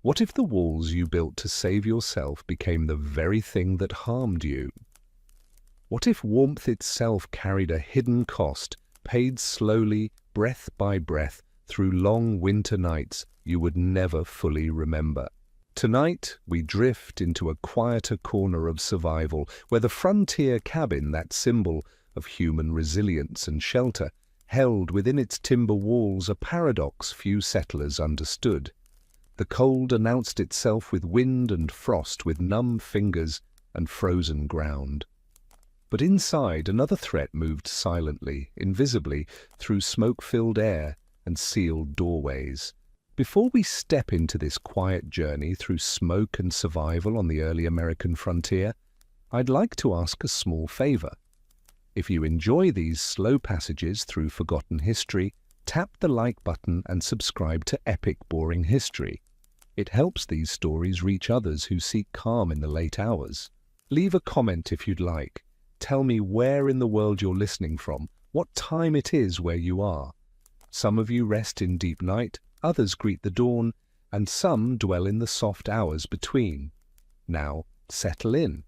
What if the walls you built to save yourself became the very thing that harmed you? What if warmth itself carried a hidden cost, paid slowly, breath by breath, through long winter nights you would never fully remember? Tonight, we drift into a quieter corner of survival, where the frontier cabin, that symbol of human resilience and shelter, held within its timber walls a paradox few settlers understood. The cold announced itself with wind and frost, with numb fingers and frozen ground. But inside, another threat moved silently, invisibly, through smoke-filled air and sealed doorways. Before we step into this quiet journey through smoke and survival on the early American frontier, I'd like to ask a small favor. If you enjoy these slow passages through forgotten history, tap the like button and subscribe to Epic Boring History. It helps these stories reach others who seek calm in the late hours. Leave a comment if you'd like. Tell me where in the world you're listening from, what time it is where you are. Some of you rest in deep night, others greet the dawn, and some dwell in the soft hours between. Now, settle in.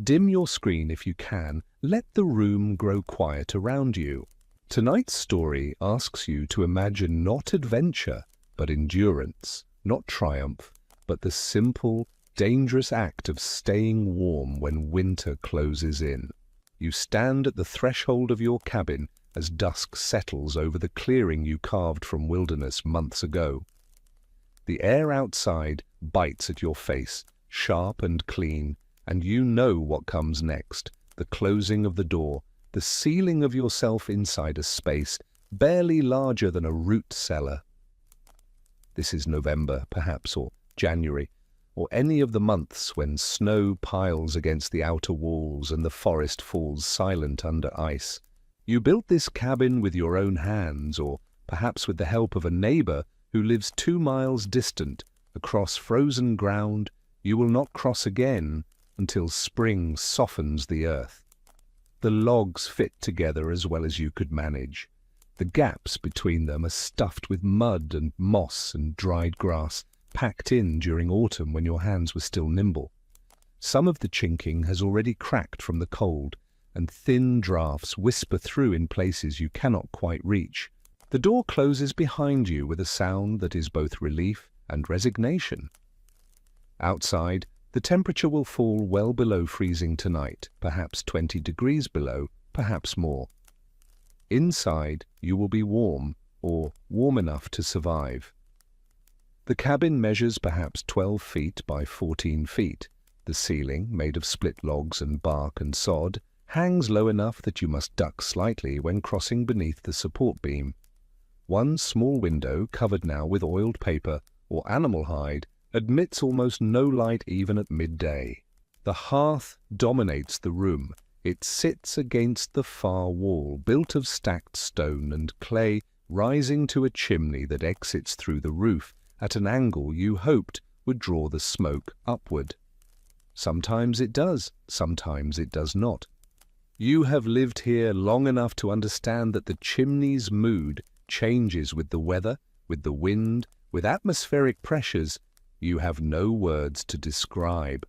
Dim your screen if you can. Let the room grow quiet around you. Tonight's story asks you to imagine not adventure, but endurance, not triumph, but the simple, dangerous act of staying warm when winter closes in. You stand at the threshold of your cabin as dusk settles over the clearing you carved from wilderness months ago. The air outside bites at your face, sharp and clean, and you know what comes next: the closing of the door, the sealing of yourself inside a space barely larger than a root cellar. This is November, perhaps, or January, or any of the months when snow piles against the outer walls and the forest falls silent under ice. You built this cabin with your own hands, or perhaps with the help of a neighbor who lives 2 miles distant, across frozen ground you will not cross again until spring softens the earth. The logs fit together as well as you could manage. The gaps between them are stuffed with mud and moss and dried grass, packed in during autumn when your hands were still nimble. Some of the chinking has already cracked from the cold, and thin draughts whisper through in places you cannot quite reach. The door closes behind you with a sound that is both relief and resignation. Outside, the temperature will fall well below freezing tonight, perhaps 20 degrees below, perhaps more. Inside, you will be warm, or warm enough to survive. The cabin measures perhaps 12 feet by 14 feet. The ceiling, made of split logs and bark and sod, hangs low enough that you must duck slightly when crossing beneath the support beam. One small window, covered now with oiled paper or animal hide, admits almost no light even at midday. The hearth dominates the room. It sits against the far wall, built of stacked stone and clay, rising to a chimney that exits through the roof at an angle you hoped would draw the smoke upward. Sometimes it does, sometimes it does not. You have lived here long enough to understand that the chimney's mood changes with the weather, with the wind, with atmospheric pressures you have no words to describe.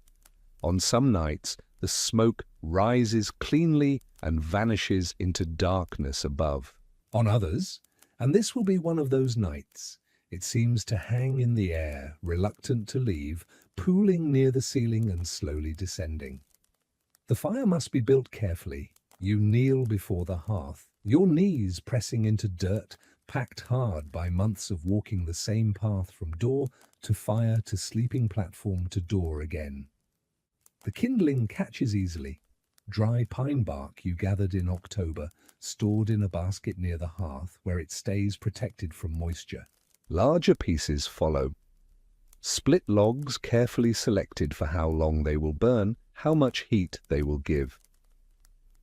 On some nights, the smoke rises cleanly and vanishes into darkness above. On others, and this will be one of those nights, it seems to hang in the air, reluctant to leave, pooling near the ceiling and slowly descending. The fire must be built carefully. You kneel before the hearth, your knees pressing into dirt, packed hard by months of walking the same path from door to fire to sleeping platform to door again. The kindling catches easily. Dry pine bark you gathered in October, stored in a basket near the hearth where it stays protected from moisture. Larger pieces follow. Split logs carefully selected for how long they will burn, how much heat they will give.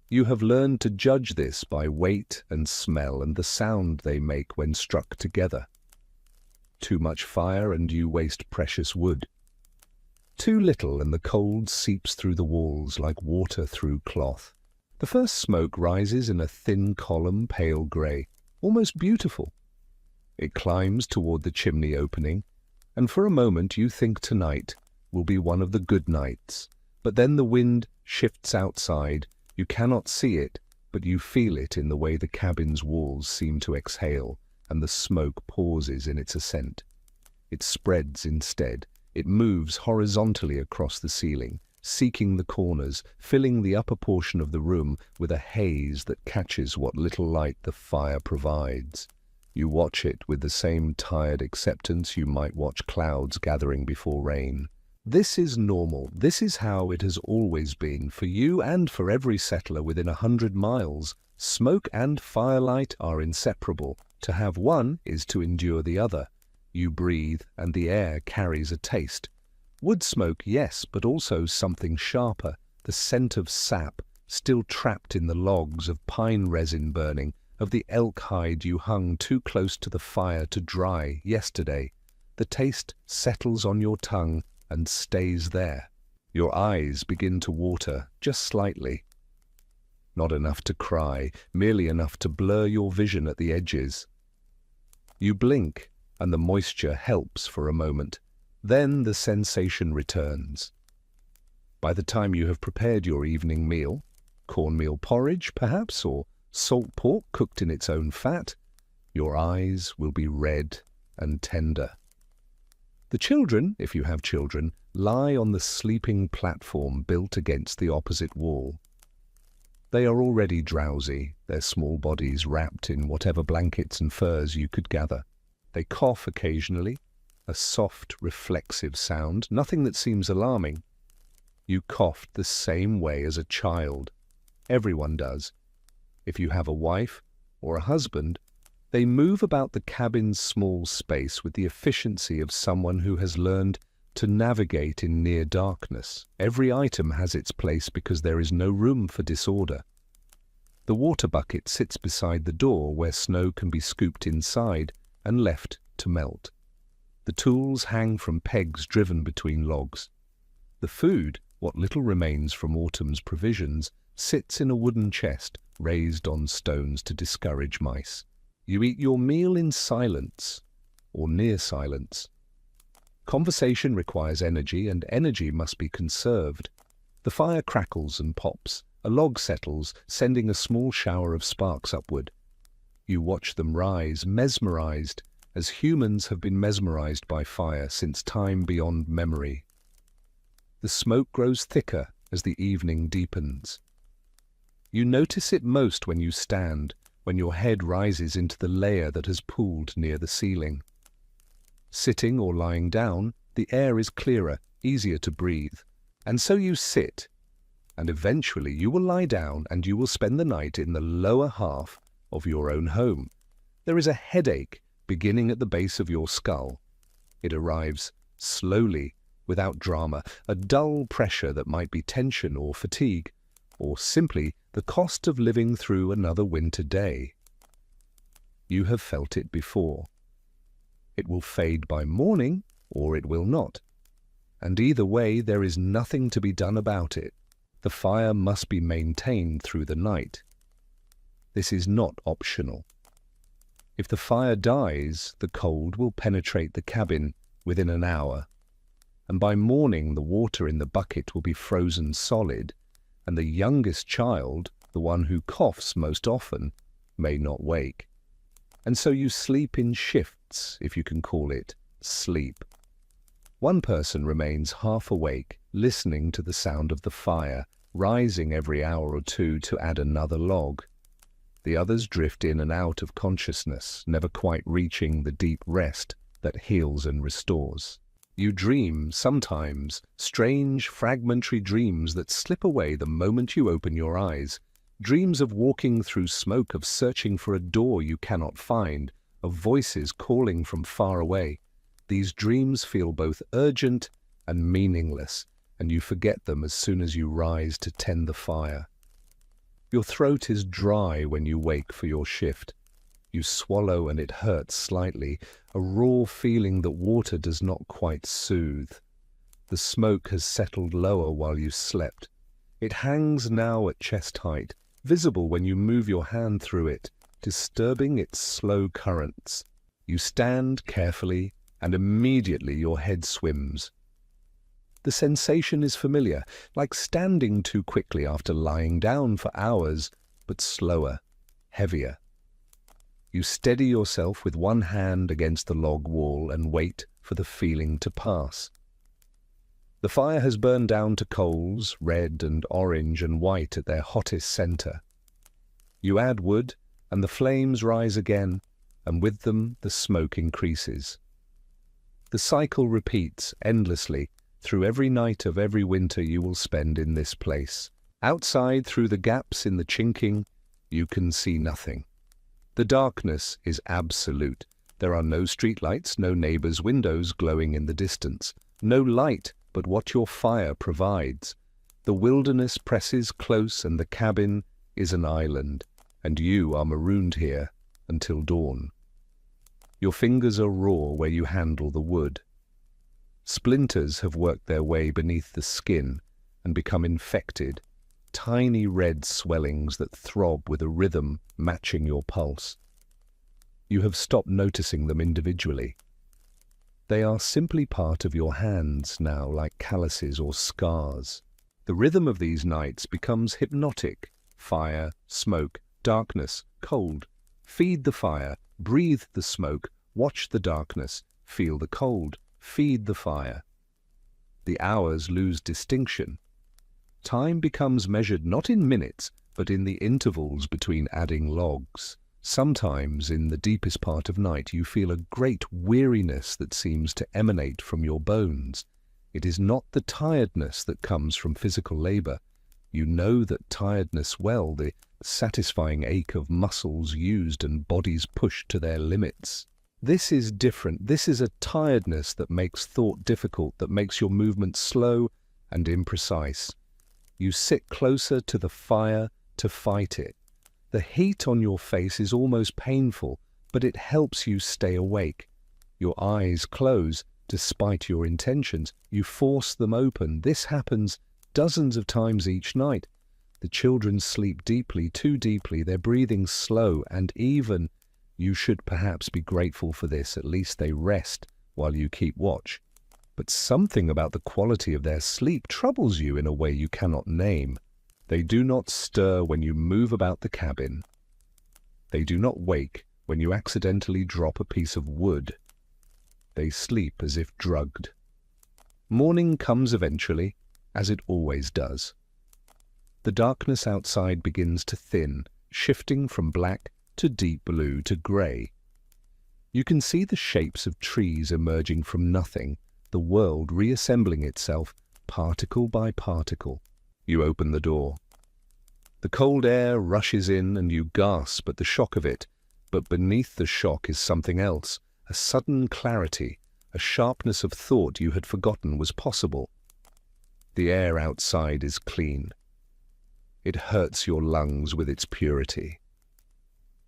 You have learned to judge this by weight and smell and the sound they make when struck together. Too much fire and you waste precious wood. Too little and the cold seeps through the walls like water through cloth. The first smoke rises in a thin column, pale grey, almost beautiful. It climbs toward the chimney opening, And for a moment you think tonight will be one of the good nights. But then the wind shifts outside. You cannot see it, but you feel it in the way the cabin's walls seem to exhale, and the smoke pauses in its ascent. It spreads instead. It moves horizontally across the ceiling, seeking the corners, filling the upper portion of the room with a haze that catches what little light the fire provides. You watch it with the same tired acceptance you might watch clouds gathering before rain. This is normal. This is how it has always been, for you and for every settler within 100 miles. Smoke and firelight are inseparable. To have one is to endure the other. You breathe, and the air carries a taste. Wood smoke, yes, but also something sharper, the scent of sap, still trapped in the logs, of pine resin burning, of the elk hide you hung too close to the fire to dry yesterday. The taste settles on your tongue and stays there. Your eyes begin to water, just slightly. Not enough to cry, merely enough to blur your vision at the edges. You blink, and the moisture helps for a moment. Then the sensation returns. By the time you have prepared your evening meal, cornmeal porridge perhaps, or salt pork cooked in its own fat, your eyes will be red and tender. The children, if you have children, lie on the sleeping platform built against the opposite wall. They are already drowsy, their small bodies wrapped in whatever blankets and furs you could gather. They cough occasionally, a soft, reflexive sound, nothing that seems alarming. You coughed the same way as a child. Everyone does. If you have a wife or a husband, they move about the cabin's small space with the efficiency of someone who has learned to navigate in near darkness. Every item has its place because there is no room for disorder. The water bucket sits beside the door where snow can be scooped inside and left to melt. The tools hang from pegs driven between logs. The food, what little remains from autumn's provisions, sits in a wooden chest raised on stones to discourage mice. You eat your meal in silence, or near silence. Conversation requires energy, and energy must be conserved. The fire crackles and pops. A log settles, sending a small shower of sparks upward. You watch them rise, mesmerized, as humans have been mesmerized by fire since time beyond memory. The smoke grows thicker as the evening deepens. You notice it most when you stand, when your head rises into the layer that has pooled near the ceiling. Sitting or lying down, the air is clearer, easier to breathe. And so you sit, and eventually you will lie down and you will spend the night in the lower half of your own home. There is a headache beginning at the base of your skull. It arrives slowly, without drama, a dull pressure that might be tension or fatigue, or simply the cost of living through another winter day. You have felt it before. It will fade by morning, or it will not. And either way, there is nothing to be done about it. The fire must be maintained through the night. This is not optional. If the fire dies, the cold will penetrate the cabin within an hour, and by morning the water in the bucket will be frozen solid, and the youngest child, the one who coughs most often, may not wake. And so you sleep in shifts, if you can call it sleep. One person remains half awake, listening to the sound of the fire, rising every hour or two to add another log. The others drift in and out of consciousness, never quite reaching the deep rest that heals and restores. You dream, sometimes, strange, fragmentary dreams that slip away the moment you open your eyes. Dreams of walking through smoke, of searching for a door you cannot find, of voices calling from far away. These dreams feel both urgent and meaningless, and you forget them as soon as you rise to tend the fire. Your throat is dry when you wake for your shift. You swallow and it hurts slightly, a raw feeling that water does not quite soothe. The smoke has settled lower while you slept. It hangs now at chest height, visible when you move your hand through it, disturbing its slow currents. You stand carefully, and immediately your head swims. The sensation is familiar, like standing too quickly after lying down for hours, but slower, heavier. You steady yourself with one hand against the log wall and wait for the feeling to pass. The fire has burned down to coals, red and orange and white at their hottest center. You add wood, and the flames rise again, and with them the smoke increases. The cycle repeats endlessly through every night of every winter you will spend in this place. Outside, through the gaps in the chinking, you can see nothing. The darkness is absolute. There are no streetlights, no neighbors' windows glowing in the distance, no light but what your fire provides. The wilderness presses close and the cabin is an island, and you are marooned here until dawn. Your fingers are raw where you handle the wood. Splinters have worked their way beneath the skin and become infected, tiny red swellings that throb with a rhythm matching your pulse. You have stopped noticing them individually. They are simply part of your hands now, like calluses or scars. The rhythm of these nights becomes hypnotic. Fire, smoke, darkness, cold. Feed the fire, breathe the smoke, watch the darkness, feel the cold, feed the fire. The hours lose distinction. Time becomes measured not in minutes, but in the intervals between adding logs. Sometimes, in the deepest part of night, you feel a great weariness that seems to emanate from your bones. It is not the tiredness that comes from physical labor. You know that tiredness well, the satisfying ache of muscles used and bodies pushed to their limits. This is different. This is a tiredness that makes thought difficult, that makes your movement slow and imprecise. You sit closer to the fire to fight it. The heat on your face is almost painful, but it helps you stay awake. Your eyes close, despite your intentions. You force them open. This happens dozens of times each night. The children sleep deeply, too deeply. Their breathing slow, and even, you should perhaps be grateful for this, at least they rest while you keep watch. But something about the quality of their sleep troubles you in a way you cannot name. They do not stir when you move about the cabin. They do not wake when you accidentally drop a piece of wood. They sleep as if drugged. Morning comes eventually, as it always does. The darkness outside begins to thin, shifting from black to deep blue to grey. You can see the shapes of trees emerging from nothing, the world reassembling itself, particle by particle. You open the door. The cold air rushes in and you gasp at the shock of it, but beneath the shock is something else, a sudden clarity, a sharpness of thought you had forgotten was possible. The air outside is clean. It hurts your lungs with its purity.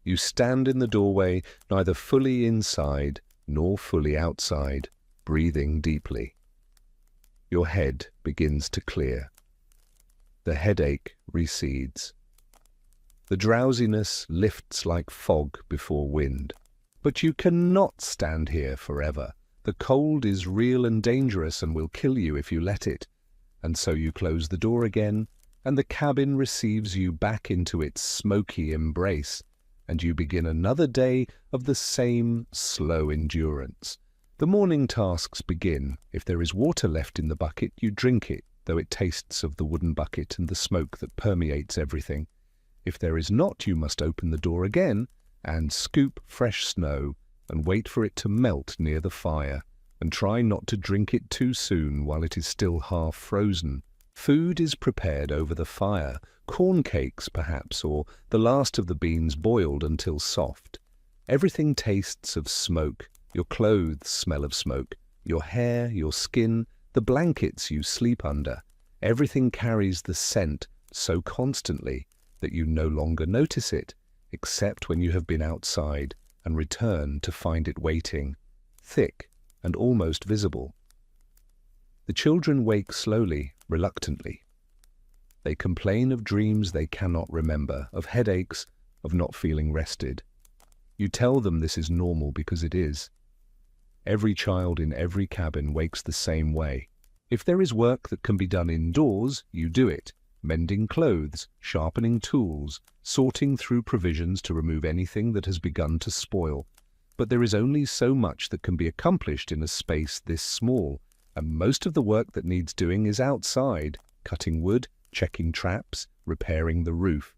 You stand in the doorway, neither fully inside nor fully outside, breathing deeply. Your head begins to clear. The headache recedes. The drowsiness lifts like fog before wind. But you cannot stand here forever. The cold is real and dangerous and will kill you if you let it. And so you close the door again, and the cabin receives you back into its smoky embrace, and you begin another day of the same slow endurance. The morning tasks begin. If there is water left in the bucket, you drink it, though it tastes of the wooden bucket and the smoke that permeates everything. If there is not, you must open the door again and scoop fresh snow and wait for it to melt near the fire, and try not to drink it too soon while it is still half frozen. Food is prepared over the fire, corn cakes perhaps, or the last of the beans boiled until soft. Everything tastes of smoke. Your clothes smell of smoke. Your hair, your skin, the blankets you sleep under. Everything carries the scent so constantly that you no longer notice it, except when you have been outside and return to find it waiting, thick and almost visible. The children wake slowly, reluctantly. They complain of dreams they cannot remember, of headaches, of not feeling rested. You tell them this is normal because it is. Every child in every cabin wakes the same way. If there is work that can be done indoors, you do it. Mending clothes, sharpening tools, sorting through provisions to remove anything that has begun to spoil. But there is only so much that can be accomplished in a space this small, and most of the work that needs doing is outside, cutting wood, checking traps, repairing the roof.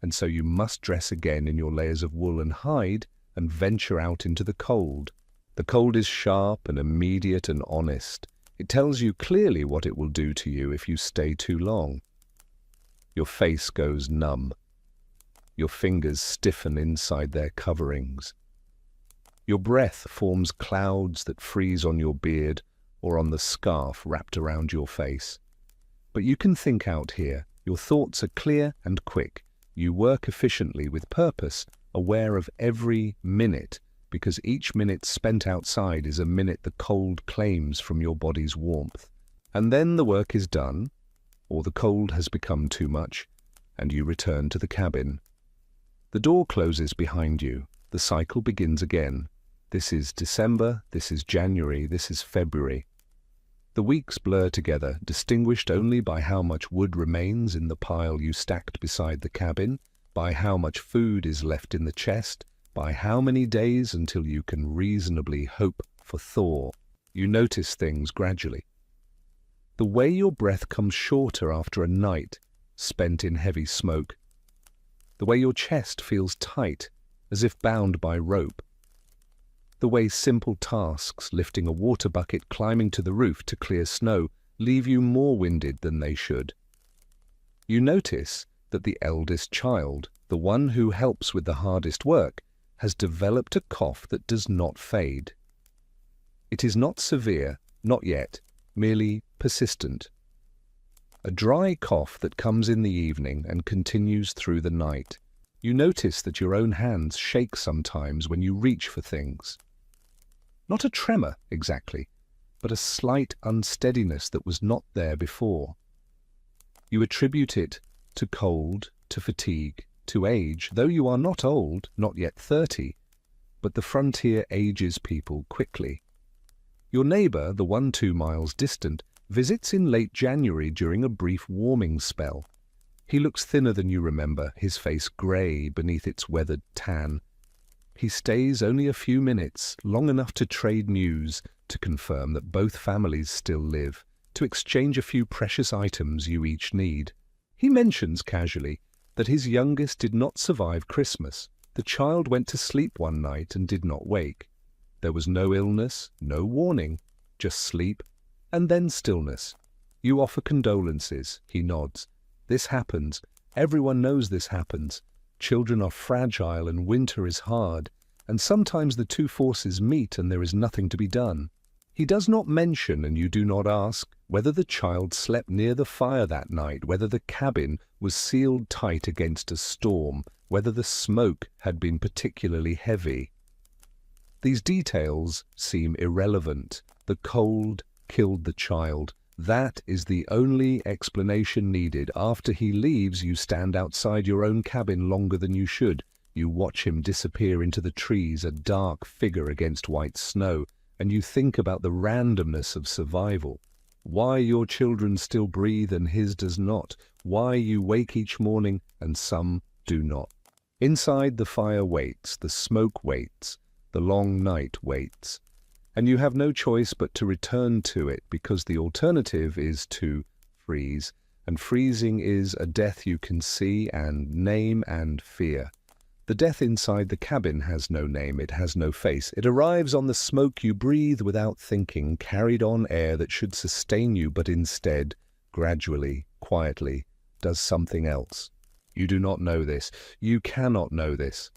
And so you must dress again in your layers of wool and hide and venture out into the cold. The cold is sharp and immediate and honest. It tells you clearly what it will do to you if you stay too long. Your face goes numb. Your fingers stiffen inside their coverings. Your breath forms clouds that freeze on your beard or on the scarf wrapped around your face. But you can think out here. Your thoughts are clear and quick. You work efficiently with purpose, aware of every minute, because each minute spent outside is a minute the cold claims from your body's warmth. And then the work is done, or the cold has become too much, and you return to the cabin. The door closes behind you. The cycle begins again. This is December, this is January, this is February. The weeks blur together, distinguished only by how much wood remains in the pile you stacked beside the cabin, by how much food is left in the chest, by how many days until you can reasonably hope for thaw. You notice things gradually. The way your breath comes shorter after a night spent in heavy smoke. The way your chest feels tight, as if bound by rope. The way simple tasks, lifting a water bucket, climbing to the roof to clear snow, leave you more winded than they should. You notice that the eldest child, the one who helps with the hardest work, has developed a cough that does not fade. It is not severe, not yet, merely persistent. A dry cough that comes in the evening and continues through the night. You notice that your own hands shake sometimes when you reach for things. Not a tremor, exactly, but a slight unsteadiness that was not there before. You attribute it to cold, to fatigue, to age, though you are not old, not yet 30, but the frontier ages people quickly. Your neighbor, the one 2 miles distant, visits in late January during a brief warming spell. He looks thinner than you remember, his face grey beneath its weathered tan. He stays only a few minutes, long enough to trade news, to confirm that both families still live, to exchange a few precious items you each need. He mentions casually that his youngest did not survive Christmas. The child went to sleep one night and did not wake. There was no illness, no warning, just sleep, and then stillness. You offer condolences. He nods. This happens. Everyone knows this happens. Children are fragile and winter is hard, and sometimes the two forces meet and there is nothing to be done. He does not mention, and you do not ask, whether the child slept near the fire that night, whether the cabin was sealed tight against a storm, whether the smoke had been particularly heavy. These details seem irrelevant. The cold killed the child. That is the only explanation needed. After he leaves, you stand outside your own cabin longer than you should. You watch him disappear into the trees, a dark figure against white snow, and you think about the randomness of survival. Why your children still breathe and his does not. Why you wake each morning and some do not. Inside, the fire waits, the smoke waits, the long night waits, and you have no choice but to return to it, because the alternative is to freeze, and freezing is a death you can see and name and fear. The death inside the cabin has no name, it has no face. It arrives on the smoke you breathe without thinking, carried on air that should sustain you, but instead, gradually, quietly, does something else. You do not know this. You cannot know this.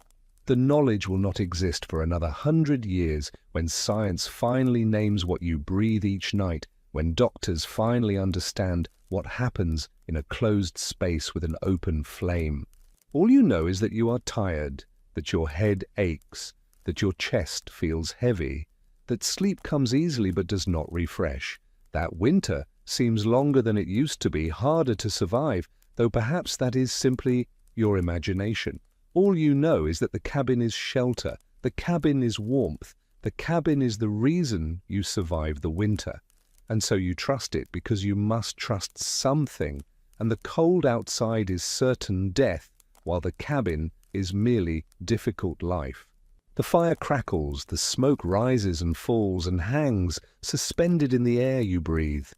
The knowledge will not exist for another 100 years, when science finally names what you breathe each night, when doctors finally understand what happens in a closed space with an open flame. All you know is that you are tired, that your head aches, that your chest feels heavy, that sleep comes easily but does not refresh, that winter seems longer than it used to be, harder to survive, though perhaps that is simply your imagination. All you know is that the cabin is shelter, the cabin is warmth, The cabin is the reason you survive the winter, and so you trust it because you must trust something, and the cold outside is certain death, while the cabin is merely difficult life. The fire crackles, the smoke rises and falls and hangs, suspended in the air you breathe.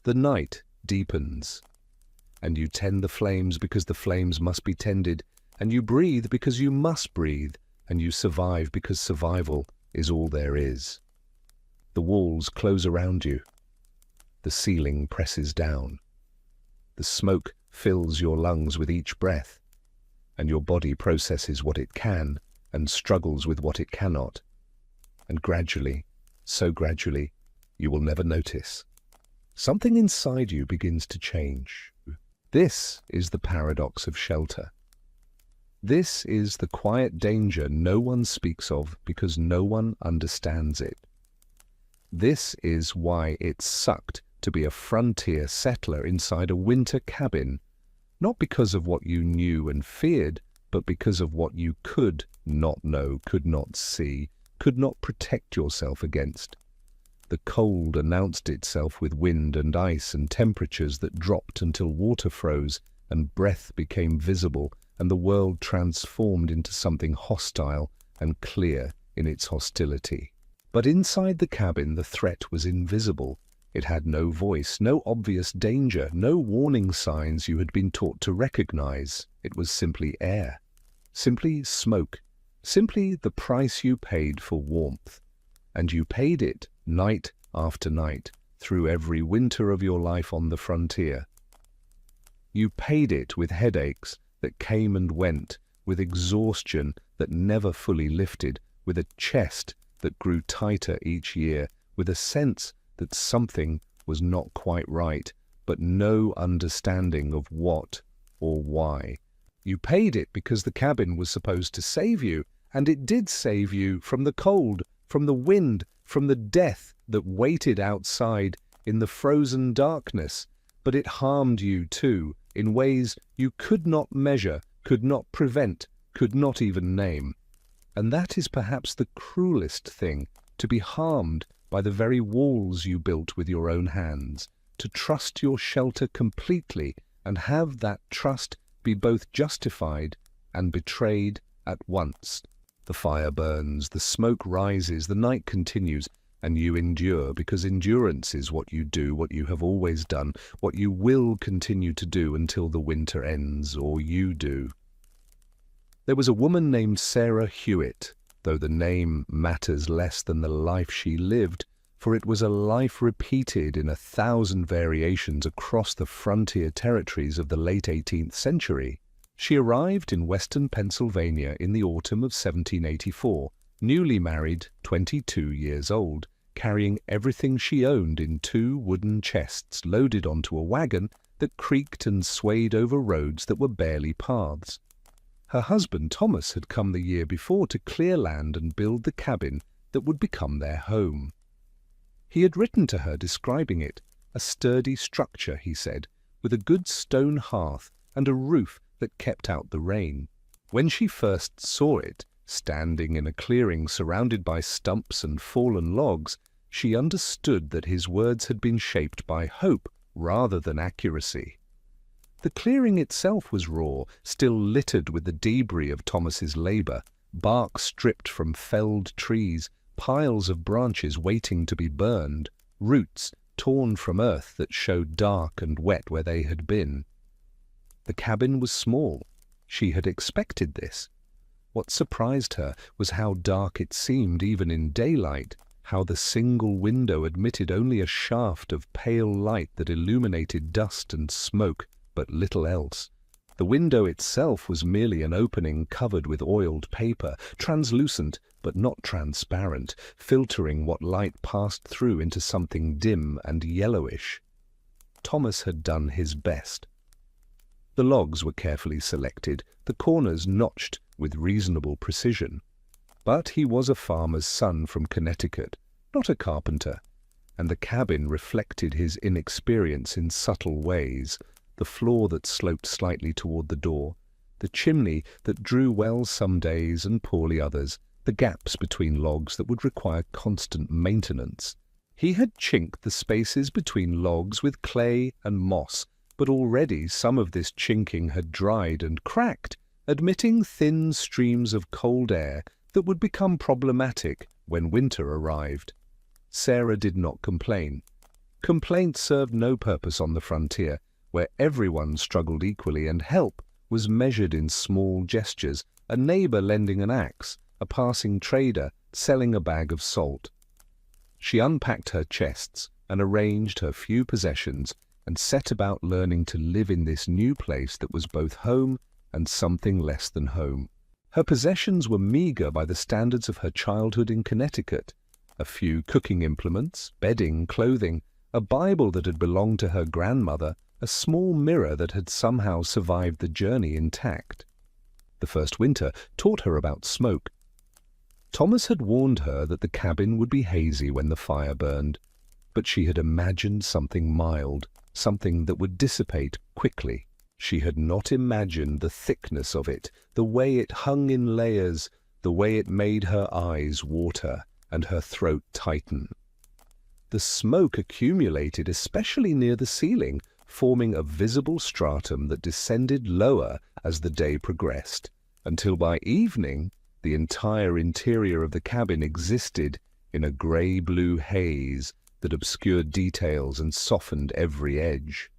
The night deepens, and you tend the flames because the flames must be tended, and you breathe because you must breathe, and you survive because survival is all there is. The walls close around you. The ceiling presses down. The smoke fills your lungs with each breath, and your body processes what it can and struggles with what it cannot. And gradually, so gradually, you will never notice. Something inside you begins to change. This is the paradox of shelter. This is the quiet danger no one speaks of because no one understands it. This is why it sucked to be a frontier settler inside a winter cabin, not because of what you knew and feared, but because of what you could not know, could not see, could not protect yourself against. The cold announced itself with wind and ice and temperatures that dropped until water froze and breath became visible and the world transformed into something hostile and clear in its hostility. But inside the cabin the threat was invisible. It had no voice, no obvious danger, no warning signs you had been taught to recognize. It was simply air, simply smoke, simply the price you paid for warmth. And you paid it night after night through every winter of your life on the frontier. You paid it with headaches that came and went, with exhaustion that never fully lifted, with a chest that grew tighter each year, with a sense that something was not quite right, but no understanding of what or why. You paid it because the cabin was supposed to save you, and it did save you from the cold, from the wind, from the death that waited outside in the frozen darkness. But it harmed you too, in ways you could not measure, could not prevent, could not even name. And that is perhaps the cruelest thing, to be harmed by the very walls you built with your own hands, to trust your shelter completely and have that trust be both justified and betrayed at once. The fire burns, the smoke rises, the night continues, and you endure because endurance is what you do, what you have always done, what you will continue to do until the winter ends, or you do. There was a woman named Sarah Hewitt, though the name matters less than the life she lived, for it was a life repeated in 1,000 variations across the frontier territories of the late 18th century. She arrived in western Pennsylvania in the autumn of 1784, newly married, 22 years old, carrying everything she owned in 2 wooden chests loaded onto a wagon that creaked and swayed over roads that were barely paths. Her husband Thomas had come the year before to clear land and build the cabin that would become their home. He had written to her describing it, a sturdy structure, he said, with a good stone hearth and a roof that kept out the rain. When she first saw it, standing in a clearing surrounded by stumps and fallen logs, she understood that his words had been shaped by hope rather than accuracy. The clearing itself was raw, still littered with the debris of Thomas's labor, bark stripped from felled trees, piles of branches waiting to be burned, roots torn from earth that showed dark and wet where they had been. The cabin was small. She had expected this. What surprised her was how dark it seemed even in daylight, how the single window admitted only a shaft of pale light that illuminated dust and smoke, but little else. The window itself was merely an opening covered with oiled paper, translucent but not transparent, filtering what light passed through into something dim and yellowish. Thomas had done his best. The logs were carefully selected, the corners notched with reasonable precision. But he was a farmer's son from Connecticut, not a carpenter, and the cabin reflected his inexperience in subtle ways. The floor that sloped slightly toward the door, the chimney that drew well some days and poorly others, the gaps between logs that would require constant maintenance. He had chinked the spaces between logs with clay and moss, but already some of this chinking had dried and cracked, admitting thin streams of cold air that would become problematic when winter arrived. Sarah did not complain. Complaint served no purpose on the frontier, where everyone struggled equally and help was measured in small gestures, a neighbor lending an axe, a passing trader selling a bag of salt. She unpacked her chests and arranged her few possessions and set about learning to live in this new place that was both home and something less than home. Her possessions were meager by the standards of her childhood in Connecticut. A few cooking implements, bedding, clothing, a Bible that had belonged to her grandmother, a small mirror that had somehow survived the journey intact. The first winter taught her about smoke. Thomas had warned her that the cabin would be hazy when the fire burned, but she had imagined something mild, something that would dissipate quickly. She had not imagined the thickness of it, the way it hung in layers, the way it made her eyes water and her throat tighten. The smoke accumulated especially near the ceiling, forming a visible stratum that descended lower as the day progressed, until by evening the entire interior of the cabin existed in a grey-blue haze that obscured details and softened every edge.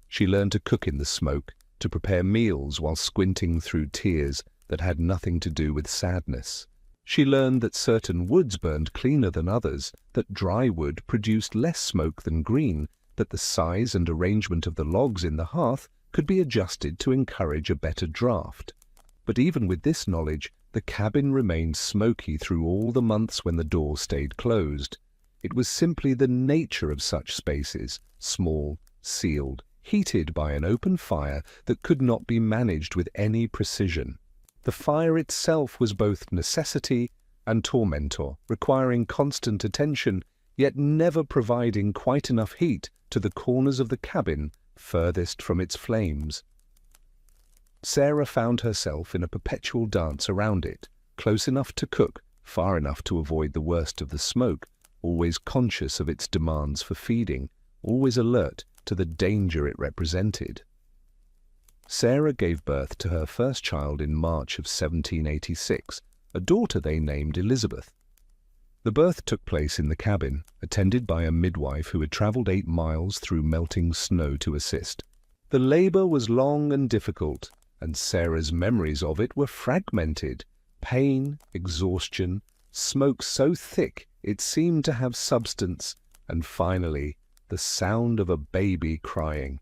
She learned to cook in the smoke, to prepare meals while squinting through tears that had nothing to do with sadness. She learned that certain woods burned cleaner than others, that dry wood produced less smoke than green, that the size and arrangement of the logs in the hearth could be adjusted to encourage a better draft. But even with this knowledge, the cabin remained smoky through all the months when the door stayed closed. It was simply the nature of such spaces, small, sealed, heated by an open fire that could not be managed with any precision. The fire itself was both necessity and tormentor, requiring constant attention, yet never providing quite enough heat to the corners of the cabin furthest from its flames. Sarah found herself in a perpetual dance around it, close enough to cook, far enough to avoid the worst of the smoke, always conscious of its demands for feeding, always alert to the danger it represented. Sarah gave birth to her first child in March of 1786, a daughter they named Elizabeth. The birth took place in the cabin, attended by a midwife who had travelled 8 miles through melting snow to assist. The labour was long and difficult, and Sarah's memories of it were fragmented. Pain, exhaustion, smoke so thick it seemed to have substance, and finally, the sound of a baby crying.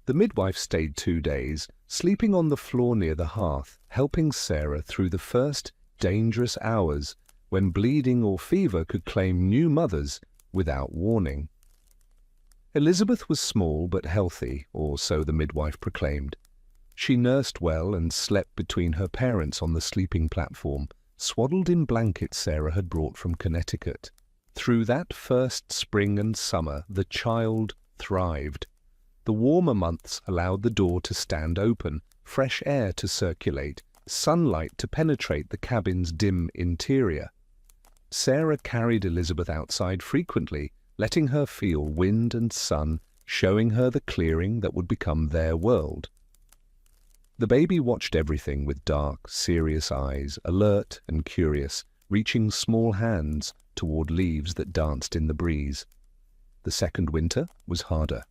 The midwife stayed 2 days, sleeping on the floor near the hearth, helping Sarah through the first dangerous hours when bleeding or fever could claim new mothers without warning. Elizabeth was small but healthy, or so the midwife proclaimed. She nursed well and slept between her parents on the sleeping platform, swaddled in blankets Sarah had brought from Connecticut. Through that first spring and summer, the child thrived. The warmer months allowed the door to stand open, fresh air to circulate, sunlight to penetrate the cabin's dim interior. Sarah carried Elizabeth outside frequently, letting her feel wind and sun, showing her the clearing that would become their world. The baby watched everything with dark, serious eyes, alert and curious, reaching small hands toward leaves that danced in the breeze. The second winter was harder.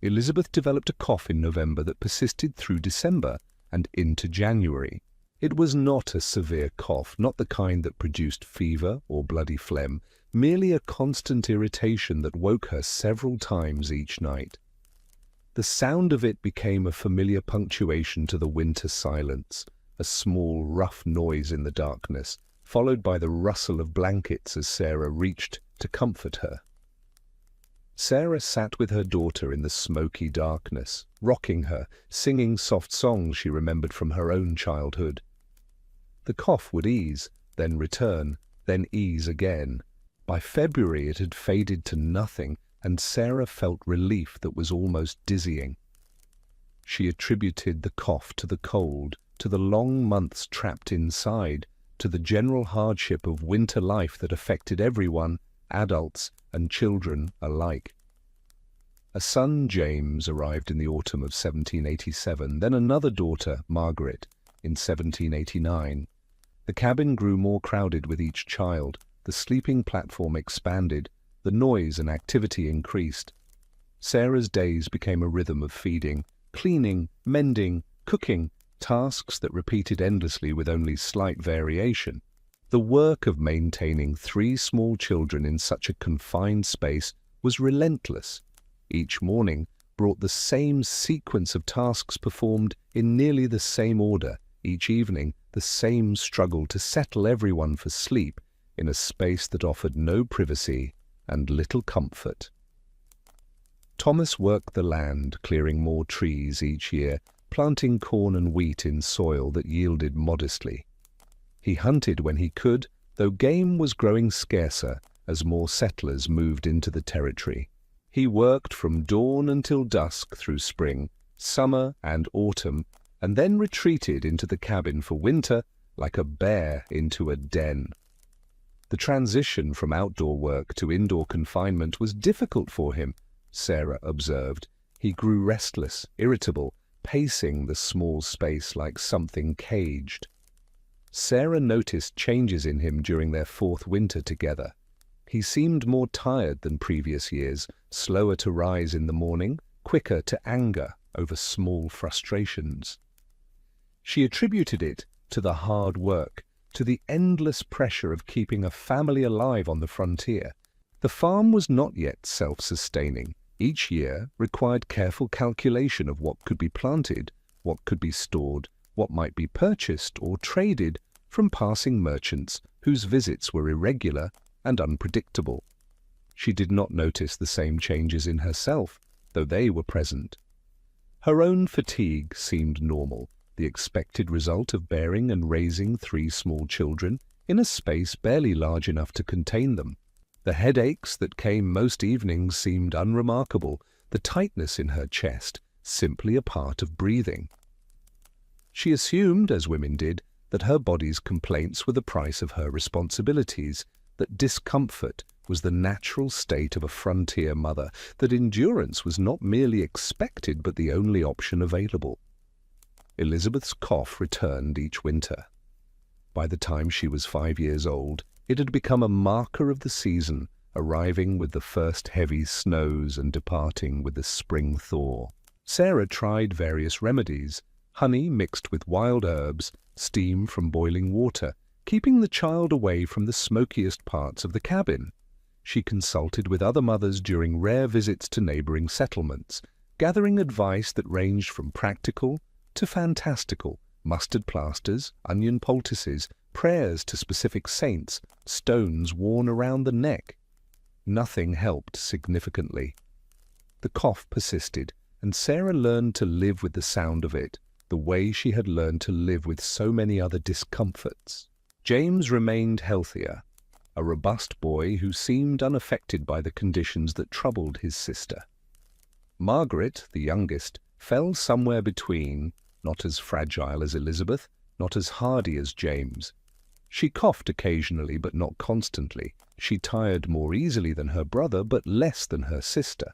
Elizabeth developed a cough in November that persisted through December and into January. It was not a severe cough, not the kind that produced fever or bloody phlegm, merely a constant irritation that woke her several times each night. The sound of it became a familiar punctuation to the winter silence, a small, rough noise in the darkness, followed by the rustle of blankets as Sarah reached to comfort her. Sarah sat with her daughter in the smoky darkness, rocking her, singing soft songs she remembered from her own childhood. The cough would ease, then return, then ease again. By February it had faded to nothing, and Sarah felt relief that was almost dizzying. She attributed the cough to the cold, to the long months trapped inside, to the general hardship of winter life that affected everyone, adults and children alike. A son, James, arrived in the autumn of 1787, then another daughter, Margaret, in 1789. The cabin grew more crowded with each child, the sleeping platform expanded, the noise and activity increased. Sarah's days became a rhythm of feeding, cleaning, mending, cooking, tasks that repeated endlessly with only slight variation. The work of maintaining 3 small children in such a confined space was relentless. Each morning brought the same sequence of tasks performed in nearly the same order. Each evening, the same struggle to settle everyone for sleep in a space that offered no privacy and little comfort. Thomas worked the land, clearing more trees each year, planting corn and wheat in soil that yielded modestly. He hunted when he could, though game was growing scarcer as more settlers moved into the territory. He worked from dawn until dusk through spring, summer and autumn, and then retreated into the cabin for winter like a bear into a den. The transition from outdoor work to indoor confinement was difficult for him, Sarah observed. He grew restless, irritable, pacing the small space like something caged. Sarah noticed changes in him during their 4th winter together. He seemed more tired than previous years, slower to rise in the morning, quicker to anger over small frustrations. She attributed it to the hard work, to the endless pressure of keeping a family alive on the frontier. The farm was not yet self-sustaining. Each year required careful calculation of what could be planted, what could be stored, what might be purchased or traded from passing merchants whose visits were irregular and unpredictable. She did not notice the same changes in herself, though they were present. Her own fatigue seemed normal, the expected result of bearing and raising 3 small children in a space barely large enough to contain them. The headaches that came most evenings seemed unremarkable, the tightness in her chest simply a part of breathing. She assumed, as women did, that her body's complaints were the price of her responsibilities, that discomfort was the natural state of a frontier mother, that endurance was not merely expected but the only option available. Elizabeth's cough returned each winter. By the time she was 5 years old, it had become a marker of the season, arriving with the first heavy snows and departing with the spring thaw. Sarah tried various remedies, honey mixed with wild herbs, steam from boiling water, keeping the child away from the smokiest parts of the cabin. She consulted with other mothers during rare visits to neighboring settlements, gathering advice that ranged from practical to fantastical, mustard plasters, onion poultices, prayers to specific saints, stones worn around the neck. Nothing helped significantly. The cough persisted, and Sarah learned to live with the sound of it, the way she had learned to live with so many other discomforts. James remained healthier, a robust boy who seemed unaffected by the conditions that troubled his sister. Margaret, the youngest, fell somewhere between, not as fragile as Elizabeth, not as hardy as James. She coughed occasionally, but not constantly. She tired more easily than her brother, but less than her sister.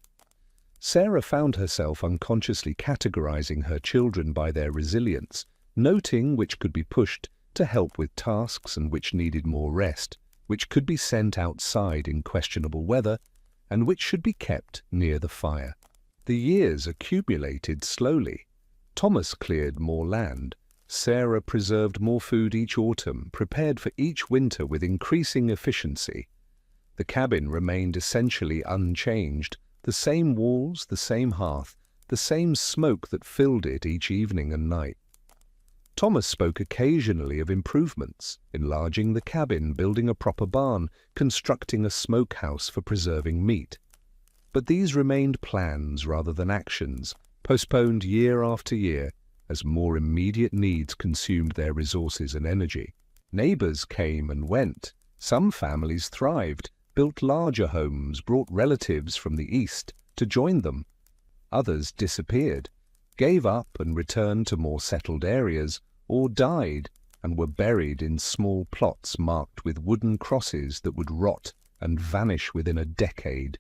Sarah found herself unconsciously categorizing her children by their resilience, noting which could be pushed to help with tasks and which needed more rest, which could be sent outside in questionable weather, and which should be kept near the fire. The years accumulated slowly. Thomas cleared more land. Sarah preserved more food each autumn, prepared for each winter with increasing efficiency. The cabin remained essentially unchanged, the same walls, the same hearth, the same smoke that filled it each evening and night. Thomas spoke occasionally of improvements, enlarging the cabin, building a proper barn, constructing a smokehouse for preserving meat. But these remained plans rather than actions, postponed year after year, as more immediate needs consumed their resources and energy. Neighbors came and went. Some families thrived, built larger homes, brought relatives from the east to join them. Others disappeared, gave up and returned to more settled areas, or died, and were buried in small plots marked with wooden crosses that would rot and vanish within a decade.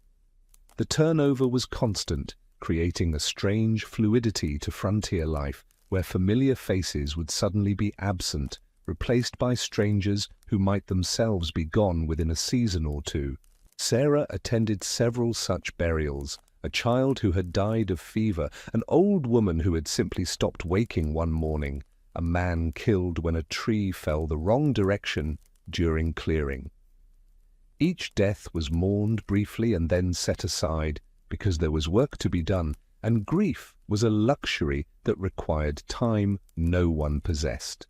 The turnover was constant, creating a strange fluidity to frontier life where familiar faces would suddenly be absent, replaced by strangers who might themselves be gone within a season or two. Sarah attended several such burials: a child who had died of fever, an old woman who had simply stopped waking one morning, a man killed when a tree fell the wrong direction during clearing. Each death was mourned briefly and then set aside, because there was work to be done, and grief was a luxury that required time no one possessed.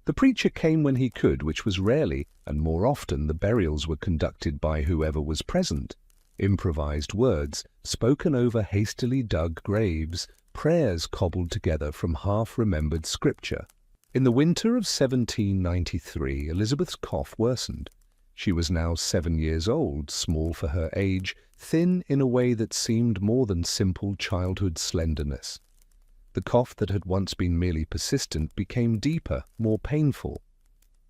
The preacher came when he could, which was rarely, and more often the burials were conducted by whoever was present. Improvised words, spoken over hastily dug graves, prayers cobbled together from half-remembered scripture. In the winter of 1793, Elizabeth's cough worsened. She was now 7 years old, small for her age, thin in a way that seemed more than simple childhood slenderness. The cough that had once been merely persistent became deeper, more painful.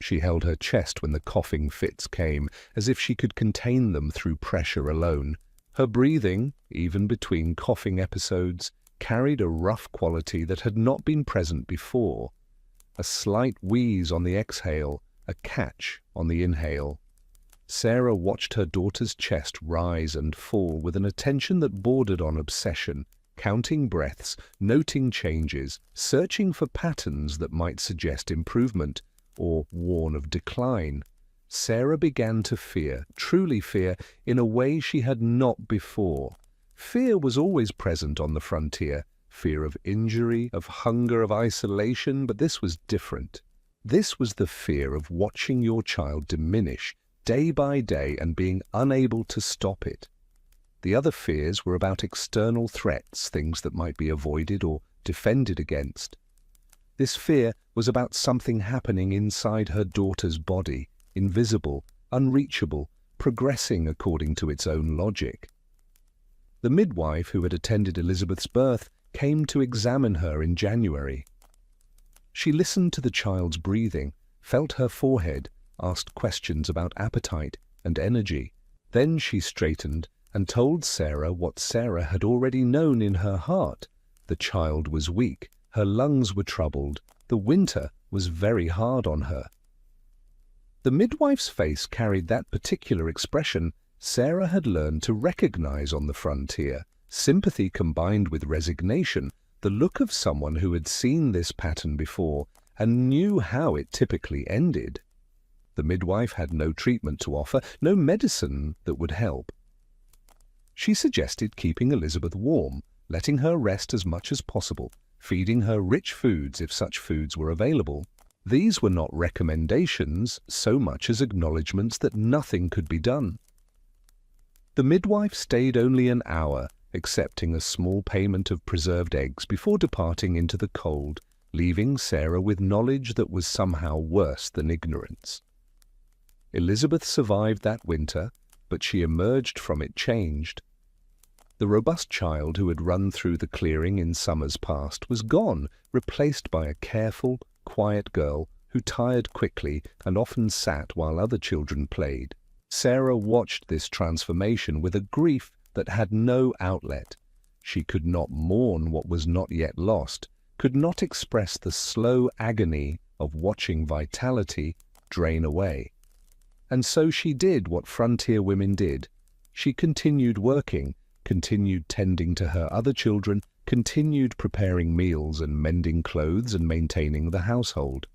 She held her chest when the coughing fits came, as if she could contain them through pressure alone. Her breathing, even between coughing episodes, carried a rough quality that had not been present before. A slight wheeze on the exhale, a catch on the inhale. Sarah watched her daughter's chest rise and fall with an attention that bordered on obsession, counting breaths, noting changes, searching for patterns that might suggest improvement or warn of decline. Sarah began to fear, truly fear, in a way she had not before. Fear was always present on the frontier, fear of injury, of hunger, of isolation, but this was different. This was the fear of watching your child diminish day by day and being unable to stop it. The other fears were about external threats, things that might be avoided or defended against. This fear was about something happening inside her daughter's body, invisible, unreachable, progressing according to its own logic. The midwife who had attended Elizabeth's birth came to examine her in January. She listened to the child's breathing, felt her forehead, asked questions about appetite and energy. Then she straightened and told Sarah what Sarah had already known in her heart. The child was weak, her lungs were troubled, the winter was very hard on her. The midwife's face carried that particular expression Sarah had learned to recognize on the frontier, sympathy combined with resignation, the look of someone who had seen this pattern before and knew how it typically ended. The midwife had no treatment to offer, no medicine that would help. She suggested keeping Elizabeth warm, letting her rest as much as possible, feeding her rich foods if such foods were available. These were not recommendations so much as acknowledgments that nothing could be done. The midwife stayed only an hour, accepting a small payment of preserved eggs before departing into the cold, leaving Sarah with knowledge that was somehow worse than ignorance. Elizabeth survived that winter, but she emerged from it changed. The robust child who had run through the clearing in summers past was gone, replaced by a careful, quiet girl who tired quickly and often sat while other children played. Sarah watched this transformation with a grief that had no outlet. She could not mourn what was not yet lost, could not express the slow agony of watching vitality drain away. And so she did what frontier women did. She continued working, continued tending to her other children, continued preparing meals and mending clothes and maintaining the household.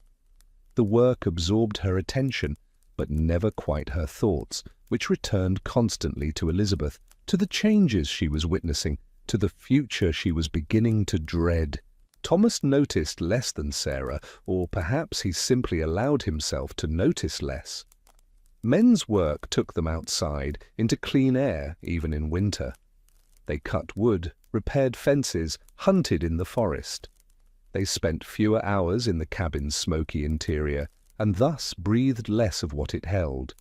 The work absorbed her attention, but never quite her thoughts, which returned constantly to Elizabeth, to the changes she was witnessing, to the future she was beginning to dread. Thomas noticed less than Sarah, or perhaps he simply allowed himself to notice less. Men's work took them outside, into clean air, even in winter. They cut wood, repaired fences, hunted in the forest. They spent fewer hours in the cabin's smoky interior, and thus breathed less of what it held.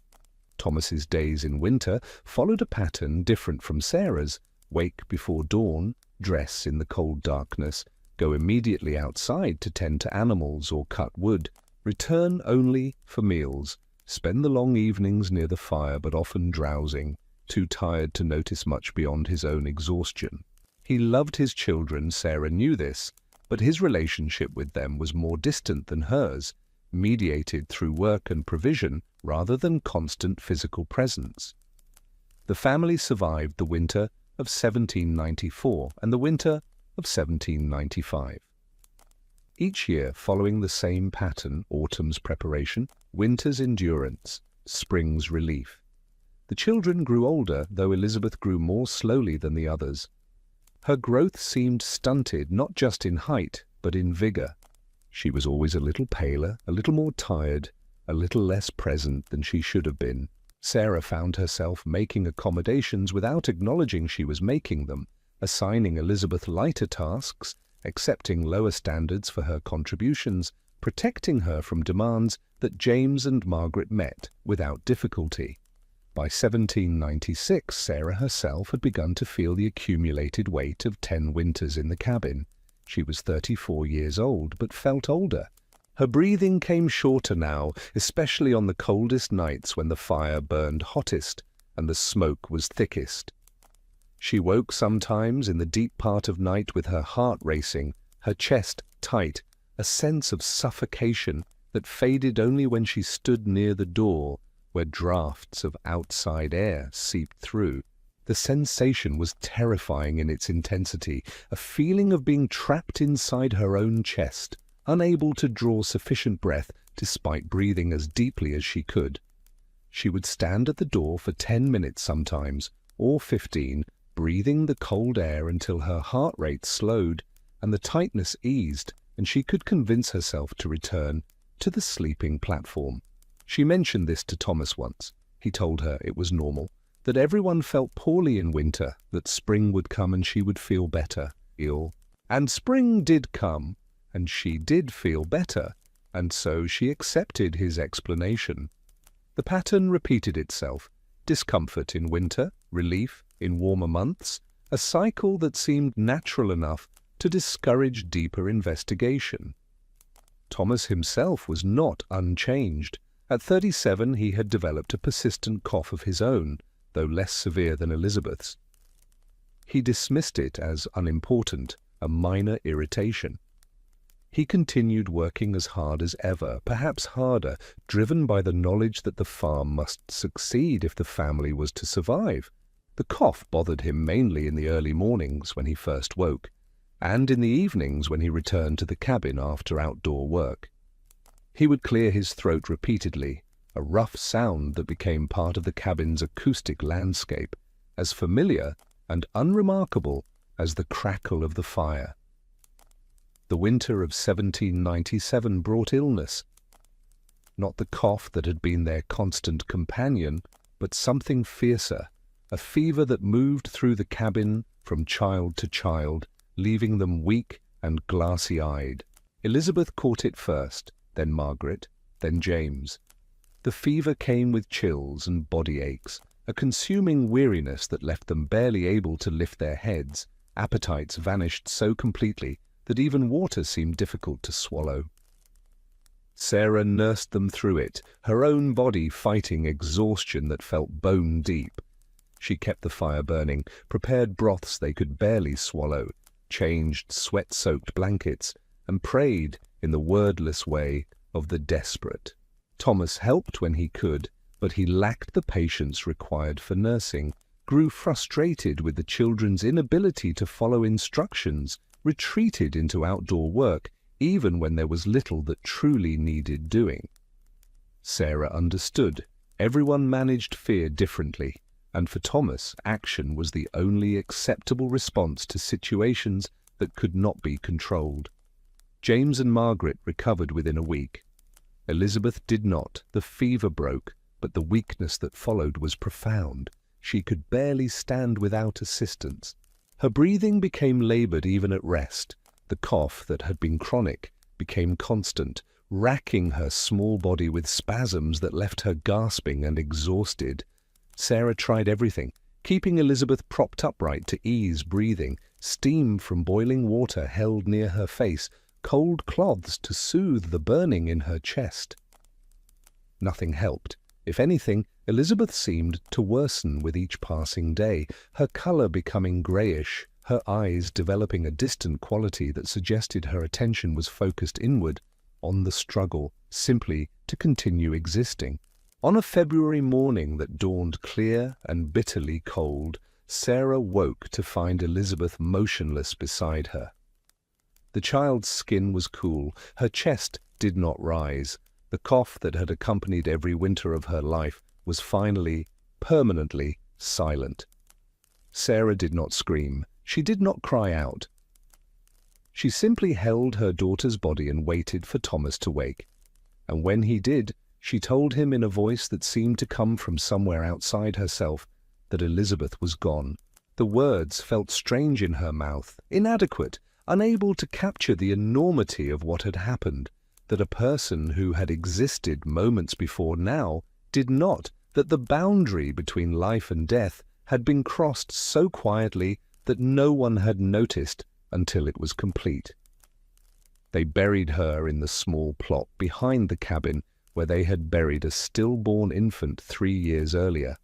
Thomas's days in winter followed a pattern different from Sarah's: wake before dawn, dress in the cold darkness, go immediately outside to tend to animals or cut wood, Return only for meals. Spend the long evenings near the fire, but often drowsing, too tired to notice much beyond his own exhaustion. He loved his children, Sarah knew this, but his relationship with them was more distant than hers, mediated through work and provision rather than constant physical presence. The family survived the winter of 1794 and the winter of 1795. Each year following the same pattern: autumn's preparation, winter's endurance, spring's relief. The children grew older, though Elizabeth grew more slowly than the others. Her growth seemed stunted, not just in height, but in vigor. She was always a little paler, a little more tired, a little less present than she should have been. Sarah found herself making accommodations without acknowledging she was making them, assigning Elizabeth lighter tasks, accepting lower standards for her contributions, protecting her from demands that James and Margaret met without difficulty. By 1796, Sarah herself had begun to feel the accumulated weight of 10 winters in the cabin. She was 34 years old, but felt older. Her breathing came shorter now, especially on the coldest nights when the fire burned hottest and the smoke was thickest. She woke sometimes in the deep part of night with her heart racing, her chest tight, a sense of suffocation that faded only when she stood near the door, where draughts of outside air seeped through. The sensation was terrifying in its intensity, a feeling of being trapped inside her own chest, unable to draw sufficient breath despite breathing as deeply as she could. She would stand at the door for 10 minutes sometimes, or 15, breathing the cold air until her heart rate slowed and the tightness eased, and she could convince herself to return to the sleeping platform. She mentioned this to Thomas once. He told her it was normal, that everyone felt poorly in winter, that spring would come and she would feel better, ill. And spring did come, and she did feel better, and so she accepted his explanation. The pattern repeated itself: discomfort in winter, relief in warmer months, a cycle that seemed natural enough to discourage deeper investigation. Thomas himself was not unchanged. At 37 he had developed a persistent cough of his own, though less severe than Elizabeth's. He dismissed it as unimportant, a minor irritation. He continued working as hard as ever, perhaps harder, driven by the knowledge that the farm must succeed if the family was to survive. The cough bothered him mainly in the early mornings when he first woke, and in the evenings when he returned to the cabin after outdoor work. He would clear his throat repeatedly, a rough sound that became part of the cabin's acoustic landscape, as familiar and unremarkable as the crackle of the fire. The winter of 1797 brought illness. Not the cough that had been their constant companion, but something fiercer, a fever that moved through the cabin from child to child, leaving them weak and glassy-eyed. Elizabeth caught it first, then Margaret, then James. The fever came with chills and body aches, a consuming weariness that left them barely able to lift their heads. Appetites vanished so completely that even water seemed difficult to swallow. Sarah nursed them through it, her own body fighting exhaustion that felt bone-deep. She kept the fire burning, prepared broths they could barely swallow, changed sweat-soaked blankets, and prayed in the wordless way of the desperate. Thomas helped when he could, but he lacked the patience required for nursing, grew frustrated with the children's inability to follow instructions, retreated into outdoor work, even when there was little that truly needed doing. Sarah understood. Everyone managed fear differently, and for Thomas, action was the only acceptable response to situations that could not be controlled. James and Margaret recovered within a week. Elizabeth did not. The fever broke, but the weakness that followed was profound. She could barely stand without assistance. Her breathing became labored even at rest. The cough that had been chronic became constant, racking her small body with spasms that left her gasping and exhausted. Sarah tried everything, keeping Elizabeth propped upright to ease breathing, steam from boiling water held near her face, cold cloths to soothe the burning in her chest. Nothing helped. If anything, Elizabeth seemed to worsen with each passing day, her colour becoming greyish, her eyes developing a distant quality that suggested her attention was focused inward, on the struggle, simply to continue existing. On a February morning that dawned clear and bitterly cold, Sarah woke to find Elizabeth motionless beside her. The child's skin was cool, her chest did not rise. The cough that had accompanied every winter of her life was finally, permanently silent. Sarah did not scream. She did not cry out. She simply held her daughter's body and waited for Thomas to wake. And when he did, she told him in a voice that seemed to come from somewhere outside herself that Elizabeth was gone. The words felt strange in her mouth, inadequate, unable to capture the enormity of what had happened, that a person who had existed moments before now did not, that the boundary between life and death had been crossed so quietly that no one had noticed until it was complete. They buried her in the small plot behind the cabin where they had buried a stillborn infant 3 years earlier.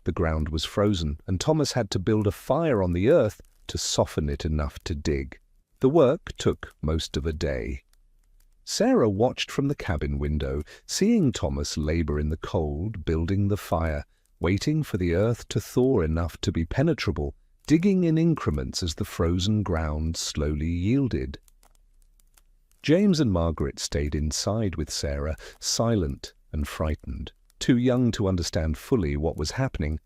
The ground was frozen, and Thomas had to build a fire on the earth to soften it enough to dig. The work took most of a day. Sarah watched from the cabin window, seeing Thomas labor in the cold, building the fire, waiting for the earth to thaw enough to be penetrable, digging in increments as the frozen ground slowly yielded. James and Margaret stayed inside with Sarah, silent and frightened, too young to understand fully what was happening,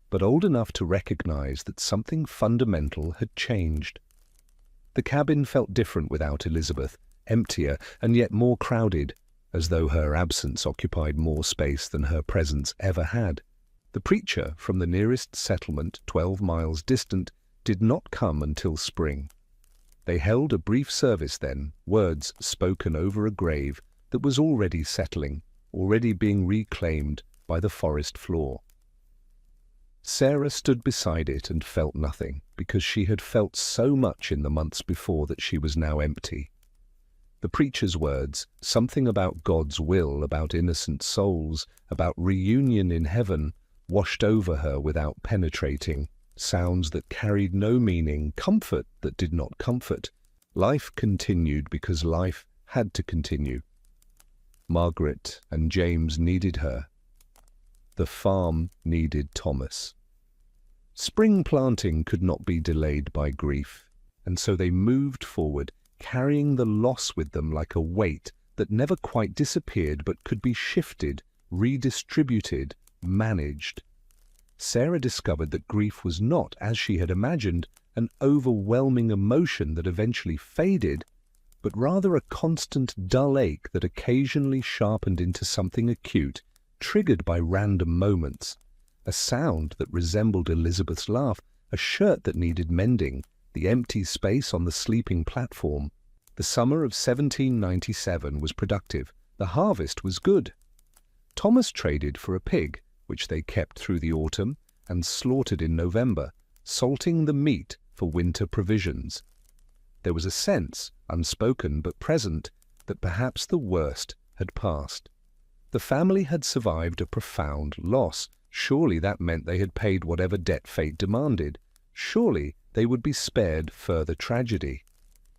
but old enough to recognize that something fundamental had changed. The cabin felt different without Elizabeth, emptier and yet more crowded, as though her absence occupied more space than her presence ever had. The preacher from the nearest settlement, 12 miles distant, did not come until spring. They held a brief service then, words spoken over a grave that was already settling, already being reclaimed by the forest floor. Sarah stood beside it and felt nothing, because she had felt so much in the months before that she was now empty. The preacher's words, something about God's will, about innocent souls, about reunion in heaven, washed over her without penetrating, sounds that carried no meaning, comfort that did not comfort. Life continued because life had to continue. Margaret and James needed her. The farm needed Thomas. Spring planting could not be delayed by grief, and so they moved forward, carrying the loss with them like a weight that never quite disappeared but could be shifted, redistributed, managed. Sarah discovered that grief was not, as she had imagined, an overwhelming emotion that eventually faded, but rather a constant dull ache that occasionally sharpened into something acute, triggered by random moments. A sound that resembled Elizabeth's laugh, a shirt that needed mending, the empty space on the sleeping platform. The summer of 1797 was productive. The harvest was good. Thomas traded for a pig, which they kept through the autumn and slaughtered in November, salting the meat for winter provisions. There was a sense, unspoken but present, that perhaps the worst had passed. The family had survived a profound loss. Surely that meant they had paid whatever debt fate demanded. Surely they would be spared further tragedy.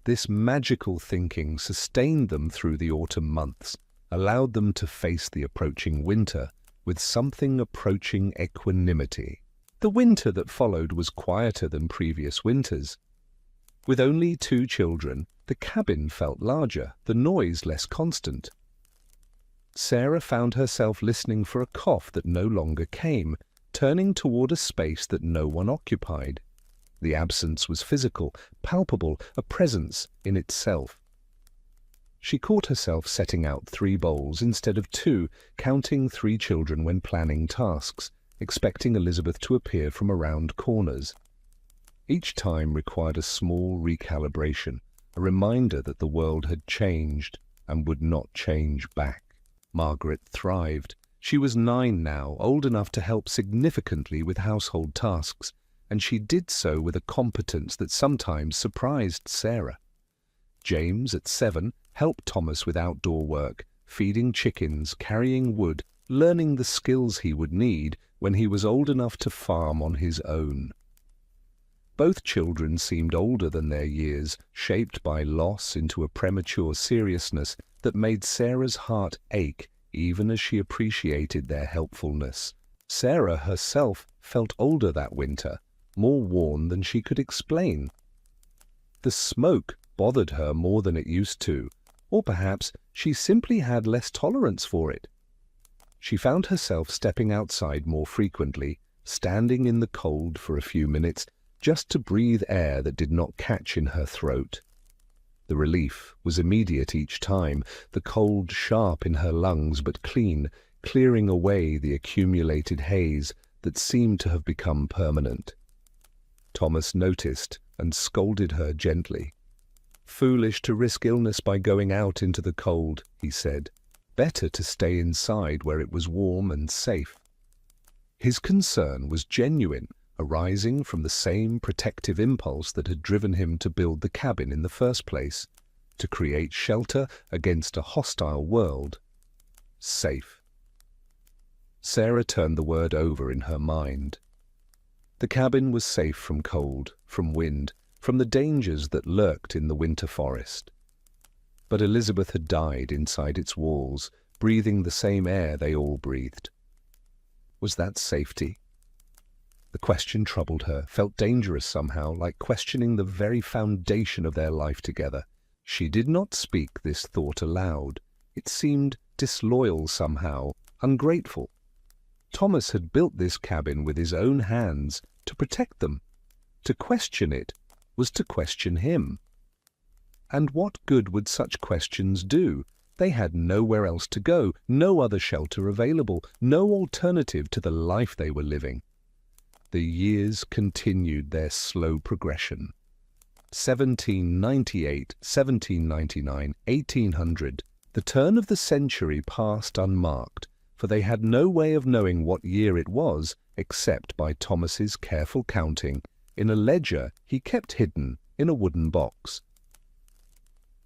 This magical thinking sustained them through the autumn months, allowed them to face the approaching winter with something approaching equanimity. The winter that followed was quieter than previous winters. With only 2 children, the cabin felt larger, the noise less constant. Sarah found herself listening for a cough that no longer came, turning toward a space that no one occupied. The absence was physical, palpable, a presence in itself. She caught herself setting out 3 bowls instead of 2, counting 3 children when planning tasks, expecting Elizabeth to appear from around corners. Each time required a small recalibration, a reminder that the world had changed and would not change back. Margaret thrived. She was 9 now, old enough to help significantly with household tasks, and she did so with a competence that sometimes surprised Sarah. James, at 7, helped Thomas with outdoor work, feeding chickens, carrying wood, learning the skills he would need when he was old enough to farm on his own. Both children seemed older than their years, shaped by loss into a premature seriousness that made Sarah's heart ache even as she appreciated their helpfulness. Sarah herself felt older that winter, more worn than she could explain. The smoke bothered her more than it used to, or perhaps she simply had less tolerance for it. She found herself stepping outside more frequently, standing in the cold for a few minutes, just to breathe air that did not catch in her throat. The relief was immediate each time, the cold sharp in her lungs but clean, clearing away the accumulated haze that seemed to have become permanent. Thomas noticed and scolded her gently. "Foolish to risk illness by going out into the cold," he said. "Better to stay inside where it was warm and safe." His concern was genuine, arising from the same protective impulse that had driven him to build the cabin in the first place, to create shelter against a hostile world. Safe. Sarah turned the word over in her mind. The cabin was safe from cold, from wind, from the dangers that lurked in the winter forest. But Elizabeth had died inside its walls, breathing the same air they all breathed. Was that safety? The question troubled her, felt dangerous somehow, like questioning the very foundation of their life together. She did not speak this thought aloud. It seemed disloyal somehow, ungrateful. Thomas had built this cabin with his own hands to protect them. To question it was to question him. And what good would such questions do? They had nowhere else to go, no other shelter available, no alternative to the life they were living. The years continued their slow progression. 1798, 1799, 1800. The turn of the century passed unmarked, for they had no way of knowing what year it was except by Thomas's careful counting in a ledger he kept hidden in a wooden box.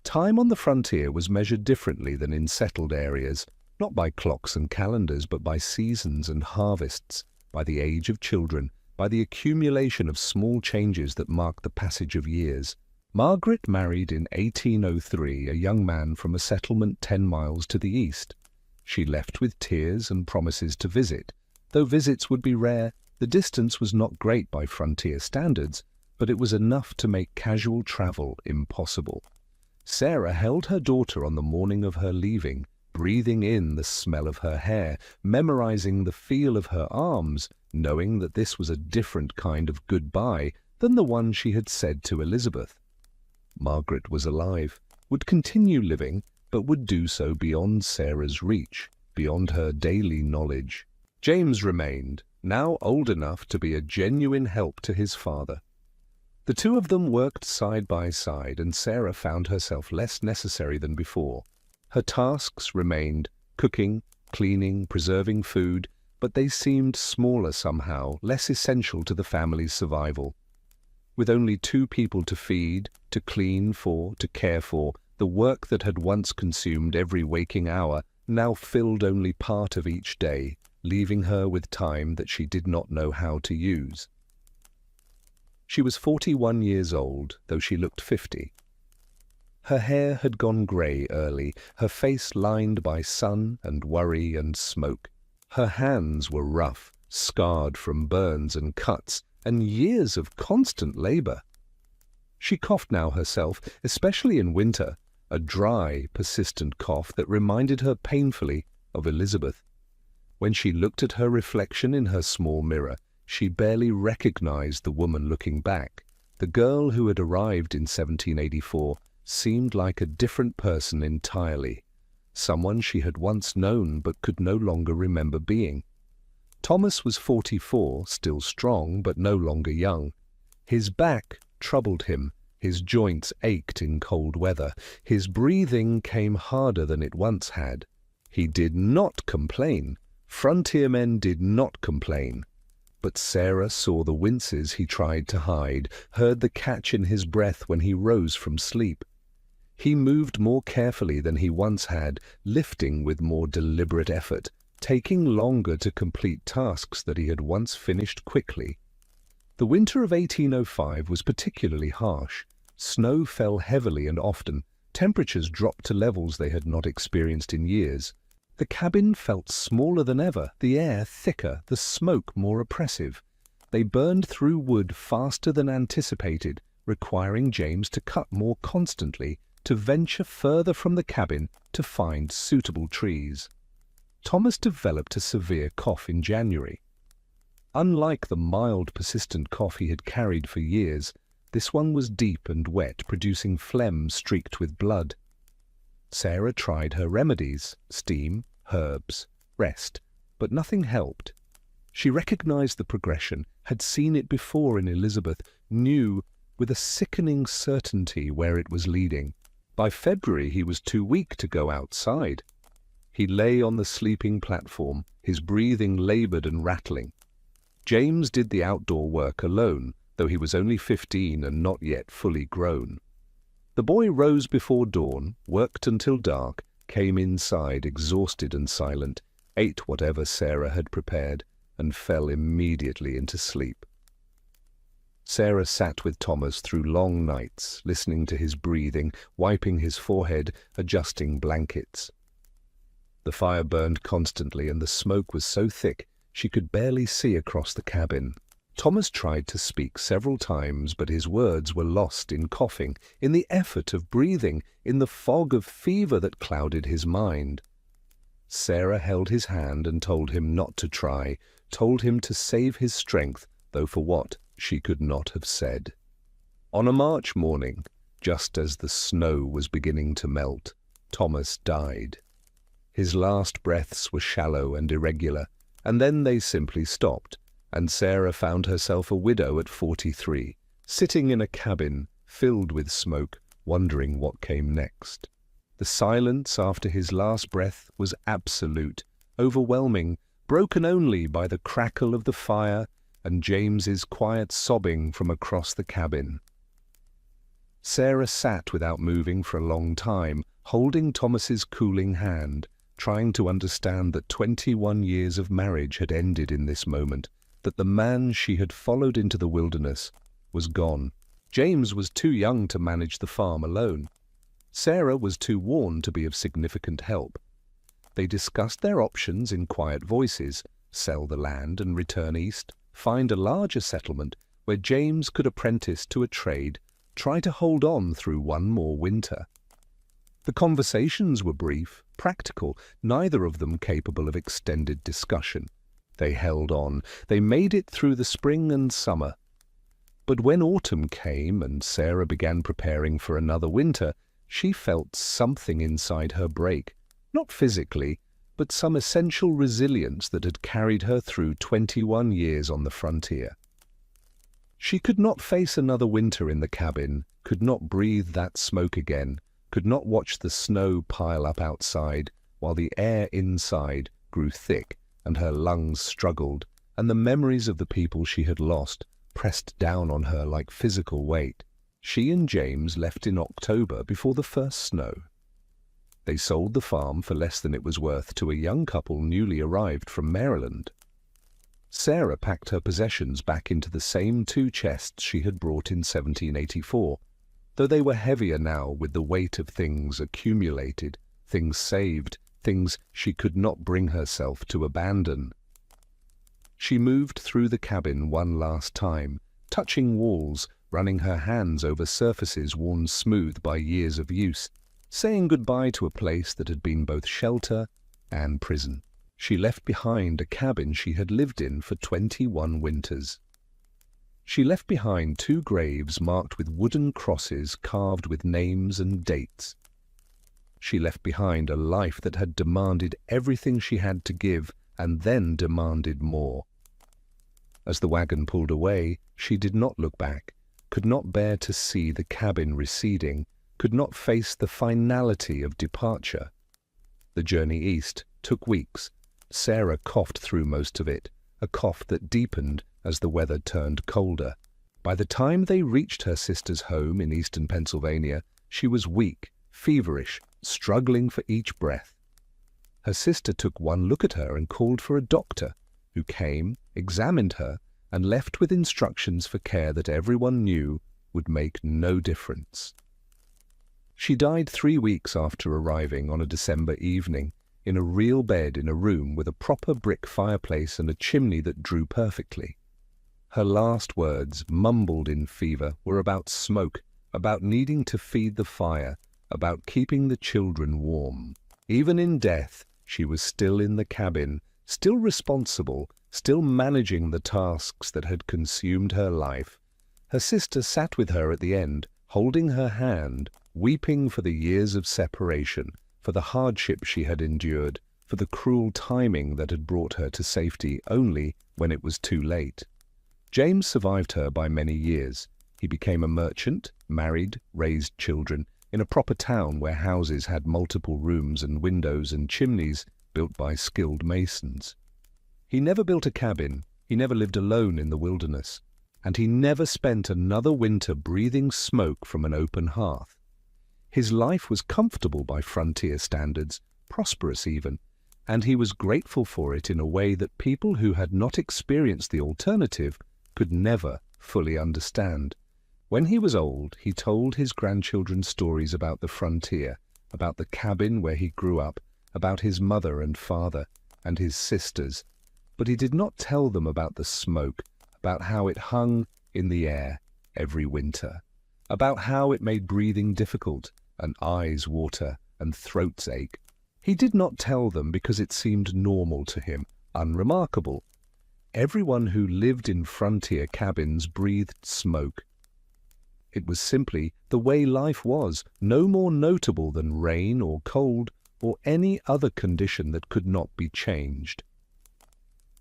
Time on the frontier was measured differently than in settled areas, not by clocks and calendars, but by seasons and harvests, by the age of children, by the accumulation of small changes that mark the passage of years. Margaret married in 1803 a young man from a settlement 10 miles to the east. She left with tears and promises to visit. Though visits would be rare, the distance was not great by frontier standards, but it was enough to make casual travel impossible. Sarah held her daughter on the morning of her leaving, breathing in the smell of her hair, memorizing the feel of her arms, knowing that this was a different kind of goodbye than the one she had said to Elizabeth. Margaret was alive, would continue living, but would do so beyond Sarah's reach, beyond her daily knowledge. James remained, now old enough to be a genuine help to his father. The two of them worked side by side, and Sarah found herself less necessary than before. Her tasks remained cooking, cleaning, preserving food, but they seemed smaller somehow, less essential to the family's survival. With only 2 people to feed, to clean for, to care for, the work that had once consumed every waking hour now filled only part of each day, leaving her with time that she did not know how to use. She was 41 years old, though she looked 50. Her hair had gone grey early, her face lined by sun and worry and smoke. Her hands were rough, scarred from burns and cuts, and years of constant labour. She coughed now herself, especially in winter, a dry, persistent cough that reminded her painfully of Elizabeth. When she looked at her reflection in her small mirror, she barely recognized the woman looking back. The girl who had arrived in 1784 seemed like a different person entirely, someone she had once known but could no longer remember being. Thomas was 44, still strong but no longer young. His back troubled him, his joints ached in cold weather, his breathing came harder than it once had. He did not complain. Frontiermen did not complain. But Sarah saw the winces he tried to hide, heard the catch in his breath when he rose from sleep. He moved more carefully than he once had, lifting with more deliberate effort, taking longer to complete tasks that he had once finished quickly. The winter of 1805 was particularly harsh. Snow fell heavily and often. Temperatures dropped to levels they had not experienced in years. The cabin felt smaller than ever, the air thicker, the smoke more oppressive. They burned through wood faster than anticipated, requiring James to cut more constantly, to venture further from the cabin to find suitable trees. Thomas developed a severe cough in January. Unlike the mild, persistent cough he had carried for years, this one was deep and wet, producing phlegm streaked with blood. Sarah tried her remedies, steam, herbs, rest, but nothing helped. She recognized the progression, had seen it before in Elizabeth, knew with a sickening certainty where it was leading. By February he was too weak to go outside. He lay on the sleeping platform, his breathing labored and rattling. James did the outdoor work alone, though he was only 15 and not yet fully grown. The boy rose before dawn, worked until dark, came inside exhausted and silent, ate whatever Sarah had prepared, and fell immediately into sleep. Sarah sat with Thomas through long nights, listening to his breathing, wiping his forehead, adjusting blankets. The fire burned constantly, and the smoke was so thick she could barely see across the cabin. Thomas tried to speak several times, but his words were lost in coughing, in the effort of breathing, in the fog of fever that clouded his mind. Sarah held his hand and told him not to try, told him to save his strength, though for what she could not have said. On a March morning, just as the snow was beginning to melt, Thomas died. His last breaths were shallow and irregular, and then they simply stopped, and Sarah found herself a widow at 43, sitting in a cabin filled with smoke, wondering what came next. The silence after his last breath was absolute, overwhelming, broken only by the crackle of the fire and James's quiet sobbing from across the cabin. Sarah sat without moving for a long time, holding Thomas's cooling hand, trying to understand that 21 years of marriage had ended in this moment, that the man she had followed into the wilderness was gone. James was too young to manage the farm alone. Sarah was too worn to be of significant help. They discussed their options in quiet voices: sell the land and return east, find a larger settlement where James could apprentice to a trade, try to hold on through one more winter. The conversations were brief, practical, neither of them capable of extended discussion. They held on. They made it through the spring and summer. But when autumn came and Sarah began preparing for another winter, she felt something inside her break, not physically, but some essential resilience that had carried her through 21 years on the frontier. She could not face another winter in the cabin, could not breathe that smoke again, could not watch the snow pile up outside while the air inside grew thick and her lungs struggled, and the memories of the people she had lost pressed down on her like physical weight. She and James left in October before the first snow. They sold the farm for less than it was worth to a young couple newly arrived from Maryland. Sarah packed her possessions back into the same 2 chests she had brought in 1784, though they were heavier now with the weight of things accumulated, things saved, things she could not bring herself to abandon. She moved through the cabin one last time, touching walls, running her hands over surfaces worn smooth by years of use, saying goodbye to a place that had been both shelter and prison. She left behind a cabin she had lived in for 21 winters. She left behind 2 graves marked with wooden crosses carved with names and dates. She left behind a life that had demanded everything she had to give and then demanded more. As the wagon pulled away, she did not look back, could not bear to see the cabin receding, could not face the finality of departure. The journey east took weeks. Sarah coughed through most of it, a cough that deepened as the weather turned colder. By the time they reached her sister's home in eastern Pennsylvania, she was weak, feverish, struggling for each breath. Her sister took one look at her and called for a doctor, who came, examined her, and left with instructions for care that everyone knew would make no difference. She died 3 weeks after arriving on a December evening, in a real bed in a room with a proper brick fireplace and a chimney that drew perfectly. Her last words, mumbled in fever, were about smoke, about needing to feed the fire, about keeping the children warm. Even in death, she was still in the cabin, still responsible, still managing the tasks that had consumed her life. Her sister sat with her at the end, holding her hand, weeping for the years of separation, for the hardship she had endured, for the cruel timing that had brought her to safety only when it was too late. James survived her by many years. He became a merchant, married, raised children, in a proper town where houses had multiple rooms and windows and chimneys built by skilled masons. He never built a cabin, he never lived alone in the wilderness, and he never spent another winter breathing smoke from an open hearth. His life was comfortable by frontier standards, prosperous even, and he was grateful for it in a way that people who had not experienced the alternative could never fully understand. When he was old, he told his grandchildren stories about the frontier, about the cabin where he grew up, about his mother and father, and his sisters, but he did not tell them about the smoke, about how it hung in the air every winter, about how it made breathing difficult, and eyes water, and throats ache. He did not tell them because it seemed normal to him, unremarkable. Everyone who lived in frontier cabins breathed smoke. It was simply the way life was, no more notable than rain or cold or any other condition that could not be changed.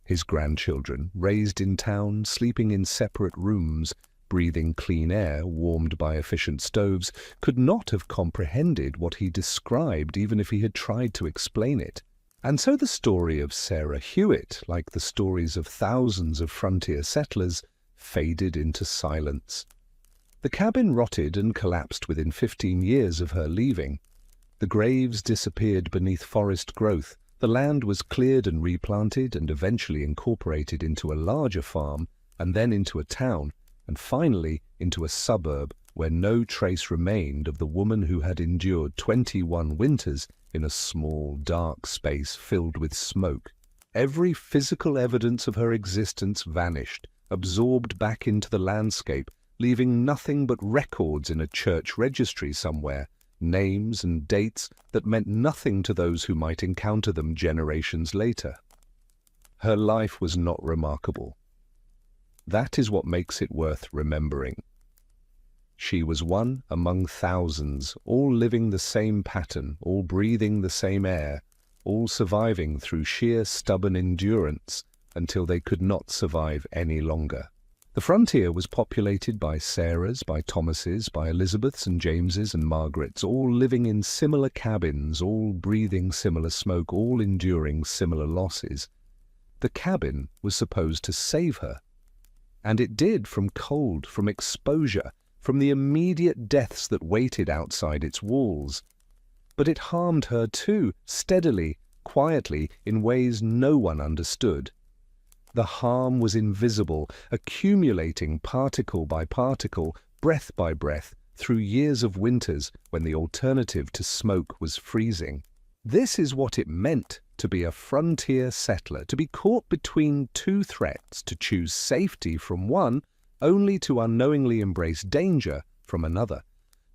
His grandchildren, raised in town, sleeping in separate rooms, breathing clean air warmed by efficient stoves, could not have comprehended what he described even if he had tried to explain it. And so the story of Sarah Hewitt, like the stories of thousands of frontier settlers, faded into silence. The cabin rotted and collapsed within 15 years of her leaving. The graves disappeared beneath forest growth. The land was cleared and replanted and eventually incorporated into a larger farm and then into a town, and finally into a suburb where no trace remained of the woman who had endured 21 winters in a small, dark space filled with smoke. Every physical evidence of her existence vanished, absorbed back into the landscape, leaving nothing but records in a church registry somewhere, names and dates that meant nothing to those who might encounter them generations later. Her life was not remarkable. That is what makes it worth remembering. She was one among thousands, all living the same pattern, all breathing the same air, all surviving through sheer stubborn endurance until they could not survive any longer. The frontier was populated by Sarahs, by Thomases, by Elizabeths and Jameses and Margarets, all living in similar cabins, all breathing similar smoke, all enduring similar losses. The cabin was supposed to save her. And it did, from cold, from exposure, from the immediate deaths that waited outside its walls. But it harmed her too, steadily, quietly, in ways no one understood. The harm was invisible, accumulating particle by particle, breath by breath, through years of winters when the alternative to smoke was freezing. This is what it meant to be a frontier settler, to be caught between two threats, to choose safety from one, only to unknowingly embrace danger from another,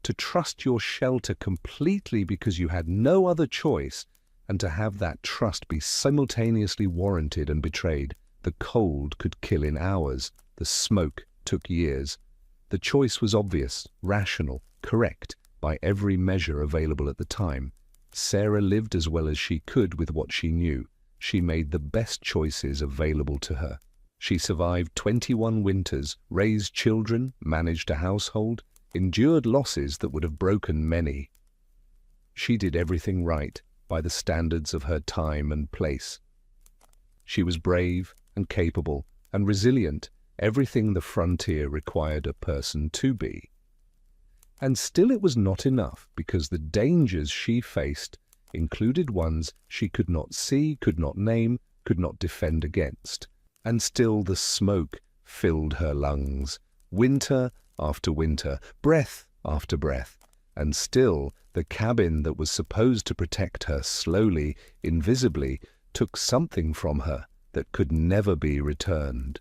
to trust your shelter completely because you had no other choice, and to have that trust be simultaneously warranted and betrayed. The cold could kill in hours, the smoke took years. The choice was obvious, rational, correct, by every measure available at the time. Sarah lived as well as she could with what she knew. She made the best choices available to her. She survived 21 winters, raised children, managed a household, endured losses that would have broken many. She did everything right by the standards of her time and place. She was brave and capable and resilient, everything the frontier required a person to be. And still it was not enough, because the dangers she faced included ones she could not see, could not name, could not defend against. And still the smoke filled her lungs, winter after winter, breath after breath. And still the cabin that was supposed to protect her slowly, invisibly, took something from her that could never be returned.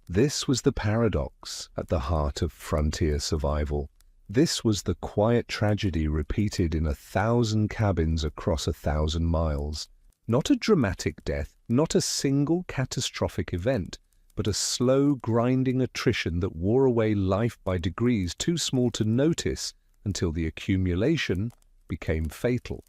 This was the paradox at the heart of frontier survival. This was the quiet tragedy repeated in 1,000 cabins across 1,000 miles. Not a dramatic death, not a single catastrophic event, but a slow, grinding attrition that wore away life by degrees too small to notice until the accumulation became fatal.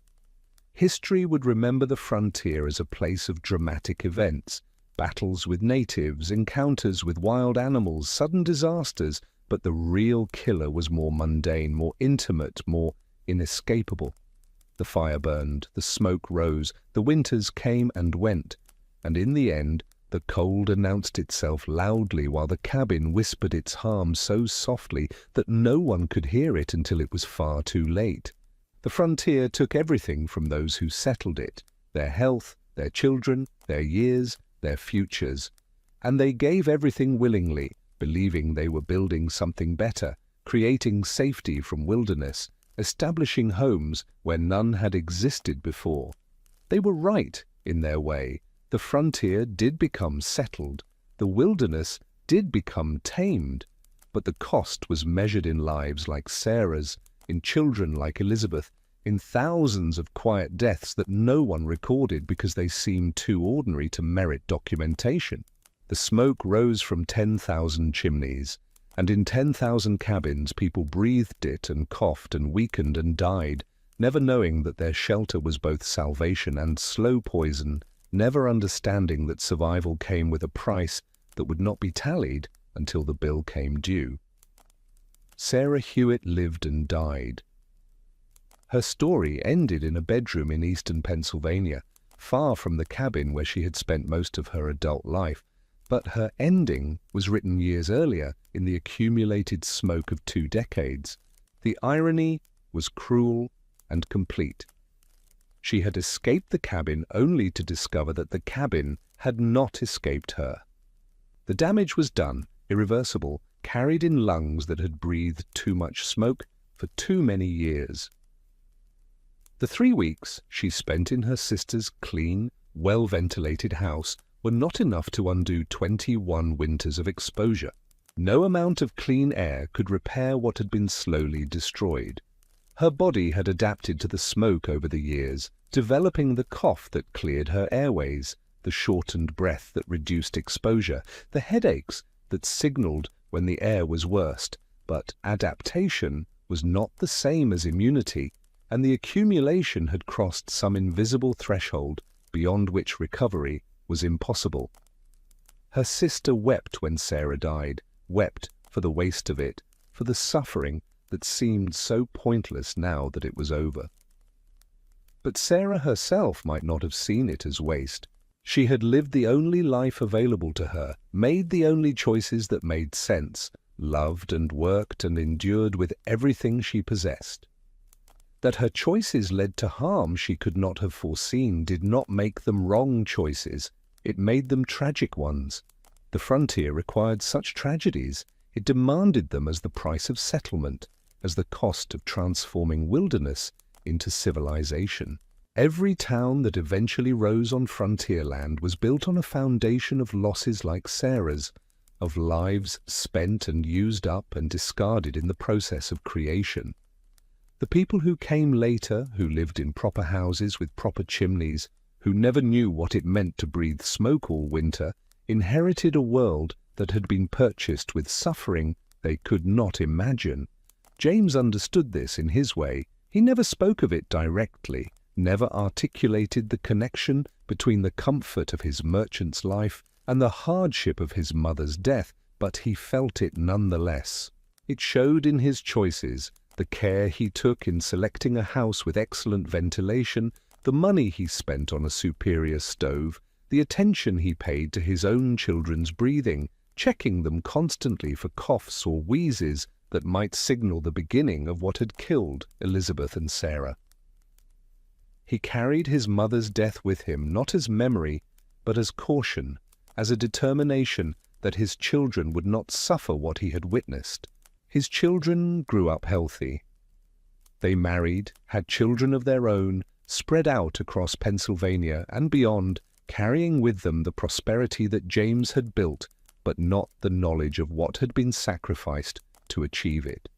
History would remember the frontier as a place of dramatic events, battles with natives, encounters with wild animals, sudden disasters, but the real killer was more mundane, more intimate, more inescapable. The fire burned, the smoke rose, the winters came and went, and in the end, the cold announced itself loudly while the cabin whispered its harm so softly that no one could hear it until it was far too late. The frontier took everything from those who settled it, their health, their children, their years, their futures, and they gave everything willingly, believing they were building something better, creating safety from wilderness, establishing homes where none had existed before. They were right in their way. The frontier did become settled, the wilderness did become tamed, but the cost was measured in lives like Sarah's, in children like Elizabeth, in thousands of quiet deaths that no one recorded because they seemed too ordinary to merit documentation. The smoke rose from 10,000 chimneys, and in 10,000 cabins people breathed it and coughed and weakened and died, never knowing that their shelter was both salvation and slow poison, never understanding that survival came with a price that would not be tallied until the bill came due. Sarah Hewitt lived and died. Her story ended in a bedroom in eastern Pennsylvania, far from the cabin where she had spent most of her adult life, but her ending was written years earlier in the accumulated smoke of 2 decades. The irony was cruel and complete. She had escaped the cabin only to discover that the cabin had not escaped her. The damage was done, irreversible, carried in lungs that had breathed too much smoke for too many years. The 3 weeks she spent in her sister's clean, well-ventilated house were not enough to undo 21 winters of exposure. No amount of clean air could repair what had been slowly destroyed. Her body had adapted to the smoke over the years, developing the cough that cleared her airways, the shortened breath that reduced exposure, the headaches that signaled when the air was worst. But adaptation was not the same as immunity, and the accumulation had crossed some invisible threshold beyond which recovery was impossible. Her sister wept when Sarah died, wept for the waste of it, for the suffering that seemed so pointless now that it was over. But Sarah herself might not have seen it as waste. She had lived the only life available to her, made the only choices that made sense, loved and worked and endured with everything she possessed. That her choices led to harm she could not have foreseen did not make them wrong choices. It made them tragic ones. The frontier required such tragedies. It demanded them as the price of settlement, as the cost of transforming wilderness into civilization. Every town that eventually rose on frontier land was built on a foundation of losses like Sarah's, of lives spent and used up and discarded in the process of creation. The people who came later, who lived in proper houses with proper chimneys, who never knew what it meant to breathe smoke all winter, inherited a world that had been purchased with suffering they could not imagine. James understood this in his way. He never spoke of it directly, never articulated the connection between the comfort of his merchant's life and the hardship of his mother's death, but he felt it nonetheless. It showed in his choices, the care he took in selecting a house with excellent ventilation, the money he spent on a superior stove, the attention he paid to his own children's breathing, checking them constantly for coughs or wheezes that might signal the beginning of what had killed Elizabeth and Sarah. He carried his mother's death with him, not as memory, but as caution, as a determination that his children would not suffer what he had witnessed. His children grew up healthy. They married, had children of their own, spread out across Pennsylvania and beyond, carrying with them the prosperity that James had built, but not the knowledge of what had been sacrificed to achieve it.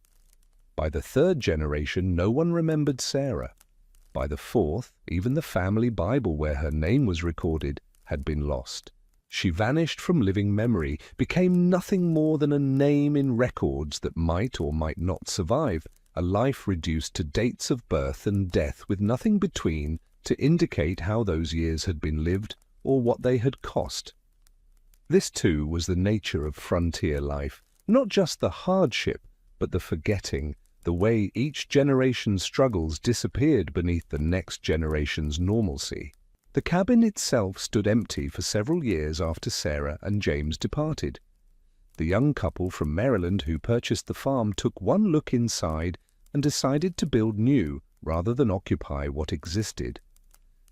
By the third generation, no one remembered Sarah. By the fourth, even the family Bible where her name was recorded had been lost. She vanished from living memory, became nothing more than a name in records that might or might not survive, a life reduced to dates of birth and death with nothing between to indicate how those years had been lived or what they had cost. This too was the nature of frontier life, not just the hardship, but the forgetting, the way each generation's struggles disappeared beneath the next generation's normalcy. The cabin itself stood empty for several years after Sarah and James departed. The young couple from Maryland who purchased the farm took one look inside and decided to build new rather than occupy what existed.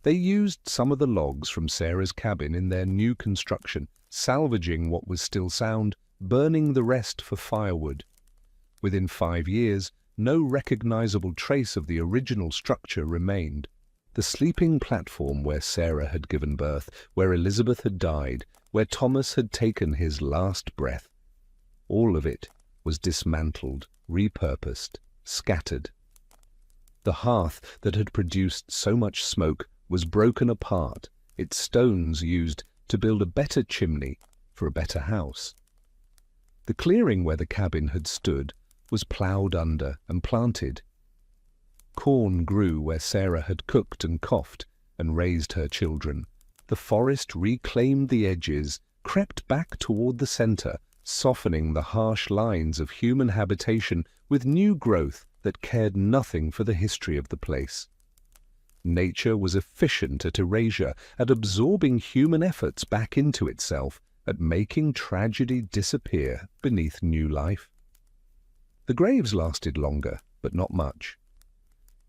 They used some of the logs from Sarah's cabin in their new construction, salvaging what was still sound, burning the rest for firewood. Within 5 years, no recognizable trace of the original structure remained. The sleeping platform where Sarah had given birth, where Elizabeth had died, where Thomas had taken his last breath, all of it was dismantled, repurposed, scattered. The hearth that had produced so much smoke was broken apart, its stones used to build a better chimney for a better house. The clearing where the cabin had stood was ploughed under and planted. Corn grew where Sarah had cooked and coughed and raised her children. The forest reclaimed the edges, crept back toward the center, softening the harsh lines of human habitation with new growth that cared nothing for the history of the place. Nature was efficient at erasure, at absorbing human efforts back into itself, at making tragedy disappear beneath new life. The graves lasted longer, but not much.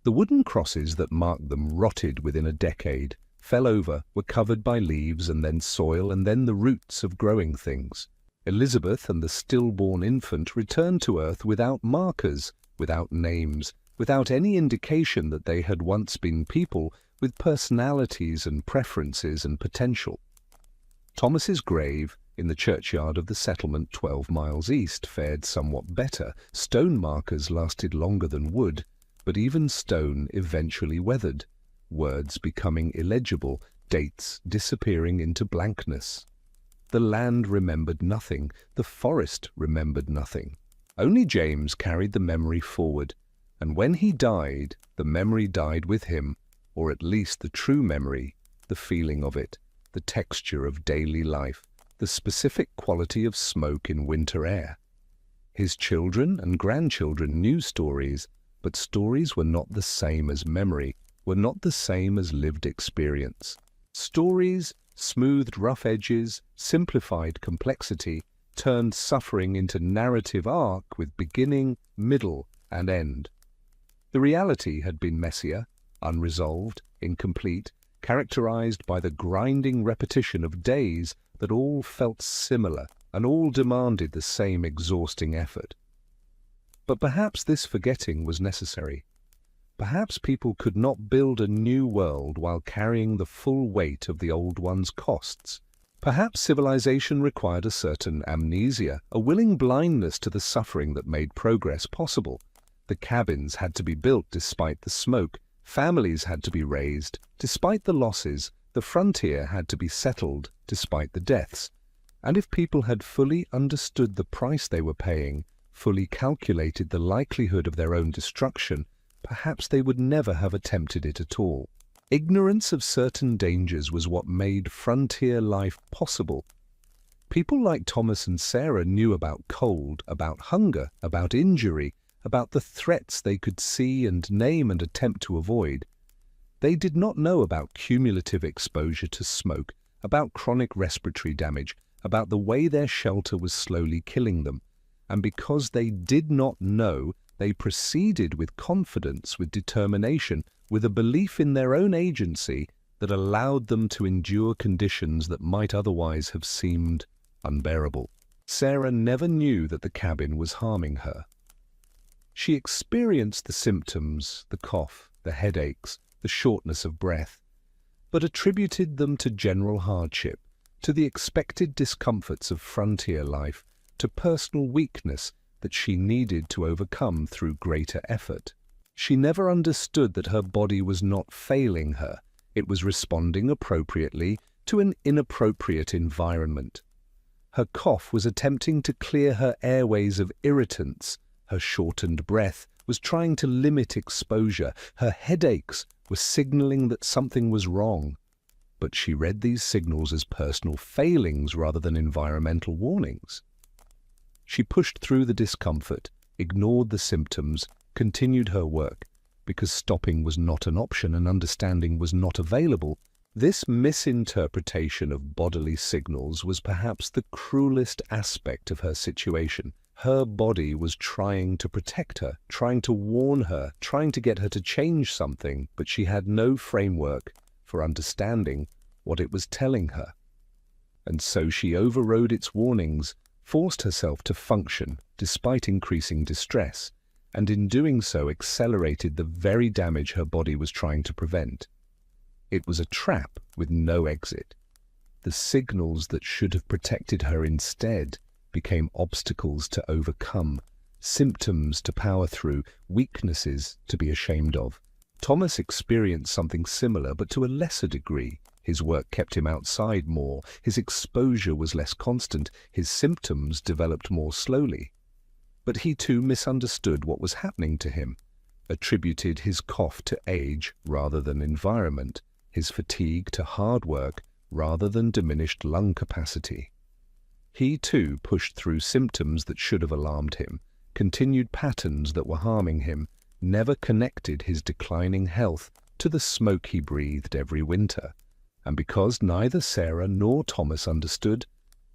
The wooden crosses that marked them rotted within a decade, fell over, were covered by leaves and then soil and then the roots of growing things. Elizabeth and the stillborn infant returned to earth without markers, without names, without any indication that they had once been people with personalities and preferences and potential. Thomas's grave in the churchyard of the settlement 12 miles east fared somewhat better. Stone markers lasted longer than wood, but even stone eventually weathered, words becoming illegible, dates disappearing into blankness. The land remembered nothing, the forest remembered nothing. Only James carried the memory forward, and when he died, the memory died with him, or at least the true memory, the feeling of it, the texture of daily life, the specific quality of smoke in winter air. His children and grandchildren knew stories, but stories were not the same as memory, were not the same as lived experience. Stories smoothed rough edges, simplified complexity, turned suffering into narrative arc with beginning, middle, and end. The reality had been messier, unresolved, incomplete, characterized by the grinding repetition of days that all felt similar and all demanded the same exhausting effort. But perhaps this forgetting was necessary. Perhaps people could not build a new world while carrying the full weight of the old one's costs. Perhaps civilization required a certain amnesia, a willing blindness to the suffering that made progress possible. The cabins had to be built despite the smoke, families had to be raised despite the losses, the frontier had to be settled despite the deaths. And if people had fully understood the price they were paying, fully calculated the likelihood of their own destruction, perhaps they would never have attempted it at all. Ignorance of certain dangers was what made frontier life possible. People like Thomas and Sarah knew about cold, about hunger, about injury, about the threats they could see and name and attempt to avoid. They did not know about cumulative exposure to smoke, about chronic respiratory damage, about the way their shelter was slowly killing them. And because they did not know, they proceeded with confidence, with determination, with a belief in their own agency that allowed them to endure conditions that might otherwise have seemed unbearable. Sarah never knew that the cabin was harming her. She experienced the symptoms, the cough, the headaches, the shortness of breath, but attributed them to general hardship, to the expected discomforts of frontier life, to personal weakness that she needed to overcome through greater effort. She never understood that her body was not failing her. It was responding appropriately to an inappropriate environment. Her cough was attempting to clear her airways of irritants. Her shortened breath was trying to limit exposure. Her headaches were signaling that something was wrong. But she read these signals as personal failings rather than environmental warnings. She pushed through the discomfort, ignored the symptoms, continued her work, because stopping was not an option and understanding was not available. This misinterpretation of bodily signals was perhaps the cruelest aspect of her situation. Her body was trying to protect her, trying to warn her, trying to get her to change something, but she had no framework for understanding what it was telling her. And so she overrode its warnings, forced herself to function despite increasing distress, and in doing so accelerated the very damage her body was trying to prevent. It was a trap with no exit. The signals that should have protected her instead became obstacles to overcome, symptoms to power through, weaknesses to be ashamed of. Thomas experienced something similar, but to a lesser degree. His work kept him outside more, his exposure was less constant, his symptoms developed more slowly. But he too misunderstood what was happening to him, attributed his cough to age rather than environment, his fatigue to hard work rather than diminished lung capacity. He too pushed through symptoms that should have alarmed him, continued patterns that were harming him, never connected his declining health to the smoke he breathed every winter. And because neither Sarah nor Thomas understood,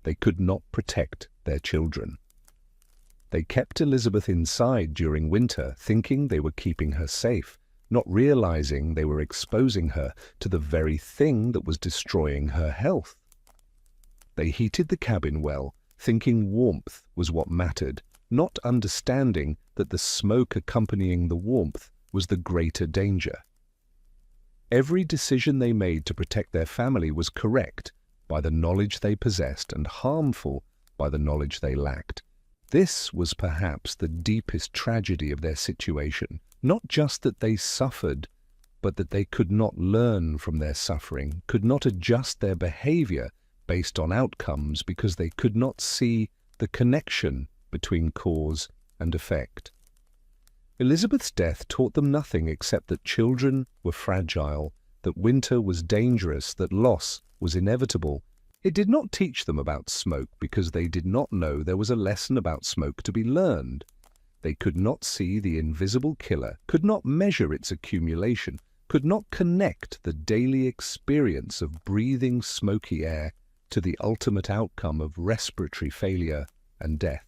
they could not protect their children. They kept Elizabeth inside during winter, thinking they were keeping her safe, not realizing they were exposing her to the very thing that was destroying her health. They heated the cabin well, thinking warmth was what mattered, not understanding that the smoke accompanying the warmth was the greater danger. Every decision they made to protect their family was correct by the knowledge they possessed and harmful by the knowledge they lacked. This was perhaps the deepest tragedy of their situation, not just that they suffered, but that they could not learn from their suffering, could not adjust their behavior based on outcomes because they could not see the connection between cause and effect. Elizabeth's death taught them nothing except that children were fragile, that winter was dangerous, that loss was inevitable. It did not teach them about smoke because they did not know there was a lesson about smoke to be learned. They could not see the invisible killer, could not measure its accumulation, could not connect the daily experience of breathing smoky air to the ultimate outcome of respiratory failure and death.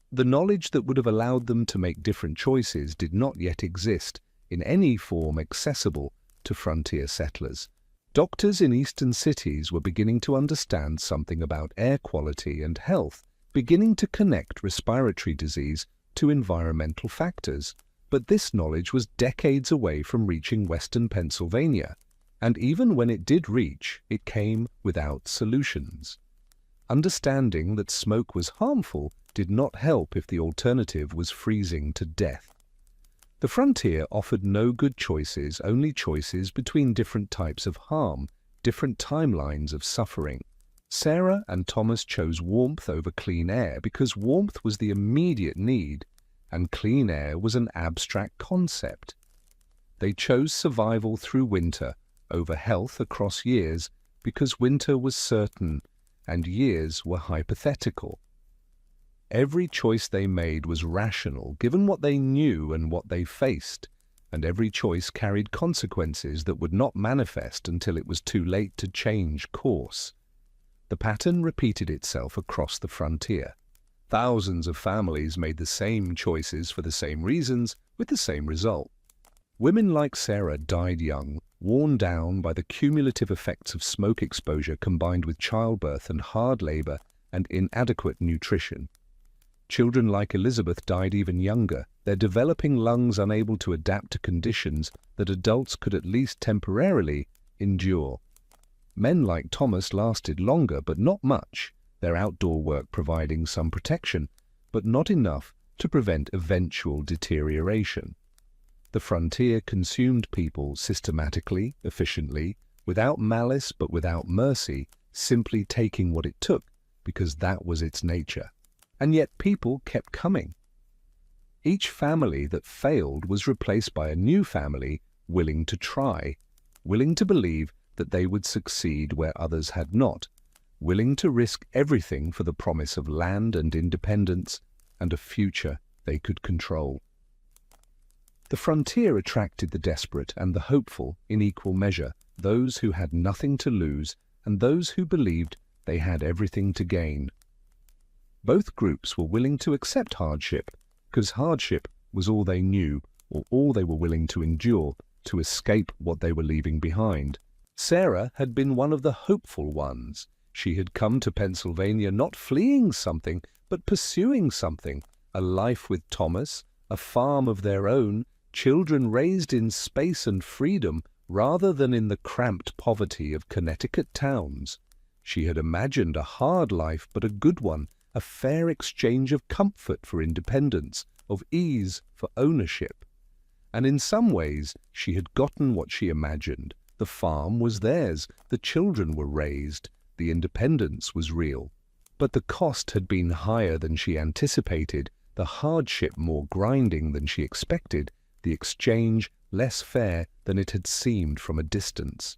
The knowledge that would have allowed them to make different choices did not yet exist in any form accessible to frontier settlers. Doctors in eastern cities were beginning to understand something about air quality and health, beginning to connect respiratory disease to environmental factors. But this knowledge was decades away from reaching western Pennsylvania, and even when it did reach, it came without solutions. Understanding that smoke was harmful did not help if the alternative was freezing to death. The frontier offered no good choices, only choices between different types of harm, different timelines of suffering. Sarah and Thomas chose warmth over clean air because warmth was the immediate need, and clean air was an abstract concept. They chose survival through winter over health across years because winter was certain and years were hypothetical. Every choice they made was rational, given what they knew and what they faced, and every choice carried consequences that would not manifest until it was too late to change course. The pattern repeated itself across the frontier. Thousands of families made the same choices for the same reasons, with the same result. Women like Sarah died young, worn down by the cumulative effects of smoke exposure combined with childbirth and hard labor and inadequate nutrition. Children like Elizabeth died even younger, their developing lungs unable to adapt to conditions that adults could at least temporarily endure. Men like Thomas lasted longer, but not much, their outdoor work providing some protection, but not enough to prevent eventual deterioration. The frontier consumed people systematically, efficiently, without malice but without mercy, simply taking what it took because that was its nature. And yet people kept coming. Each family that failed was replaced by a new family willing to try, willing to believe that they would succeed where others had not, willing to risk everything for the promise of land and independence and a future they could control. The frontier attracted the desperate and the hopeful in equal measure, those who had nothing to lose and those who believed they had everything to gain. Both groups were willing to accept hardship, because hardship was all they knew or all they were willing to endure to escape what they were leaving behind. Sarah had been one of the hopeful ones. She had come to Pennsylvania not fleeing something, but pursuing something, a life with Thomas, a farm of their own, children raised in space and freedom rather than in the cramped poverty of Connecticut towns. She had imagined a hard life, but a good one, a fair exchange of comfort for independence, of ease for ownership. And in some ways she had gotten what she imagined. The farm was theirs, the children were raised, the independence was real. But the cost had been higher than she anticipated, the hardship more grinding than she expected, the exchange less fair than it had seemed from a distance.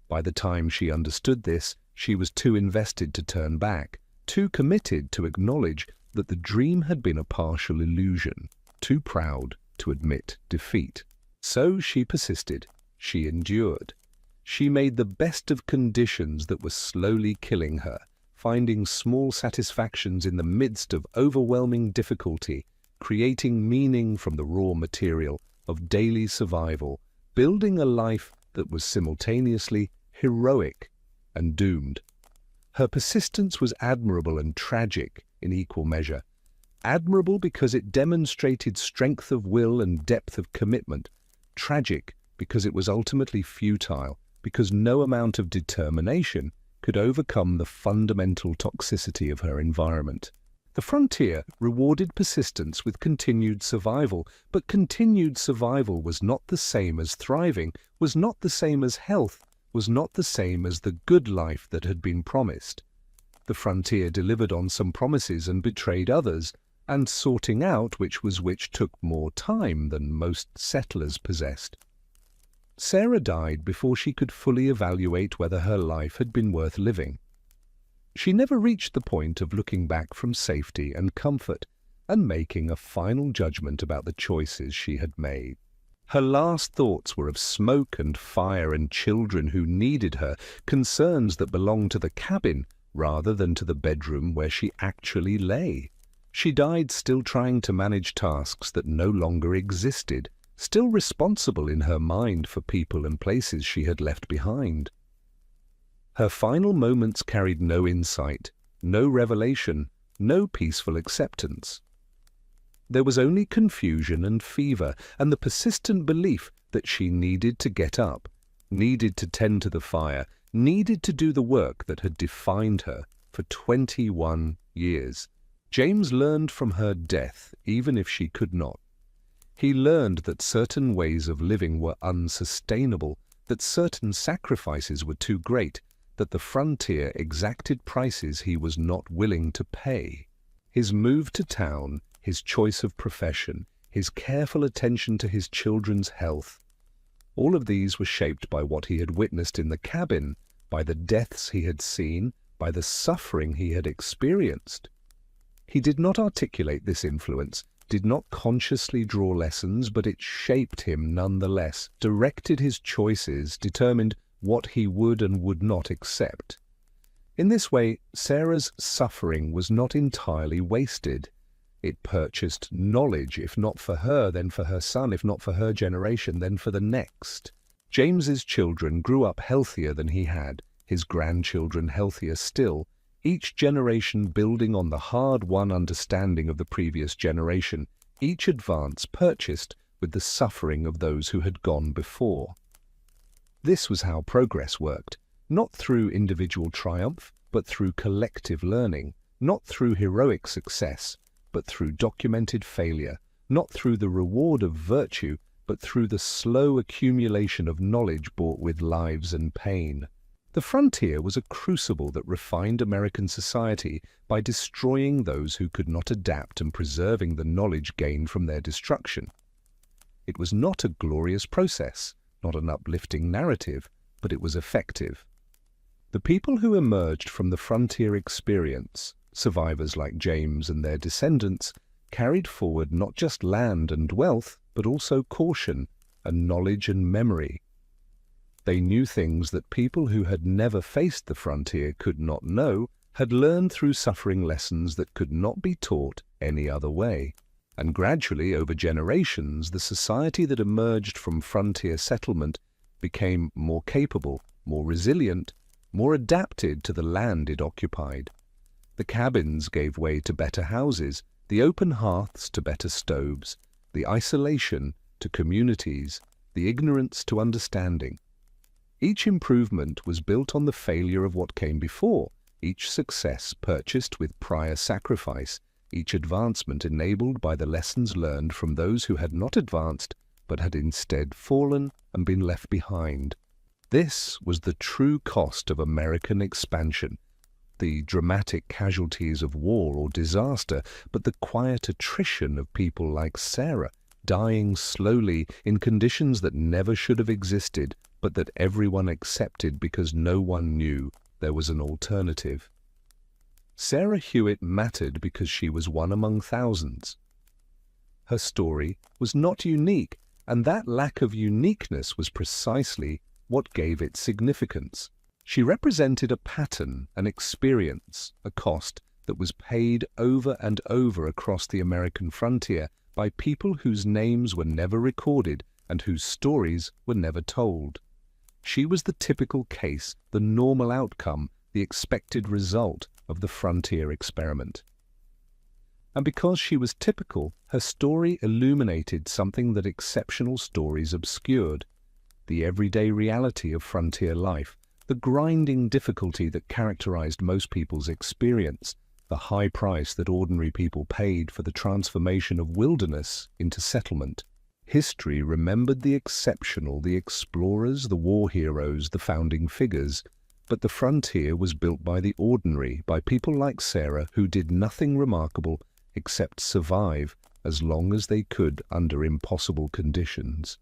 By the time she understood this, she was too invested to turn back, too committed to acknowledge that the dream had been a partial illusion, too proud to admit defeat. So she persisted, she endured. She made the best of conditions that were slowly killing her, finding small satisfactions in the midst of overwhelming difficulty, creating meaning from the raw material of daily survival, building a life that was simultaneously heroic and doomed. Her persistence was admirable and tragic in equal measure. Admirable because it demonstrated strength of will and depth of commitment. Tragic because it was ultimately futile, because no amount of determination could overcome the fundamental toxicity of her environment. The frontier rewarded persistence with continued survival, but continued survival was not the same as thriving, was not the same as health, was not the same as the good life that had been promised. The frontier delivered on some promises and betrayed others, and sorting out which took more time than most settlers possessed. Sarah died before she could fully evaluate whether her life had been worth living. She never reached the point of looking back from safety and comfort and making a final judgment about the choices she had made. Her last thoughts were of smoke and fire and children who needed her, concerns that belonged to the cabin rather than to the bedroom where she actually lay. She died still trying to manage tasks that no longer existed, still responsible in her mind for people and places she had left behind. Her final moments carried no insight, no revelation, no peaceful acceptance. There was only confusion and fever, and the persistent belief that she needed to get up, needed to tend to the fire, needed to do the work that had defined her for 21 years. James learned from her death, even if she could not. He learned that certain ways of living were unsustainable, that certain sacrifices were too great, that the frontier exacted prices he was not willing to pay. His move to town, his choice of profession, his careful attention to his children's health, all of these were shaped by what he had witnessed in the cabin, by the deaths he had seen, by the suffering he had experienced. He did not articulate this influence, did not consciously draw lessons, but it shaped him nonetheless, directed his choices, determined what he would and would not accept. In this way, Sarah's suffering was not entirely wasted. It purchased knowledge, if not for her, then for her son, if not for her generation, then for the next. James's children grew up healthier than he had, his grandchildren healthier still, each generation building on the hard-won understanding of the previous generation, each advance purchased with the suffering of those who had gone before. This was how progress worked, not through individual triumph, but through collective learning, not through heroic success, but through documented failure, not through the reward of virtue, but through the slow accumulation of knowledge bought with lives and pain. The frontier was a crucible that refined American society by destroying those who could not adapt and preserving the knowledge gained from their destruction. It was not a glorious process, not an uplifting narrative, but it was effective. The people who emerged from the frontier experience, survivors like James and their descendants, carried forward not just land and wealth, but also caution and knowledge and memory. They knew things that people who had never faced the frontier could not know, had learned through suffering lessons that could not be taught any other way. And gradually, over generations, the society that emerged from frontier settlement became more capable, more resilient, more adapted to the land it occupied. The cabins gave way to better houses, the open hearths to better stoves, the isolation to communities, the ignorance to understanding. Each improvement was built on the failure of what came before, each success purchased with prior sacrifice, each advancement enabled by the lessons learned from those who had not advanced but had instead fallen and been left behind. This was the true cost of American expansion, the dramatic casualties of war or disaster, but the quiet attrition of people like Sarah, dying slowly in conditions that never should have existed, but that everyone accepted because no one knew there was an alternative. Sarah Hewitt mattered because she was one among thousands. Her story was not unique, and that lack of uniqueness was precisely what gave it significance. She represented a pattern, an experience, a cost that was paid over and over across the American frontier by people whose names were never recorded and whose stories were never told. She was the typical case, the normal outcome, the expected result of the frontier experiment. And because she was typical, her story illuminated something that exceptional stories obscured: the everyday reality of frontier life, the grinding difficulty that characterized most people's experience, the high price that ordinary people paid for the transformation of wilderness into settlement. History remembered the exceptional, the explorers, the war heroes, the founding figures, but the frontier was built by the ordinary, by people like Sarah who did nothing remarkable except survive as long as they could under impossible conditions.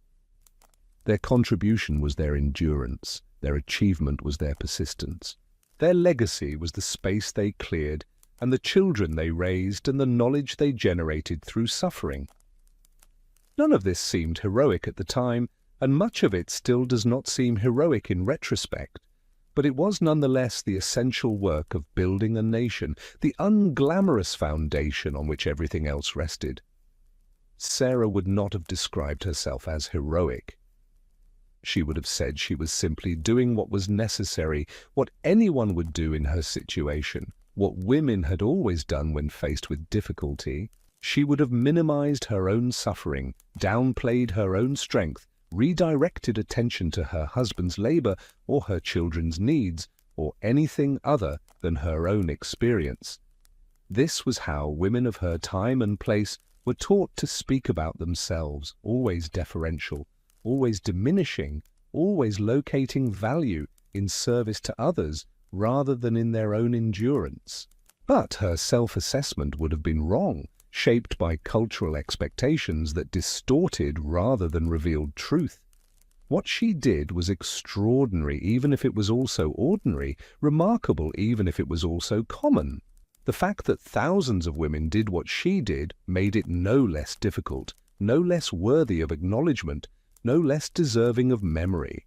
Their contribution was their endurance, their achievement was their persistence. Their legacy was the space they cleared, and the children they raised, and the knowledge they generated through suffering. None of this seemed heroic at the time, and much of it still does not seem heroic in retrospect, but it was nonetheless the essential work of building a nation, the unglamorous foundation on which everything else rested. Sarah would not have described herself as heroic. She would have said she was simply doing what was necessary, what anyone would do in her situation, what women had always done when faced with difficulty. She would have minimized her own suffering, downplayed her own strength, redirected attention to her husband's labor or her children's needs, or anything other than her own experience. This was how women of her time and place were taught to speak about themselves, always deferential, always diminishing, always locating value in service to others rather than in their own endurance. But her self-assessment would have been wrong, shaped by cultural expectations that distorted rather than revealed truth. What she did was extraordinary even if it was also ordinary, remarkable even if it was also common. The fact that thousands of women did what she did made it no less difficult, no less worthy of acknowledgement, no less deserving of memory.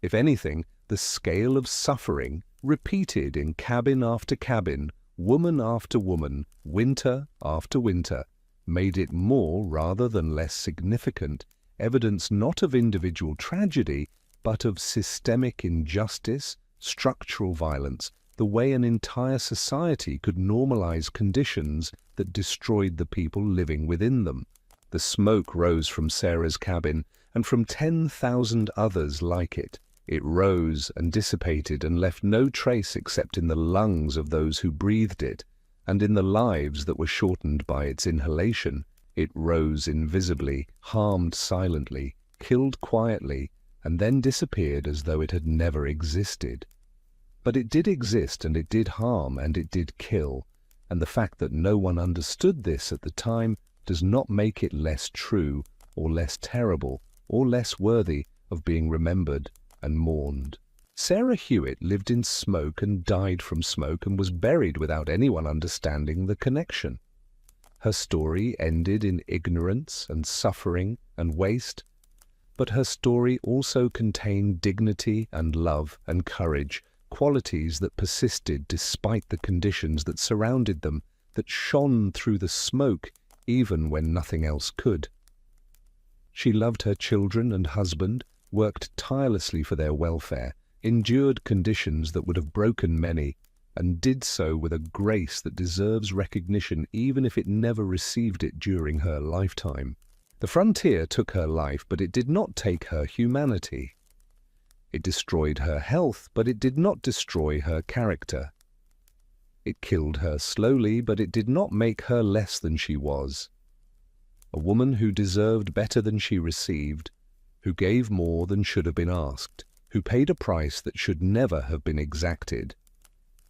If anything, the scale of suffering, repeated in cabin after cabin, woman after woman, winter after winter, made it more rather than less significant, evidence not of individual tragedy, but of systemic injustice, structural violence, the way an entire society could normalize conditions that destroyed the people living within them. The smoke rose from Sarah's cabin and from 10,000 others like it. It rose and dissipated and left no trace except in the lungs of those who breathed it, and in the lives that were shortened by its inhalation. It rose invisibly, harmed silently, killed quietly, and then disappeared as though it had never existed. But it did exist, and it did harm, and it did kill, and the fact that no one understood this at the time does not make it less true, or less terrible, or less worthy of being remembered and mourned. Sarah Hewitt lived in smoke and died from smoke and was buried without anyone understanding the connection. Her story ended in ignorance and suffering and waste, but her story also contained dignity and love and courage, qualities that persisted despite the conditions that surrounded them, that shone through the smoke even when nothing else could. She loved her children and husband, worked tirelessly for their welfare, endured conditions that would have broken many, and did so with a grace that deserves recognition even if it never received it during her lifetime. The frontier took her life, but it did not take her humanity. It destroyed her health, but it did not destroy her character. It killed her slowly, but it did not make her less than she was. A woman who deserved better than she received, who gave more than should have been asked, who paid a price that should never have been exacted.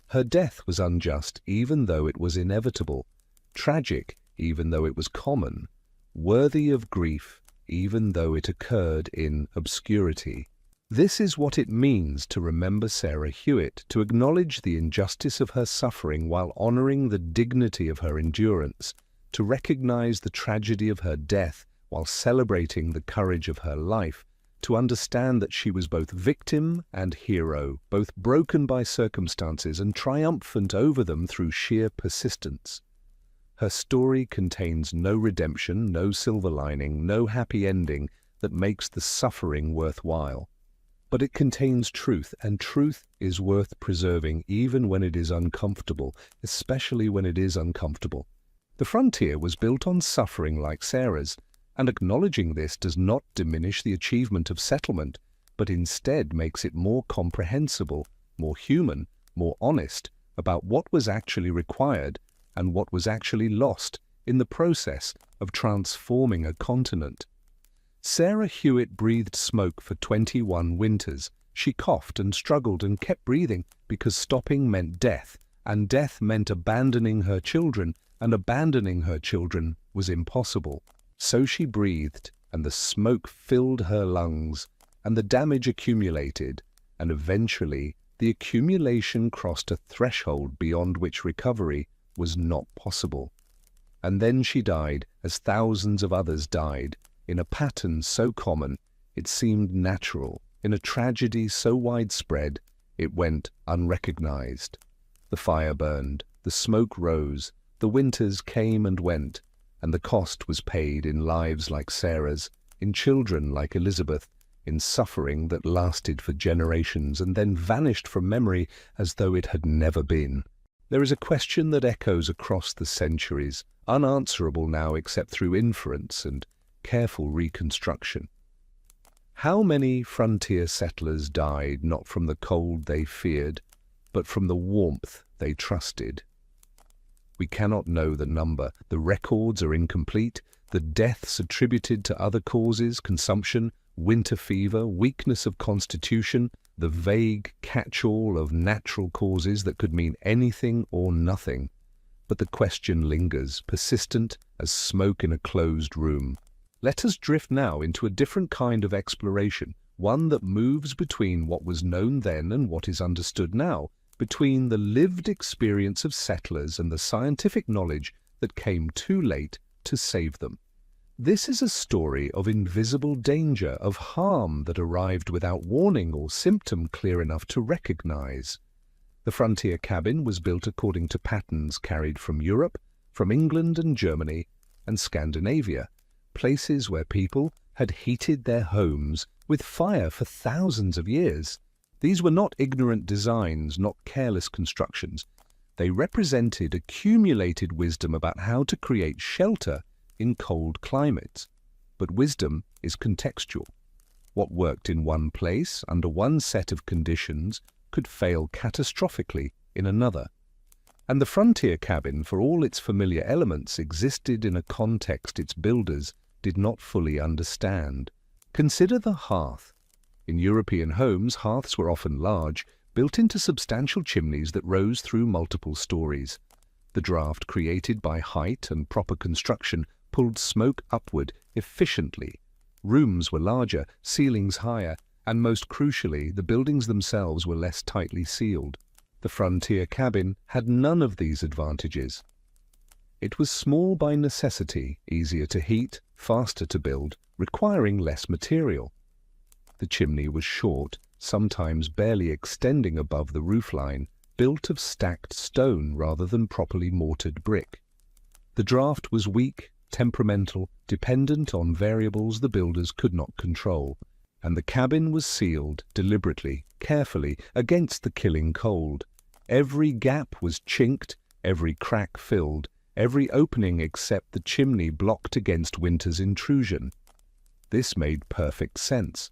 Her death was unjust even though it was inevitable, tragic even though it was common, worthy of grief even though it occurred in obscurity. This is what it means to remember Sarah Hewitt, to acknowledge the injustice of her suffering while honoring the dignity of her endurance, to recognize the tragedy of her death while celebrating the courage of her life, to understand that she was both victim and hero, both broken by circumstances and triumphant over them through sheer persistence. Her story contains no redemption, no silver lining, no happy ending that makes the suffering worthwhile. But it contains truth, and truth is worth preserving even when it is uncomfortable, especially when it is uncomfortable. The frontier was built on suffering like Sarah's, and acknowledging this does not diminish the achievement of settlement, but instead makes it more comprehensible, more human, more honest about what was actually required and what was actually lost in the process of transforming a continent. Sarah Hewitt breathed smoke for 21 winters. She coughed and struggled and kept breathing because stopping meant death, and death meant abandoning her children, and abandoning her children was impossible. So she breathed, and the smoke filled her lungs, and the damage accumulated, and eventually the accumulation crossed a threshold beyond which recovery was not possible. And then she died, as thousands of others died, in a pattern so common it seemed natural, in a tragedy so widespread it went unrecognized. The fire burned, the smoke rose, the winters came and went, and the cost was paid in lives like Sarah's, in children like Elizabeth, in suffering that lasted for generations and then vanished from memory as though it had never been. There is a question that echoes across the centuries, unanswerable now except through inference and careful reconstruction. How many frontier settlers died not from the cold they feared, but from the warmth they trusted? We cannot know the number. The records are incomplete. The deaths attributed to other causes, consumption, winter fever, weakness of constitution, the vague catch-all of natural causes that could mean anything or nothing. But the question lingers, persistent as smoke in a closed room. Let us drift now into a different kind of exploration, one that moves between what was known then and what is understood now, between the lived experience of settlers and the scientific knowledge that came too late to save them. This is a story of invisible danger, of harm that arrived without warning or symptom clear enough to recognize. The frontier cabin was built according to patterns carried from Europe, from England and Germany, and Scandinavia, places where people had heated their homes with fire for thousands of years. These were not ignorant designs, not careless constructions. They represented accumulated wisdom about how to create shelter in cold climates. But wisdom is contextual. What worked in one place, under one set of conditions, could fail catastrophically in another. And the frontier cabin, for all its familiar elements, existed in a context its builders did not fully understand. Consider the hearth. In European homes, hearths were often large, built into substantial chimneys that rose through multiple stories. The draft created by height and proper construction pulled smoke upward efficiently. Rooms were larger, ceilings higher, and most crucially, the buildings themselves were less tightly sealed. The frontier cabin had none of these advantages. It was small by necessity, easier to heat, faster to build, requiring less material. The chimney was short, sometimes barely extending above the roofline, built of stacked stone rather than properly mortared brick. The draft was weak, temperamental, dependent on variables the builders could not control, and the cabin was sealed deliberately, carefully, against the killing cold. Every gap was chinked, every crack filled, every opening except the chimney blocked against winter's intrusion. This made perfect sense.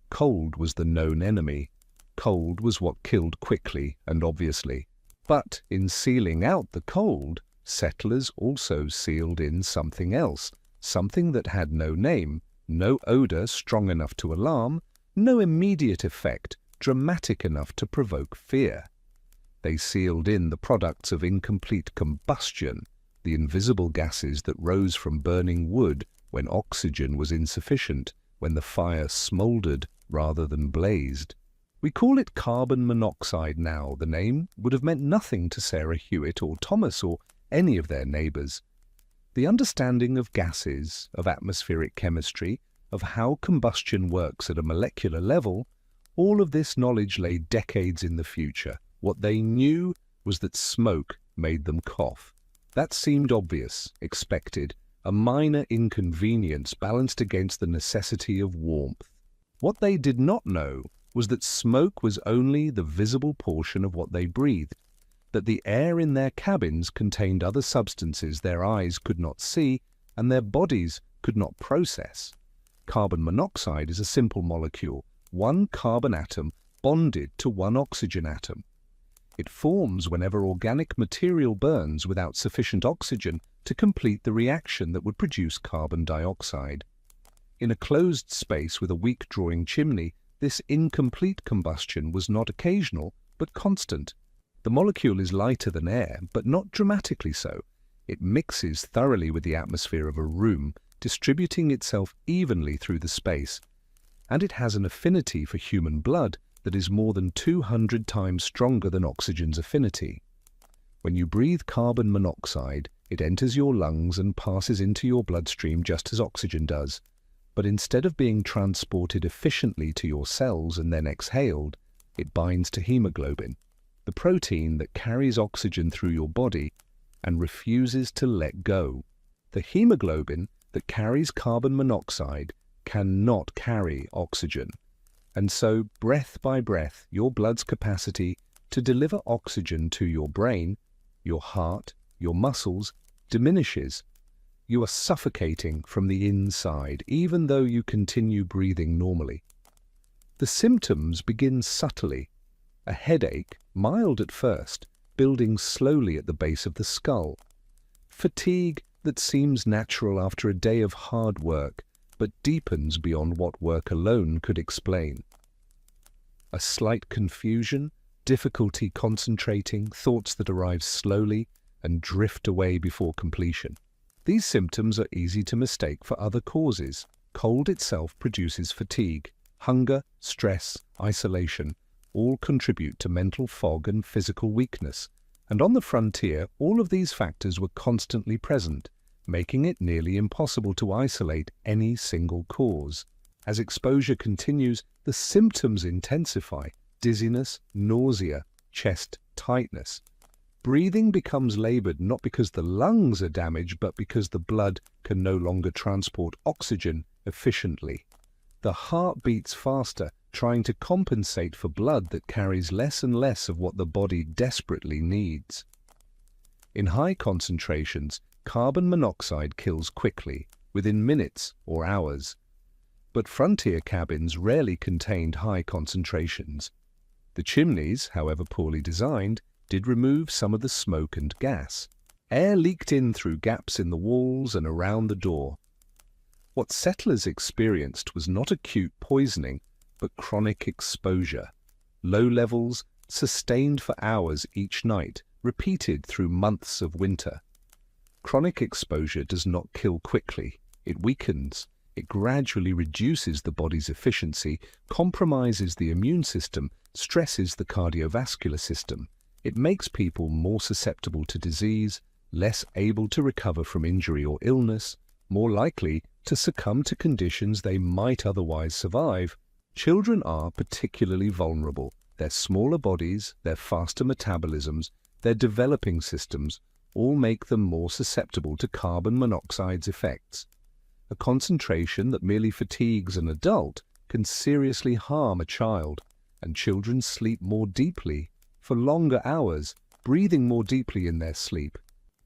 Cold was the known enemy. Cold was what killed quickly and obviously. But in sealing out the cold, settlers also sealed in something else, something that had no name, no odor strong enough to alarm, no immediate effect dramatic enough to provoke fear. They sealed in the products of incomplete combustion, the invisible gases that rose from burning wood when oxygen was insufficient, when the fire smoldered rather than blazed. We call it carbon monoxide now. The name would have meant nothing to Sarah Hewitt or Thomas or any of their neighbors. The understanding of gases, of atmospheric chemistry, of how combustion works at a molecular level, all of this knowledge lay decades in the future. What they knew was that smoke made them cough. That seemed obvious, expected, a minor inconvenience balanced against the necessity of warmth. What they did not know was that smoke was only the visible portion of what they breathed, that the air in their cabins contained other substances their eyes could not see and their bodies could not process. Carbon monoxide is a simple molecule, one carbon atom bonded to one oxygen atom. It forms whenever organic material burns without sufficient oxygen to complete the reaction that would produce carbon dioxide. In a closed space with a weak-drawing chimney, this incomplete combustion was not occasional, but constant. The molecule is lighter than air, but not dramatically so. It mixes thoroughly with the atmosphere of a room, distributing itself evenly through the space. And it has an affinity for human blood that is more than 200 times stronger than oxygen's affinity. When you breathe carbon monoxide, it enters your lungs and passes into your bloodstream just as oxygen does. But instead of being transported efficiently to your cells and then exhaled, it binds to hemoglobin, the protein that carries oxygen through your body and refuses to let go. The hemoglobin that carries carbon monoxide cannot carry oxygen. And so, breath by breath, your blood's capacity to deliver oxygen to your brain, your heart, your muscles, diminishes. You are suffocating from the inside, even though you continue breathing normally. The symptoms begin subtly. A headache, mild at first, building slowly at the base of the skull. Fatigue that seems natural after a day of hard work, but deepens beyond what work alone could explain. A slight confusion, difficulty concentrating, thoughts that arrive slowly and drift away before completion. These symptoms are easy to mistake for other causes. Cold itself produces fatigue. Hunger, stress, isolation all contribute to mental fog and physical weakness. And on the frontier, all of these factors were constantly present, making it nearly impossible to isolate any single cause. As exposure continues, the symptoms intensify: dizziness, nausea, chest tightness. Breathing becomes labored not because the lungs are damaged, but because the blood can no longer transport oxygen efficiently. The heart beats faster, trying to compensate for blood that carries less and less of what the body desperately needs. In high concentrations, carbon monoxide kills quickly, within minutes or hours. But frontier cabins rarely contained high concentrations. The chimneys, however poorly designed, did remove some of the smoke and gas. Air leaked in through gaps in the walls and around the door. What settlers experienced was not acute poisoning, but chronic exposure. Low levels, sustained for hours each night, repeated through months of winter. Chronic exposure does not kill quickly. It weakens. It gradually reduces the body's efficiency, compromises the immune system, stresses the cardiovascular system. It makes people more susceptible to disease, less able to recover from injury or illness, more likely to succumb to conditions they might otherwise survive. Children are particularly vulnerable. Their smaller bodies, their faster metabolisms, their developing systems all make them more susceptible to carbon monoxide's effects. A concentration that merely fatigues an adult can seriously harm a child, and children sleep more deeply, for longer hours, breathing more deeply in their sleep.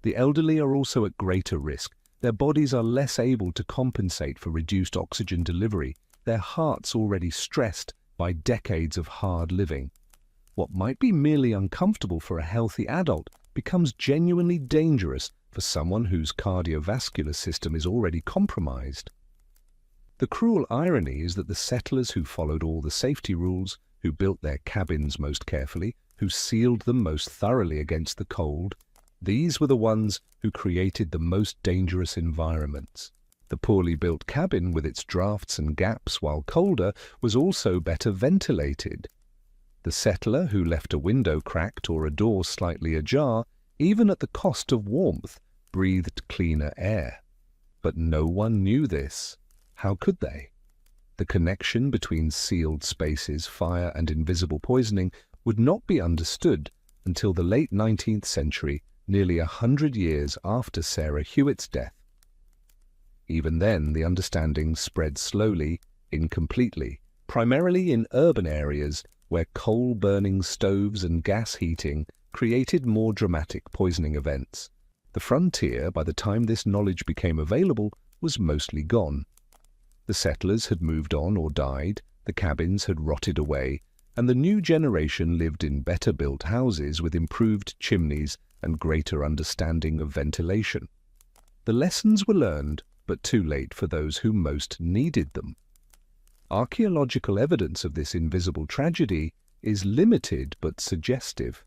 The elderly are also at greater risk. Their bodies are less able to compensate for reduced oxygen delivery, their hearts already stressed by decades of hard living. What might be merely uncomfortable for a healthy adult becomes genuinely dangerous for someone whose cardiovascular system is already compromised. The cruel irony is that the settlers who followed all the safety rules, who built their cabins most carefully, who sealed them most thoroughly against the cold, these were the ones who created the most dangerous environments. The poorly built cabin, with its drafts and gaps while colder, was also better ventilated. The settler who left a window cracked or a door slightly ajar, even at the cost of warmth, breathed cleaner air. But no one knew this. How could they? The connection between sealed spaces, fire, and invisible poisoning would not be understood until the late 19th century, nearly 100 years after Sarah Hewitt's death. Even then, the understanding spread slowly, incompletely, primarily in urban areas where coal-burning stoves and gas heating created more dramatic poisoning events. The frontier, by the time this knowledge became available, was mostly gone. The settlers had moved on or died, the cabins had rotted away, and the new generation lived in better-built houses with improved chimneys and greater understanding of ventilation. The lessons were learned, but too late for those who most needed them. Archaeological evidence of this invisible tragedy is limited but suggestive.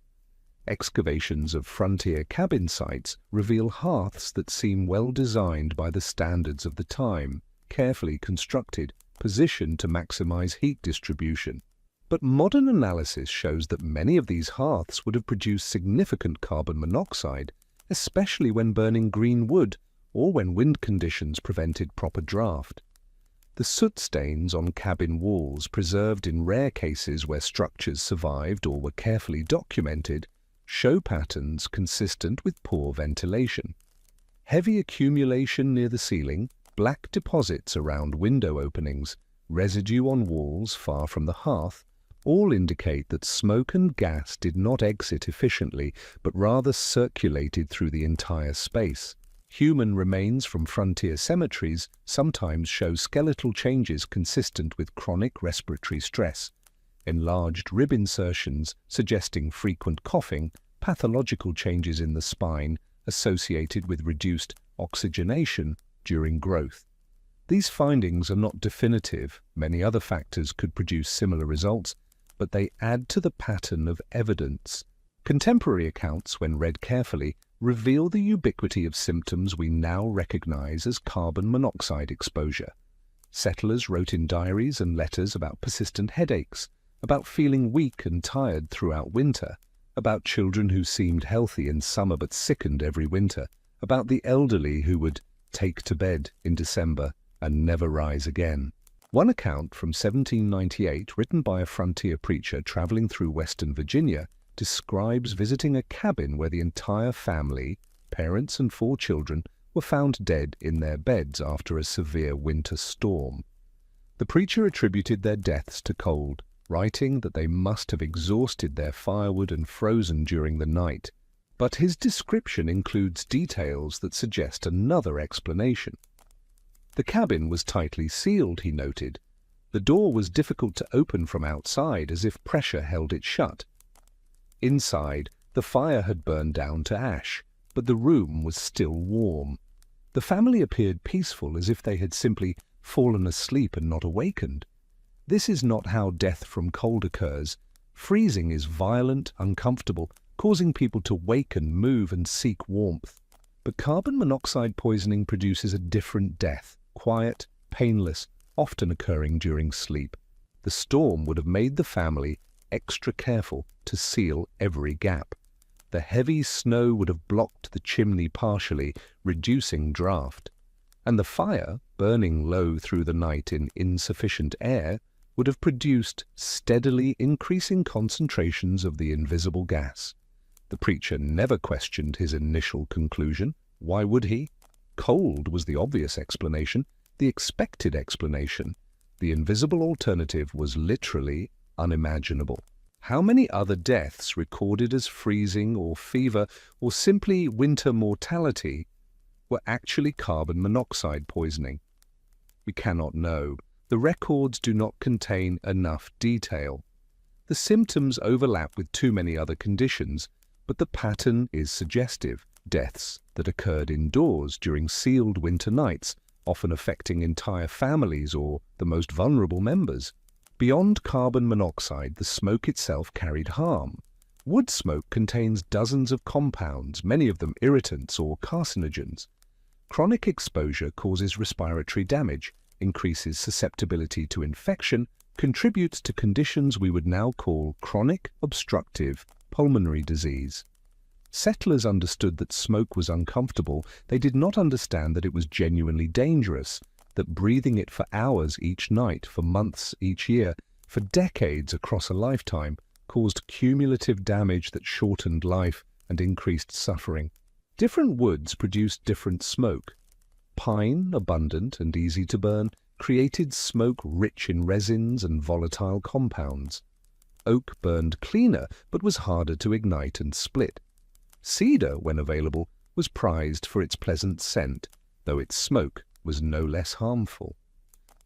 Excavations of frontier cabin sites reveal hearths that seem well designed by the standards of the time, carefully constructed, positioned to maximize heat distribution. But modern analysis shows that many of these hearths would have produced significant carbon monoxide, especially when burning green wood or when wind conditions prevented proper draft. The soot stains on cabin walls, preserved in rare cases where structures survived or were carefully documented, show patterns consistent with poor ventilation. Heavy accumulation near the ceiling, black deposits around window openings, residue on walls far from the hearth, all indicate that smoke and gas did not exit efficiently, but rather circulated through the entire space. Human remains from frontier cemeteries sometimes show skeletal changes consistent with chronic respiratory stress, enlarged rib insertions suggesting frequent coughing, pathological changes in the spine associated with reduced oxygenation during growth. These findings are not definitive. Many other factors could produce similar results, but they add to the pattern of evidence. Contemporary accounts, when read carefully, reveal the ubiquity of symptoms we now recognize as carbon monoxide exposure. Settlers wrote in diaries and letters about persistent headaches, about feeling weak and tired throughout winter, about children who seemed healthy in summer but sickened every winter, about the elderly who would take to bed in December and never rise again. One account from 1798, written by a frontier preacher traveling through Western Virginia, describes visiting a cabin where the entire family, parents and 4 children, were found dead in their beds after a severe winter storm. The preacher attributed their deaths to cold, writing that they must have exhausted their firewood and frozen during the night. But his description includes details that suggest another explanation. The cabin was tightly sealed, he noted. The door was difficult to open from outside, as if pressure held it shut. Inside, the fire had burned down to ash, but the room was still warm. The family appeared peaceful, as if they had simply fallen asleep and not awakened. This is not how death from cold occurs. Freezing is violent, uncomfortable, causing people to waken, move, and seek warmth. But carbon monoxide poisoning produces a different death, quiet, painless, often occurring during sleep. The storm would have made the family extra careful to seal every gap. The heavy snow would have blocked the chimney partially, reducing draft. And the fire, burning low through the night in insufficient air, would have produced steadily increasing concentrations of the invisible gas. The preacher never questioned his initial conclusion. Why would he? Cold was the obvious explanation, the expected explanation. The invisible alternative was literally unimaginable. How many other deaths recorded as freezing or fever or simply winter mortality were actually carbon monoxide poisoning? We cannot know. The records do not contain enough detail. The symptoms overlap with too many other conditions, but the pattern is suggestive. Deaths that occurred indoors during sealed winter nights, often affecting entire families or the most vulnerable members. Beyond carbon monoxide, the smoke itself carried harm. Wood smoke contains dozens of compounds, many of them irritants or carcinogens. Chronic exposure causes respiratory damage, increases susceptibility to infection, contributes to conditions we would now call chronic obstructive pulmonary disease. Settlers understood that smoke was uncomfortable. They did not understand that it was genuinely dangerous, that breathing it for hours each night, for months each year, for decades across a lifetime, caused cumulative damage that shortened life and increased suffering. Different woods produced different smoke. Pine, abundant and easy to burn, created smoke rich in resins and volatile compounds. Oak burned cleaner, but was harder to ignite and split. Cedar, when available, was prized for its pleasant scent, though its smoke was no less harmful.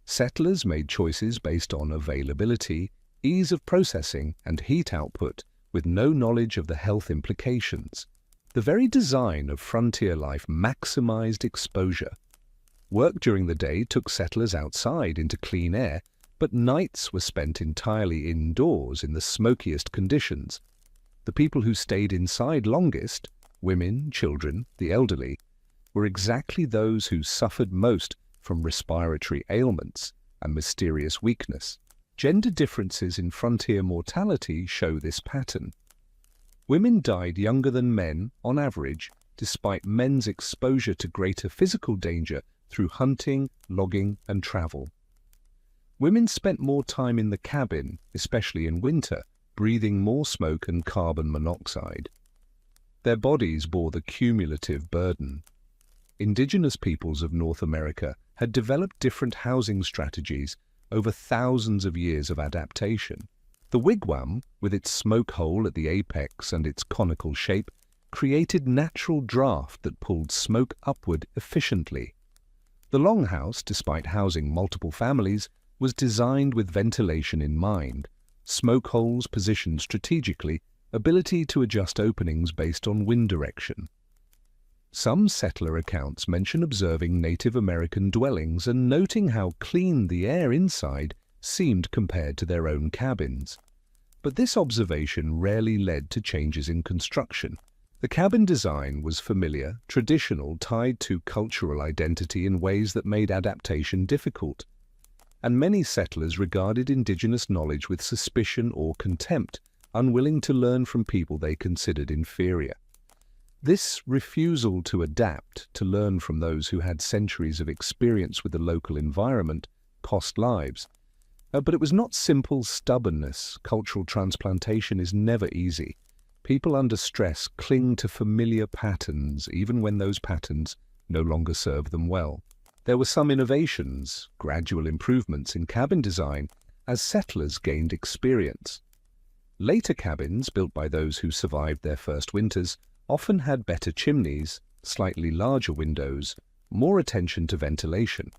Settlers made choices based on availability, ease of processing, and heat output, with no knowledge of the health implications. The very design of frontier life maximized exposure. Work during the day took settlers outside into clean air, but nights were spent entirely indoors in the smokiest conditions. The people who stayed inside longest, women, children, the elderly, were exactly those who suffered most from respiratory ailments and mysterious weakness. Gender differences in frontier mortality show this pattern. Women died younger than men, on average, despite men's exposure to greater physical danger through hunting, logging, and travel. Women spent more time in the cabin, especially in winter, breathing more smoke and carbon monoxide. Their bodies bore the cumulative burden. Indigenous peoples of North America had developed different housing strategies over thousands of years of adaptation. The wigwam, with its smoke hole at the apex and its conical shape, created natural draft that pulled smoke upward efficiently. The longhouse, despite housing multiple families, was designed with ventilation in mind. Smoke holes positioned strategically, ability to adjust openings based on wind direction. Some settler accounts mention observing Native American dwellings and noting how clean the air inside seemed compared to their own cabins. But this observation rarely led to changes in construction. The cabin design was familiar, traditional, tied to cultural identity in ways that made adaptation difficult. And many settlers regarded indigenous knowledge with suspicion or contempt, unwilling to learn from people they considered inferior. This refusal to adapt, to learn from those who had centuries of experience with the local environment, cost lives. But it was not simple stubbornness. Cultural transplantation is never easy. People under stress cling to familiar patterns, even when those patterns no longer serve them well. There were some innovations, gradual improvements in cabin design as settlers gained experience. Later cabins, built by those who survived their first winters, often had better chimneys, slightly larger windows, more attention to ventilation.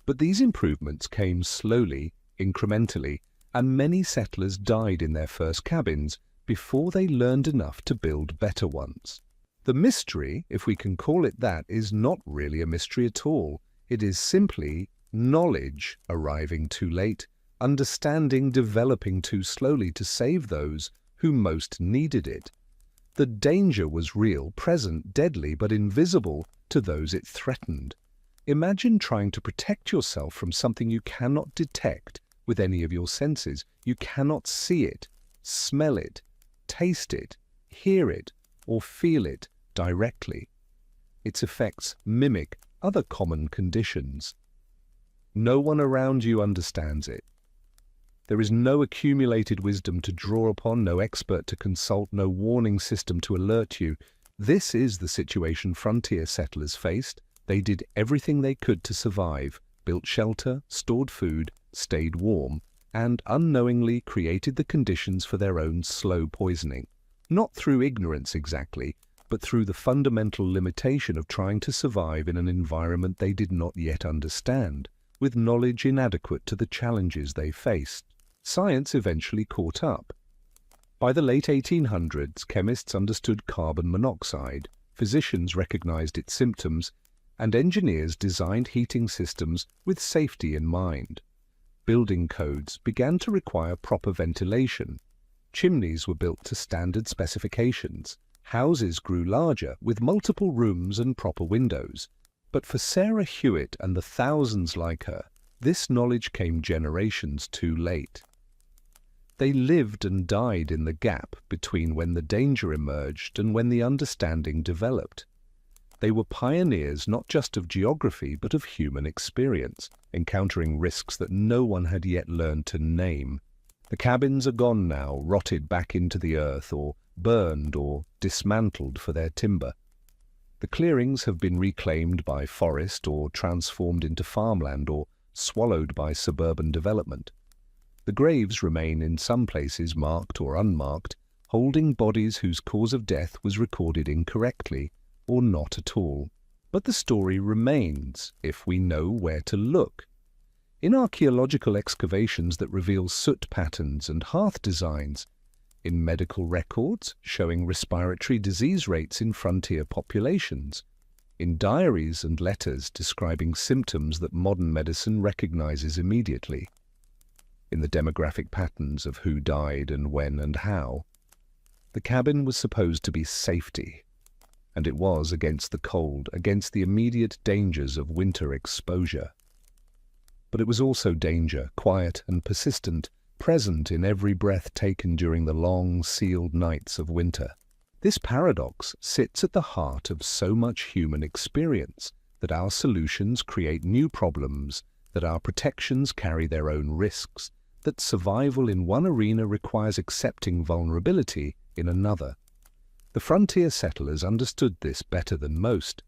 But these improvements came slowly, incrementally, and many settlers died in their first cabins before they learned enough to build better ones. The mystery, if we can call it that, is not really a mystery at all. It is simply knowledge arriving too late, understanding developing too slowly to save those who most needed it. The danger was real, present, deadly, but invisible to those it threatened. Imagine trying to protect yourself from something you cannot detect with any of your senses. You cannot see it, smell it, taste it, hear it, or feel it directly. Its effects mimic other common conditions. No one around you understands it. There is no accumulated wisdom to draw upon, no expert to consult, no warning system to alert you. This is the situation frontier settlers faced. They did everything they could to survive, built shelter, stored food, stayed warm, and unknowingly created the conditions for their own slow poisoning. Not through ignorance exactly, but through the fundamental limitation of trying to survive in an environment they did not yet understand, with knowledge inadequate to the challenges they faced. Science eventually caught up. By the late 1800s, chemists understood carbon monoxide, physicians recognized its symptoms, and engineers designed heating systems with safety in mind. Building codes began to require proper ventilation. Chimneys were built to standard specifications. Houses grew larger, with multiple rooms and proper windows. But for Sarah Hewitt and the thousands like her, this knowledge came generations too late. They lived and died in the gap between when the danger emerged and when the understanding developed. They were pioneers not just of geography but of human experience, encountering risks that no one had yet learned to name. The cabins are gone now, rotted back into the earth, or burned or dismantled for their timber. The clearings have been reclaimed by forest or transformed into farmland or swallowed by suburban development. The graves remain in some places marked or unmarked, holding bodies whose cause of death was recorded incorrectly or not at all. But the story remains if we know where to look. In archaeological excavations that reveal soot patterns and hearth designs, in medical records showing respiratory disease rates in frontier populations, in diaries and letters describing symptoms that modern medicine recognizes immediately, in the demographic patterns of who died and when and how. The cabin was supposed to be safety, and it was against the cold, against the immediate dangers of winter exposure. But it was also danger, quiet and persistent, present in every breath taken during the long, sealed nights of winter. This paradox sits at the heart of so much human experience, that our solutions create new problems, that our protections carry their own risks, that survival in one arena requires accepting vulnerability in another. The frontier settlers understood this better than most.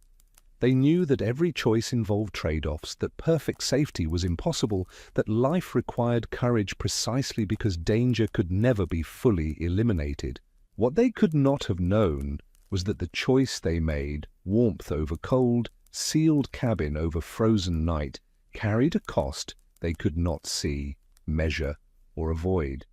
They knew that every choice involved trade-offs, that perfect safety was impossible, that life required courage precisely because danger could never be fully eliminated. What they could not have known was that the choice they made, warmth over cold, sealed cabin over frozen night, carried a cost they could not see, measure, or avoid.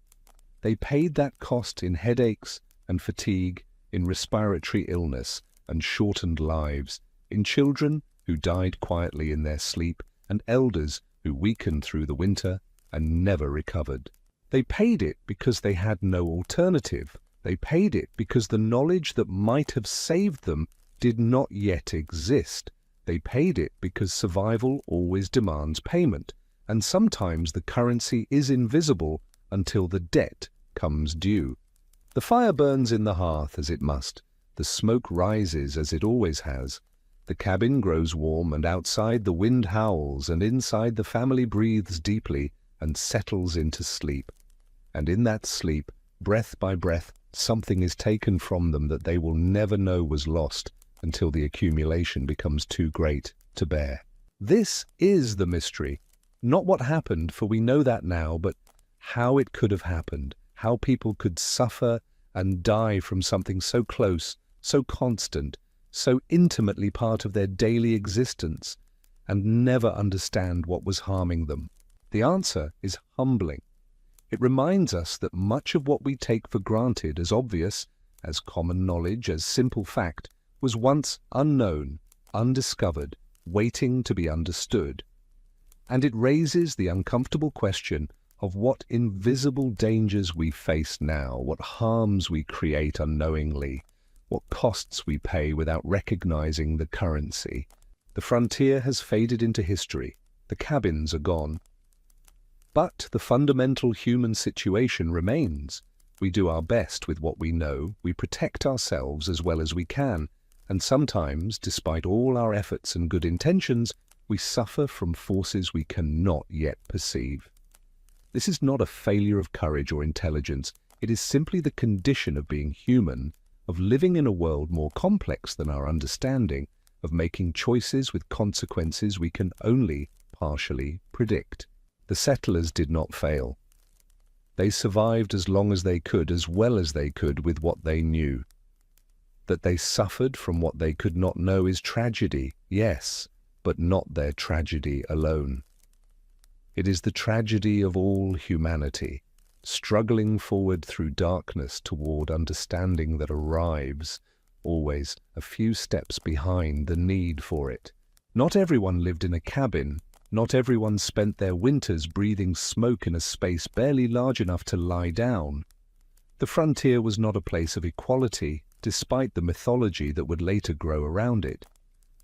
They paid that cost in headaches and fatigue, in respiratory illness and shortened lives, in children who died quietly in their sleep, and elders who weakened through the winter and never recovered. They paid it because they had no alternative. They paid it because the knowledge that might have saved them did not yet exist. They paid it because survival always demands payment, and sometimes the currency is invisible until the debt comes due. The fire burns in the hearth as it must. The smoke rises as it always has. The cabin grows warm, and outside the wind howls, and inside the family breathes deeply and settles into sleep. And in that sleep, breath by breath, Something is taken from them that they will never know was lost until the accumulation becomes too great to bear. This is the mystery. Not what happened, for we know that now, but how it could have happened, how people could suffer and die from something so close, so constant, so intimately part of their daily existence, and never understand what was harming them. The answer is humbling. It reminds us that much of what we take for granted as obvious, as common knowledge, as simple fact, was once unknown, undiscovered, waiting to be understood. And it raises the uncomfortable question of what invisible dangers we face now, what harms we create unknowingly, what costs we pay without recognizing the currency. The frontier has faded into history. The cabins are gone. But the fundamental human situation remains. We do our best with what we know, we protect ourselves as well as we can, and sometimes, despite all our efforts and good intentions, we suffer from forces we cannot yet perceive. This is not a failure of courage or intelligence. It is simply the condition of being human, of living in a world more complex than our understanding, of making choices with consequences we can only partially predict. The settlers did not fail. They survived as long as they could, as well as they could with what they knew. That they suffered from what they could not know is tragedy, yes, but not their tragedy alone. It is the tragedy of all humanity, struggling forward through darkness toward understanding that arrives, always a few steps behind the need for it. Not everyone lived in a cabin. Not everyone spent their winters breathing smoke in a space barely large enough to lie down. The frontier was not a place of equality, despite the mythology that would later grow around it.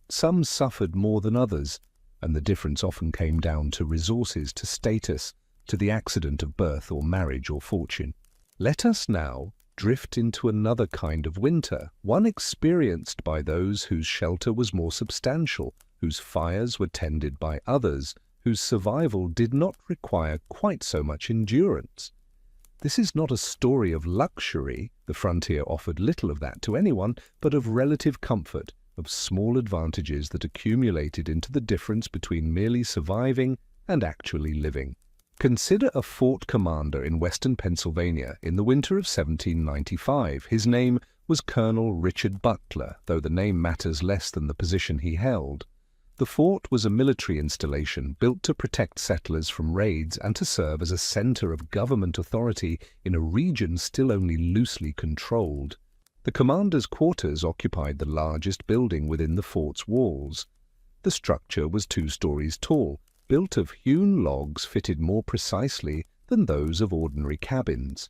Some suffered more than others, and the difference often came down to resources, to status, to the accident of birth or marriage or fortune. Let us now drift into another kind of winter, one experienced by those whose shelter was more substantial, whose fires were tended by others, whose survival did not require quite so much endurance. This is not a story of luxury. The frontier offered little of that to anyone, but of relative comfort, of small advantages that accumulated into the difference between merely surviving and actually living. Consider a fort commander in western Pennsylvania in the winter of 1795. His name was Colonel Richard Butler, though the name matters less than the position he held. The fort was a military installation built to protect settlers from raids and to serve as a center of government authority in a region still only loosely controlled. The commander's quarters occupied the largest building within the fort's walls. The structure was 2 stories tall, built of hewn logs fitted more precisely than those of ordinary cabins.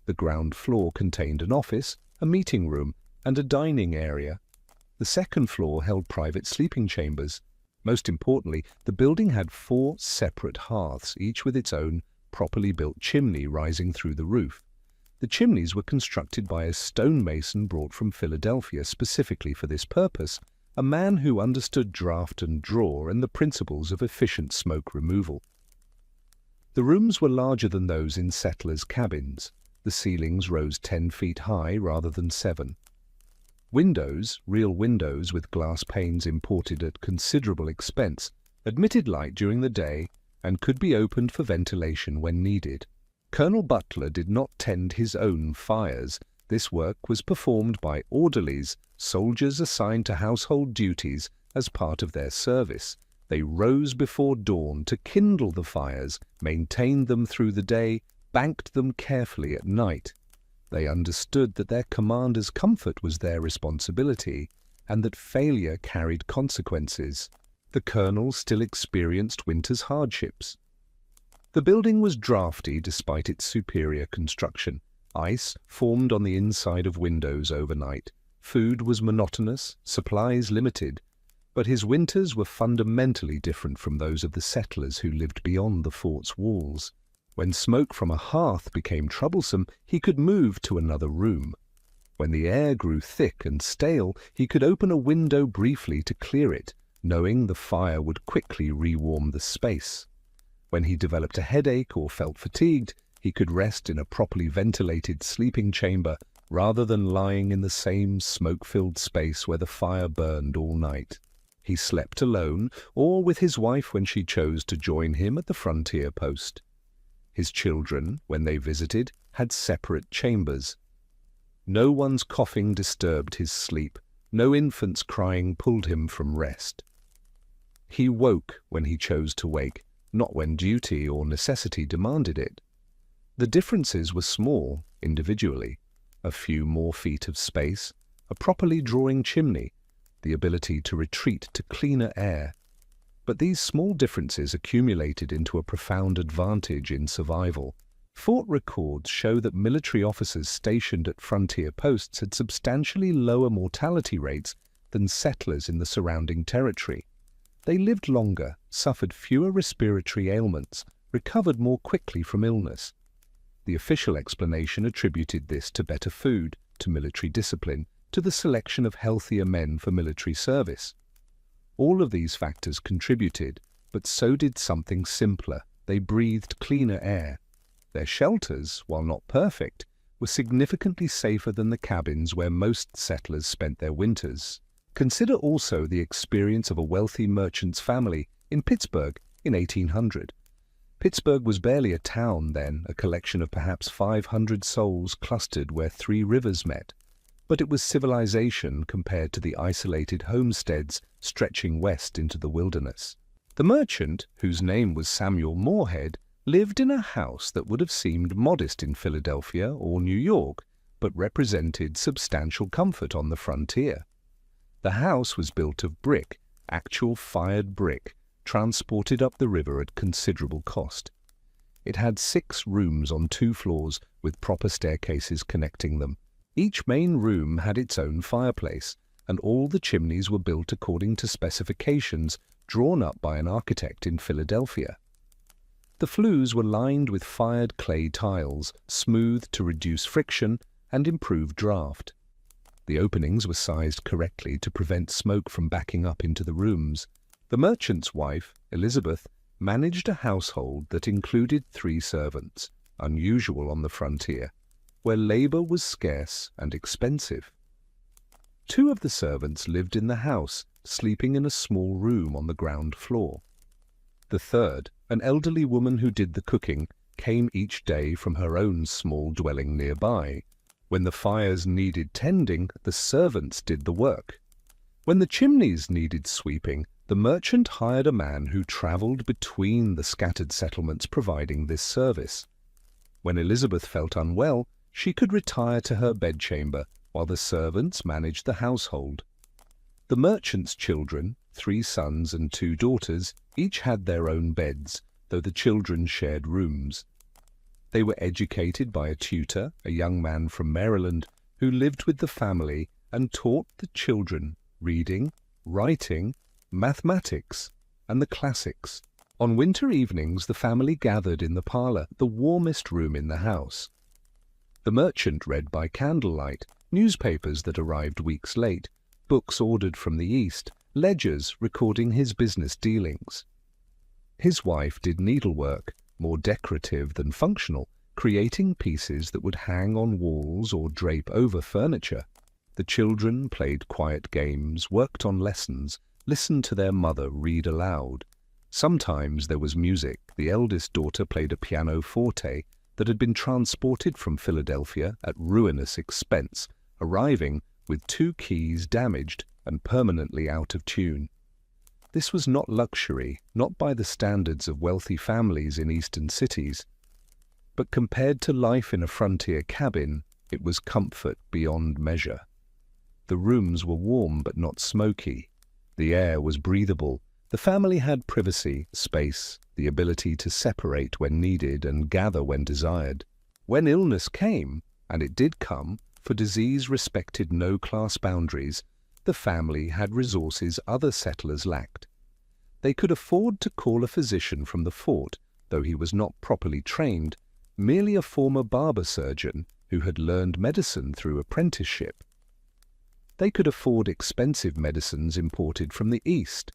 The ground floor contained an office, a meeting room, and a dining area. The second floor held private sleeping chambers. Most importantly, the building had 4 separate hearths, each with its own properly built chimney rising through the roof. The chimneys were constructed by a stonemason brought from Philadelphia specifically for this purpose, a man who understood draft and draw and the principles of efficient smoke removal. The rooms were larger than those in settlers' cabins. The ceilings rose 10 feet high rather than 7. Windows, real windows with glass panes imported at considerable expense, admitted light during the day and could be opened for ventilation when needed. Colonel Butler did not tend his own fires. This work was performed by orderlies, soldiers assigned to household duties as part of their service. They rose before dawn to kindle the fires, maintained them through the day, banked them carefully at night. They understood that their commander's comfort was their responsibility, and that failure carried consequences. The colonel still experienced winter's hardships. The building was draughty despite its superior construction. Ice formed on the inside of windows overnight. Food was monotonous, supplies limited. But his winters were fundamentally different from those of the settlers who lived beyond the fort's walls. When smoke from a hearth became troublesome, he could move to another room. When the air grew thick and stale, he could open a window briefly to clear it, knowing the fire would quickly rewarm the space. When he developed a headache or felt fatigued, He could rest in a properly ventilated sleeping chamber rather than lying in the same smoke-filled space where the fire burned all night. He slept alone or with his wife when she chose to join him at the frontier post. His children, when they visited, had separate chambers. No one's coughing disturbed his sleep. No infant's crying pulled him from rest. He woke when he chose to wake, not when duty or necessity demanded it. The differences were small, individually. A few more feet of space, a properly drawing chimney, the ability to retreat to cleaner air. But these small differences accumulated into a profound advantage in survival. Fort records show that military officers stationed at frontier posts had substantially lower mortality rates than settlers in the surrounding territory. They lived longer, suffered fewer respiratory ailments, recovered more quickly from illness. The official explanation attributed this to better food, to military discipline, to the selection of healthier men for military service. All of these factors contributed, but so did something simpler. They breathed cleaner air. Their shelters, while not perfect, were significantly safer than the cabins where most settlers spent their winters. Consider also the experience of a wealthy merchant's family in Pittsburgh in 1800. Pittsburgh was barely a town then, a collection of perhaps 500 souls clustered where three rivers met. But it was civilization compared to the isolated homesteads stretching west into the wilderness. The merchant, whose name was Samuel Moorhead, lived in a house that would have seemed modest in Philadelphia or New York, but represented substantial comfort on the frontier. The house was built of brick, actual fired brick, transported up the river at considerable cost. It had 6 rooms on 2 floors with proper staircases connecting them. Each main room had its own fireplace, and all the chimneys were built according to specifications drawn up by an architect in Philadelphia. The flues were lined with fired clay tiles, smoothed to reduce friction and improve draft. The openings were sized correctly to prevent smoke from backing up into the rooms. The merchant's wife, Elizabeth, managed a household that included 3 servants, unusual on the frontier, where labor was scarce and expensive. 2 of the servants lived in the house, sleeping in a small room on the ground floor. The third, an elderly woman who did the cooking, came each day from her own small dwelling nearby. When the fires needed tending, the servants did the work. When the chimneys needed sweeping, the merchant hired a man who traveled between the scattered settlements providing this service. When Elizabeth felt unwell, she could retire to her bedchamber while the servants managed the household. The merchant's children, 3 sons and 2 daughters, each had their own beds, though the children shared rooms. They were educated by a tutor, a young man from Maryland, who lived with the family and taught the children reading, writing, mathematics, and the classics. On winter evenings, the family gathered in the parlor, the warmest room in the house. The merchant read by candlelight, newspapers that arrived weeks late, books ordered from the East, ledgers recording his business dealings. His wife did needlework, more decorative than functional, creating pieces that would hang on walls or drape over furniture. The children played quiet games, worked on lessons, listened to their mother read aloud. Sometimes there was music. The eldest daughter played a pianoforte that had been transported from Philadelphia at ruinous expense, arriving with 2 keys damaged and permanently out of tune. This was not luxury, not by the standards of wealthy families in eastern cities, but compared to life in a frontier cabin, it was comfort beyond measure. The rooms were warm but not smoky. The air was breathable. The family had privacy, space, the ability to separate when needed and gather when desired. When illness came, and it did come, for disease respected no class boundaries, the family had resources other settlers lacked. They could afford to call a physician from the fort, though he was not properly trained, merely a former barber surgeon who had learned medicine through apprenticeship. They could afford expensive medicines imported from the East.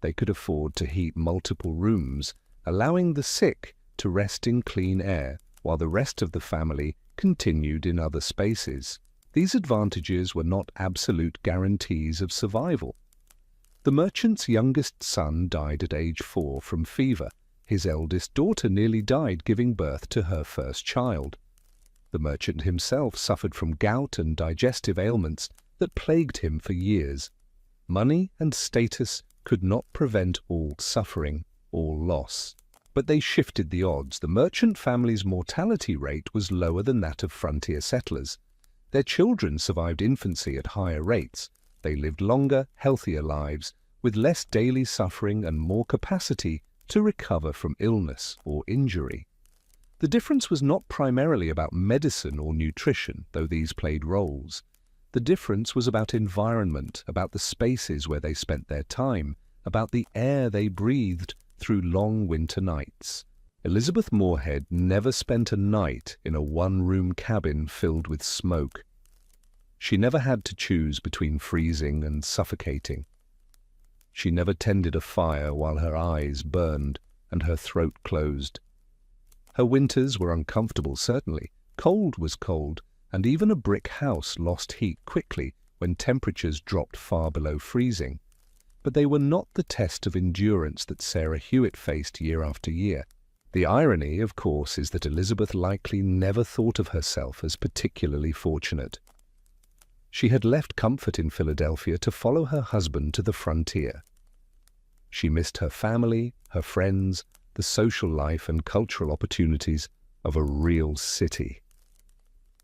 They could afford to heat multiple rooms, allowing the sick, to rest in clean air, while the rest of the family continued in other spaces. These advantages were not absolute guarantees of survival. The merchant's youngest son died at age 4 from fever. His eldest daughter nearly died giving birth to her first child. The merchant himself suffered from gout and digestive ailments that plagued him for years. Money and status could not prevent all suffering, all loss. But they shifted the odds. The merchant family's mortality rate was lower than that of frontier settlers. Their children survived infancy at higher rates. They lived longer, healthier lives, with less daily suffering and more capacity to recover from illness or injury. The difference was not primarily about medicine or nutrition, though these played roles. The difference was about environment, about the spaces where they spent their time, about the air they breathed through long winter nights. Elizabeth Moorhead never spent a night in a one-room cabin filled with smoke. She never had to choose between freezing and suffocating. She never tended a fire while her eyes burned and her throat closed. Her winters were uncomfortable, certainly. Cold was cold, and even a brick house lost heat quickly when temperatures dropped far below freezing. But they were not the test of endurance that Sarah Hewitt faced year after year. The irony, of course, is that Elizabeth likely never thought of herself as particularly fortunate. She had left comfort in Philadelphia to follow her husband to the frontier. She missed her family, her friends, the social life and cultural opportunities of a real city.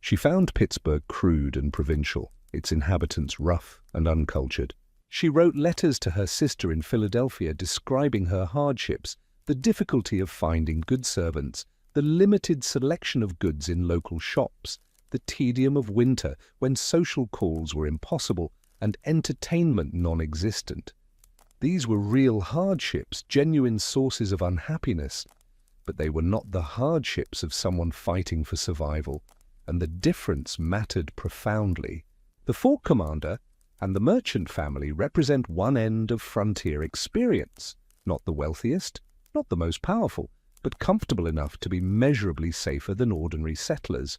She found Pittsburgh crude and provincial, its inhabitants rough and uncultured. She wrote letters to her sister in Philadelphia describing her hardships, the difficulty of finding good servants, the limited selection of goods in local shops, the tedium of winter when social calls were impossible and entertainment non-existent. These were real hardships, genuine sources of unhappiness, but they were not the hardships of someone fighting for survival, and the difference mattered profoundly. The fort commander and the merchant family represent one end of frontier experience, not the wealthiest, not the most powerful, but comfortable enough to be measurably safer than ordinary settlers.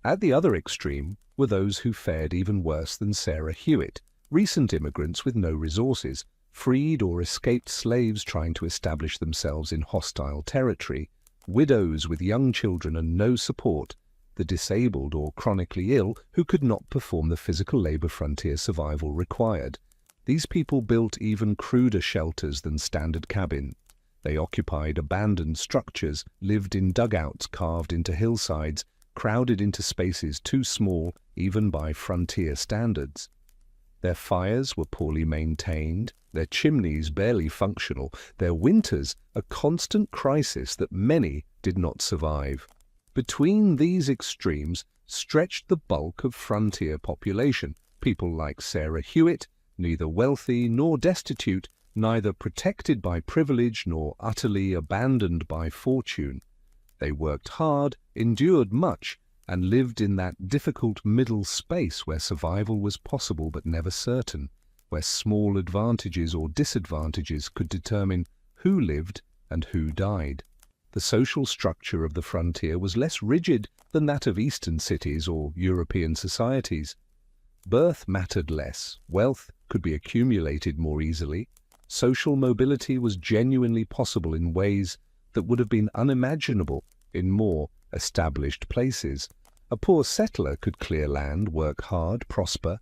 At the other extreme were those who fared even worse than Sarah Hewitt, recent immigrants with no resources, freed or escaped slaves trying to establish themselves in hostile territory, widows with young children and no support, the disabled or chronically ill who could not perform the physical labor frontier survival required. These people built even cruder shelters than standard cabins. They occupied abandoned structures, lived in dugouts carved into hillsides, crowded into spaces too small even by frontier standards. Their fires were poorly maintained, their chimneys barely functional, their winters a constant crisis that many did not survive. Between these extremes stretched the bulk of frontier population, people like Sarah Hewitt, neither wealthy nor destitute, neither protected by privilege nor utterly abandoned by fortune. They worked hard, endured much, and lived in that difficult middle space where survival was possible but never certain, where small advantages or disadvantages could determine who lived and who died. The social structure of the frontier was less rigid than that of Eastern cities or European societies. Birth mattered less, wealth could be accumulated more easily, social mobility was genuinely possible in ways that would have been unimaginable in more established places. A poor settler could clear land, work hard, prosper,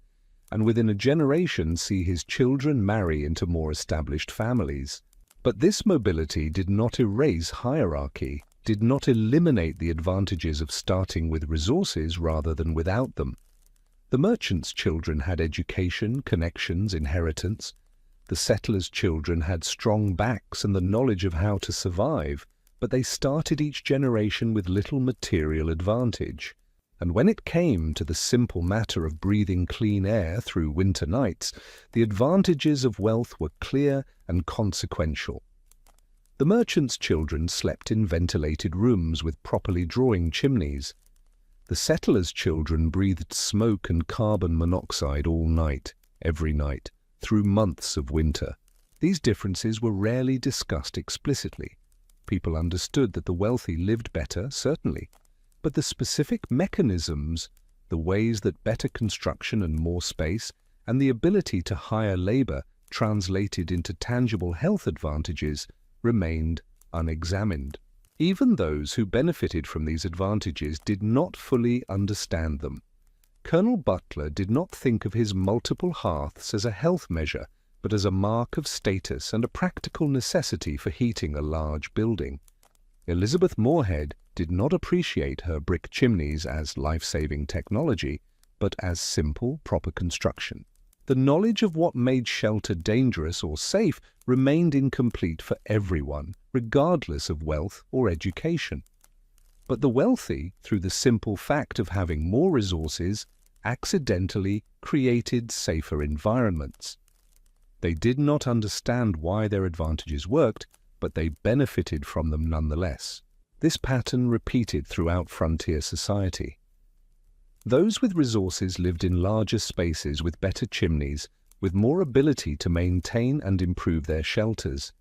and within a generation see his children marry into more established families. But this mobility did not erase hierarchy, did not eliminate the advantages of starting with resources rather than without them. The merchant's children had education, connections, inheritance. The settler's children had strong backs and the knowledge of how to survive, but they started each generation with little material advantage. And when it came to the simple matter of breathing clean air through winter nights, the advantages of wealth were clear and consequential. The merchant's children slept in ventilated rooms with properly drawing chimneys. The settler's children breathed smoke and carbon monoxide all night, every night, through months of winter. These differences were rarely discussed explicitly. People understood that the wealthy lived better, certainly, but the specific mechanisms, the ways that better construction and more space, and the ability to hire labor translated into tangible health advantages remained unexamined. Even those who benefited from these advantages did not fully understand them. Colonel Butler did not think of his multiple hearths as a health measure, but as a mark of status and a practical necessity for heating a large building. Elizabeth Moorhead did not appreciate her brick chimneys as life-saving technology, but as simple, proper construction. The knowledge of what made shelter dangerous or safe remained incomplete for everyone, regardless of wealth or education. But the wealthy, through the simple fact of having more resources, accidentally created safer environments. They did not understand why their advantages worked, but they benefited from them nonetheless. This pattern repeated throughout frontier society. Those with resources lived in larger spaces with better chimneys, with more ability to maintain and improve their shelters.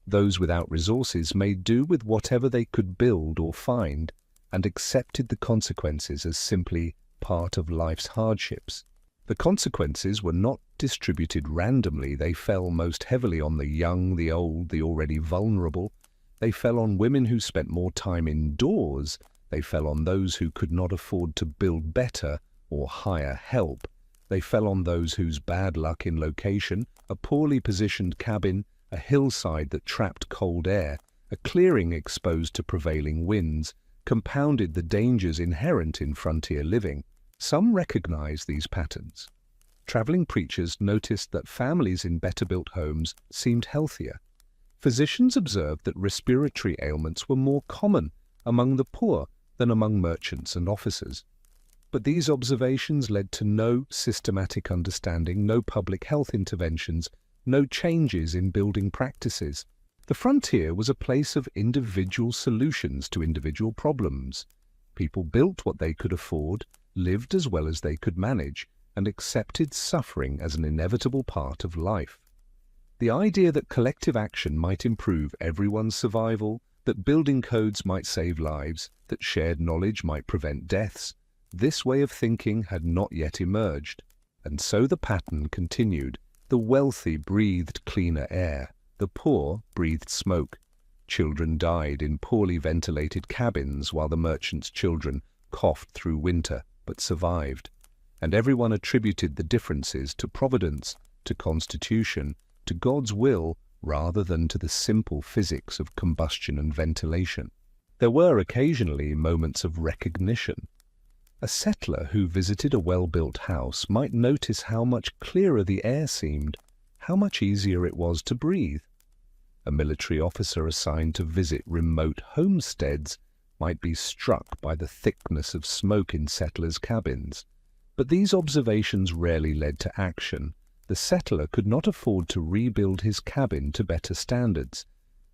Those without resources made do with whatever they could build or find, and accepted the consequences as simply part of life's hardships. The consequences were not distributed randomly. They fell most heavily on the young, the old, the already vulnerable. They fell on women who spent more time indoors. They fell on those who could not afford to build better or hire help. They fell on those whose bad luck in location, a poorly positioned cabin, a hillside that trapped cold air, a clearing exposed to prevailing winds, compounded the dangers inherent in frontier living. Some recognized these patterns. Traveling preachers noticed that families in better-built homes seemed healthier. Physicians observed that respiratory ailments were more common among the poor than among merchants and officers. But these observations led to no systematic understanding, no public health interventions, no changes in building practices. The frontier was a place of individual solutions to individual problems. People built what they could afford, lived as well as they could manage, and accepted suffering as an inevitable part of life. The idea that collective action might improve everyone's survival, that building codes might save lives, that shared knowledge might prevent deaths, this way of thinking had not yet emerged. And so the pattern continued. The wealthy breathed cleaner air, the poor breathed smoke. Children died in poorly ventilated cabins while the merchants' children coughed through winter but survived. And everyone attributed the differences to providence, to constitution, to God's will, rather than to the simple physics of combustion and ventilation. There were occasionally moments of recognition. A settler who visited a well-built house might notice how much clearer the air seemed, how much easier it was to breathe. A military officer assigned to visit remote homesteads might be struck by the thickness of smoke in settlers' cabins. But these observations rarely led to action. The settler could not afford to rebuild his cabin to better standards.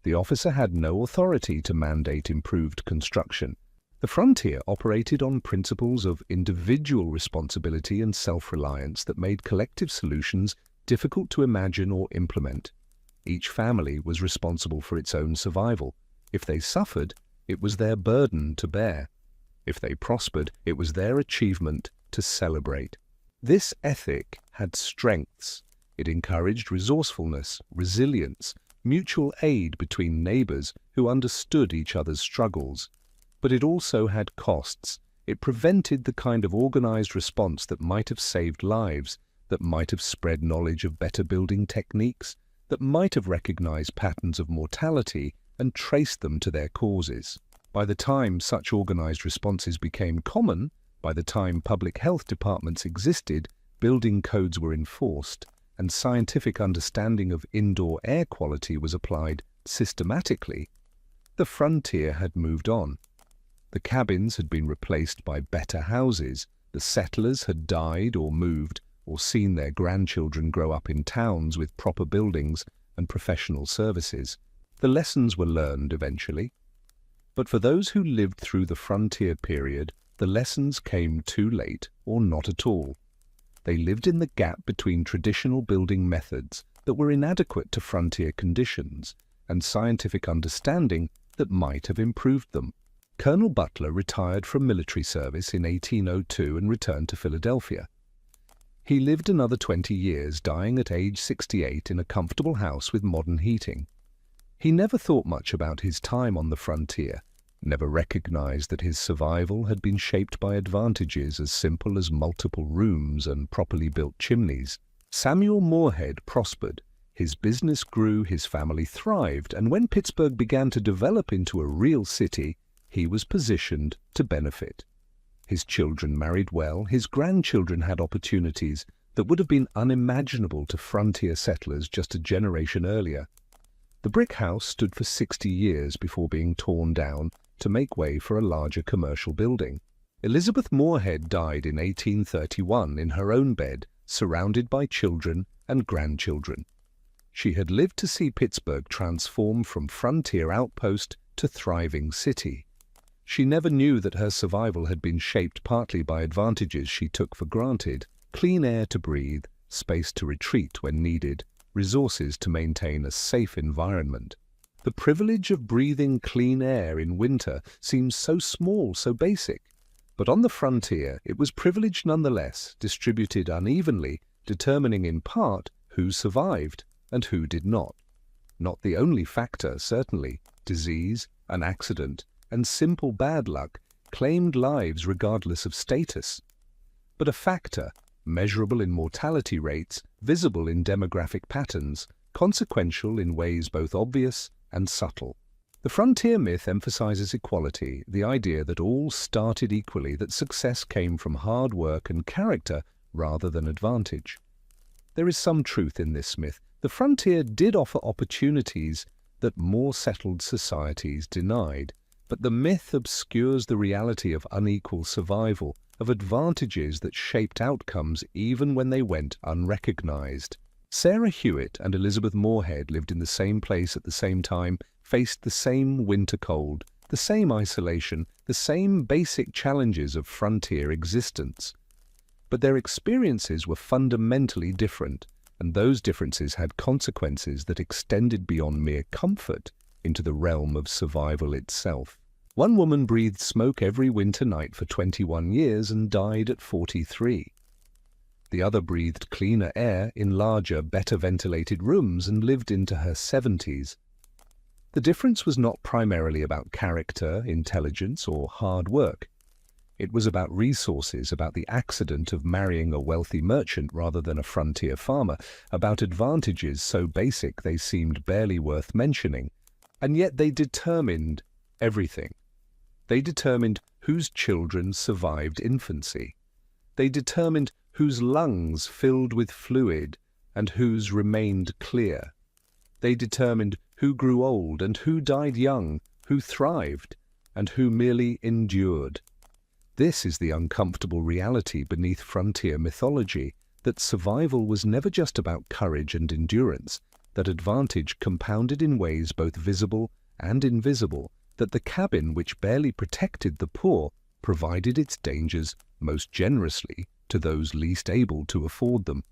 The officer had no authority to mandate improved construction. The frontier operated on principles of individual responsibility and self-reliance that made collective solutions difficult to imagine or implement. Each family was responsible for its own survival. If they suffered, it was their burden to bear. If they prospered, it was their achievement to celebrate. This ethic had strengths. It encouraged resourcefulness, resilience, mutual aid between neighbors who understood each other's struggles. But it also had costs. It prevented the kind of organized response that might have saved lives, that might have spread knowledge of better building techniques, that might have recognized patterns of mortality and traced them to their causes. By the time such organized responses became common, by the time public health departments existed, building codes were enforced, and scientific understanding of indoor air quality was applied systematically, the frontier had moved on. The cabins had been replaced by better houses, the settlers had died or moved or seen their grandchildren grow up in towns with proper buildings and professional services. The lessons were learned eventually. But for those who lived through the frontier period, the lessons came too late or not at all. They lived in the gap between traditional building methods that were inadequate to frontier conditions and scientific understanding that might have improved them. Colonel Butler retired from military service in 1802 and returned to Philadelphia. He lived another 20 years, dying at age 68 in a comfortable house with modern heating. He never thought much about his time on the frontier, never recognized that his survival had been shaped by advantages as simple as multiple rooms and properly built chimneys. Samuel Moorhead prospered. His business grew, his family thrived, and when Pittsburgh began to develop into a real city, he was positioned to benefit. His children married well, his grandchildren had opportunities that would have been unimaginable to frontier settlers just a generation earlier. The brick house stood for 60 years before being torn down to make way for a larger commercial building. Elizabeth Moorhead died in 1831 in her own bed, surrounded by children and grandchildren. She had lived to see Pittsburgh transform from frontier outpost to thriving city. She never knew that her survival had been shaped partly by advantages she took for granted: clean air to breathe, space to retreat when needed, resources to maintain a safe environment. The privilege of breathing clean air in winter seems so small, so basic. But on the frontier, it was privilege nonetheless, distributed unevenly, determining in part who survived and who did not. Not the only factor, certainly. Disease, an accident, and simple bad luck claimed lives regardless of status. But a factor, measurable in mortality rates, visible in demographic patterns, consequential in ways both obvious and subtle. The frontier myth emphasizes equality, the idea that all started equally, that success came from hard work and character rather than advantage. There is some truth in this myth. The frontier did offer opportunities that more settled societies denied, but the myth obscures the reality of unequal survival, of advantages that shaped outcomes even when they went unrecognized. Sarah Hewitt and Elizabeth Moorhead lived in the same place at the same time, faced the same winter cold, the same isolation, the same basic challenges of frontier existence. But their experiences were fundamentally different, and those differences had consequences that extended beyond mere comfort into the realm of survival itself. One woman breathed smoke every winter night for 21 years and died at 43. The other breathed cleaner air in larger, better ventilated rooms and lived into her 70s. The difference was not primarily about character, intelligence, or hard work. It was about resources, about the accident of marrying a wealthy merchant rather than a frontier farmer, about advantages so basic they seemed barely worth mentioning. And yet they determined everything. They determined whose children survived infancy. They determined whose lungs filled with fluid and whose remained clear. They determined who grew old and who died young, who thrived and who merely endured. This is the uncomfortable reality beneath frontier mythology, that survival was never just about courage and endurance, that advantage compounded in ways both visible and invisible, that the cabin which barely protected the poor provided its dangers most generously to those least able to afford them.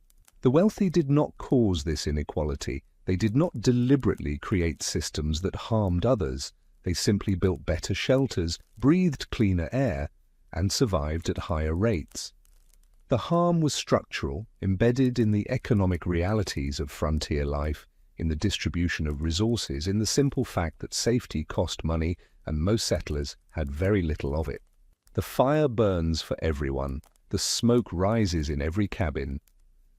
The wealthy did not cause this inequality. They did not deliberately create systems that harmed others. They simply built better shelters, breathed cleaner air, and survived at higher rates. The harm was structural, embedded in the economic realities of frontier life, in the distribution of resources, in the simple fact that safety cost money and most settlers had very little of it. The fire burns for everyone, the smoke rises in every cabin,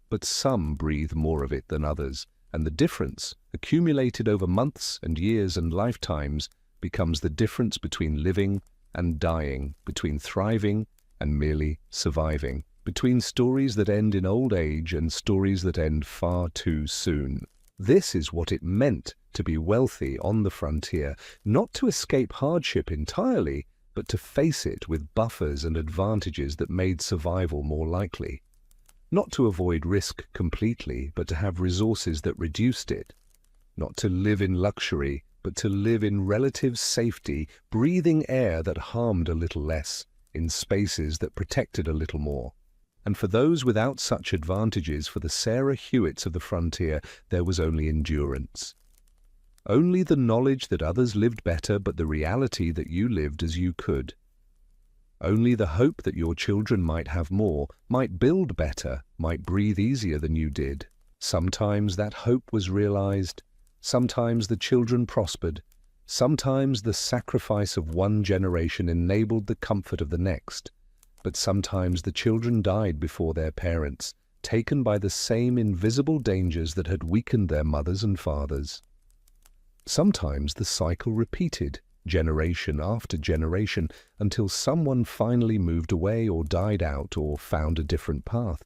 but some breathe more of it than others, and the difference, accumulated over months and years and lifetimes, becomes the difference between living and dying, between thriving and merely surviving, between stories that end in old age and stories that end far too soon. This is what it meant to be wealthy on the frontier, not to escape hardship entirely, but to face it with buffers and advantages that made survival more likely. Not to avoid risk completely, but to have resources that reduced it. Not to live in luxury, but to live in relative safety, breathing air that harmed a little less, in spaces that protected a little more. And for those without such advantages, for the Sarah Hewitts of the frontier, there was only endurance. only the knowledge that others lived better, but the reality that you lived as you could. Only the hope that your children might have more, might build better, might breathe easier than you did. Sometimes that hope was realized, sometimes the children prospered, sometimes the sacrifice of one generation enabled the comfort of the next, but sometimes the children died before their parents, taken by the same invisible dangers that had weakened their mothers and fathers. Sometimes the cycle repeated, generation after generation, until someone finally moved away or died out or found a different path.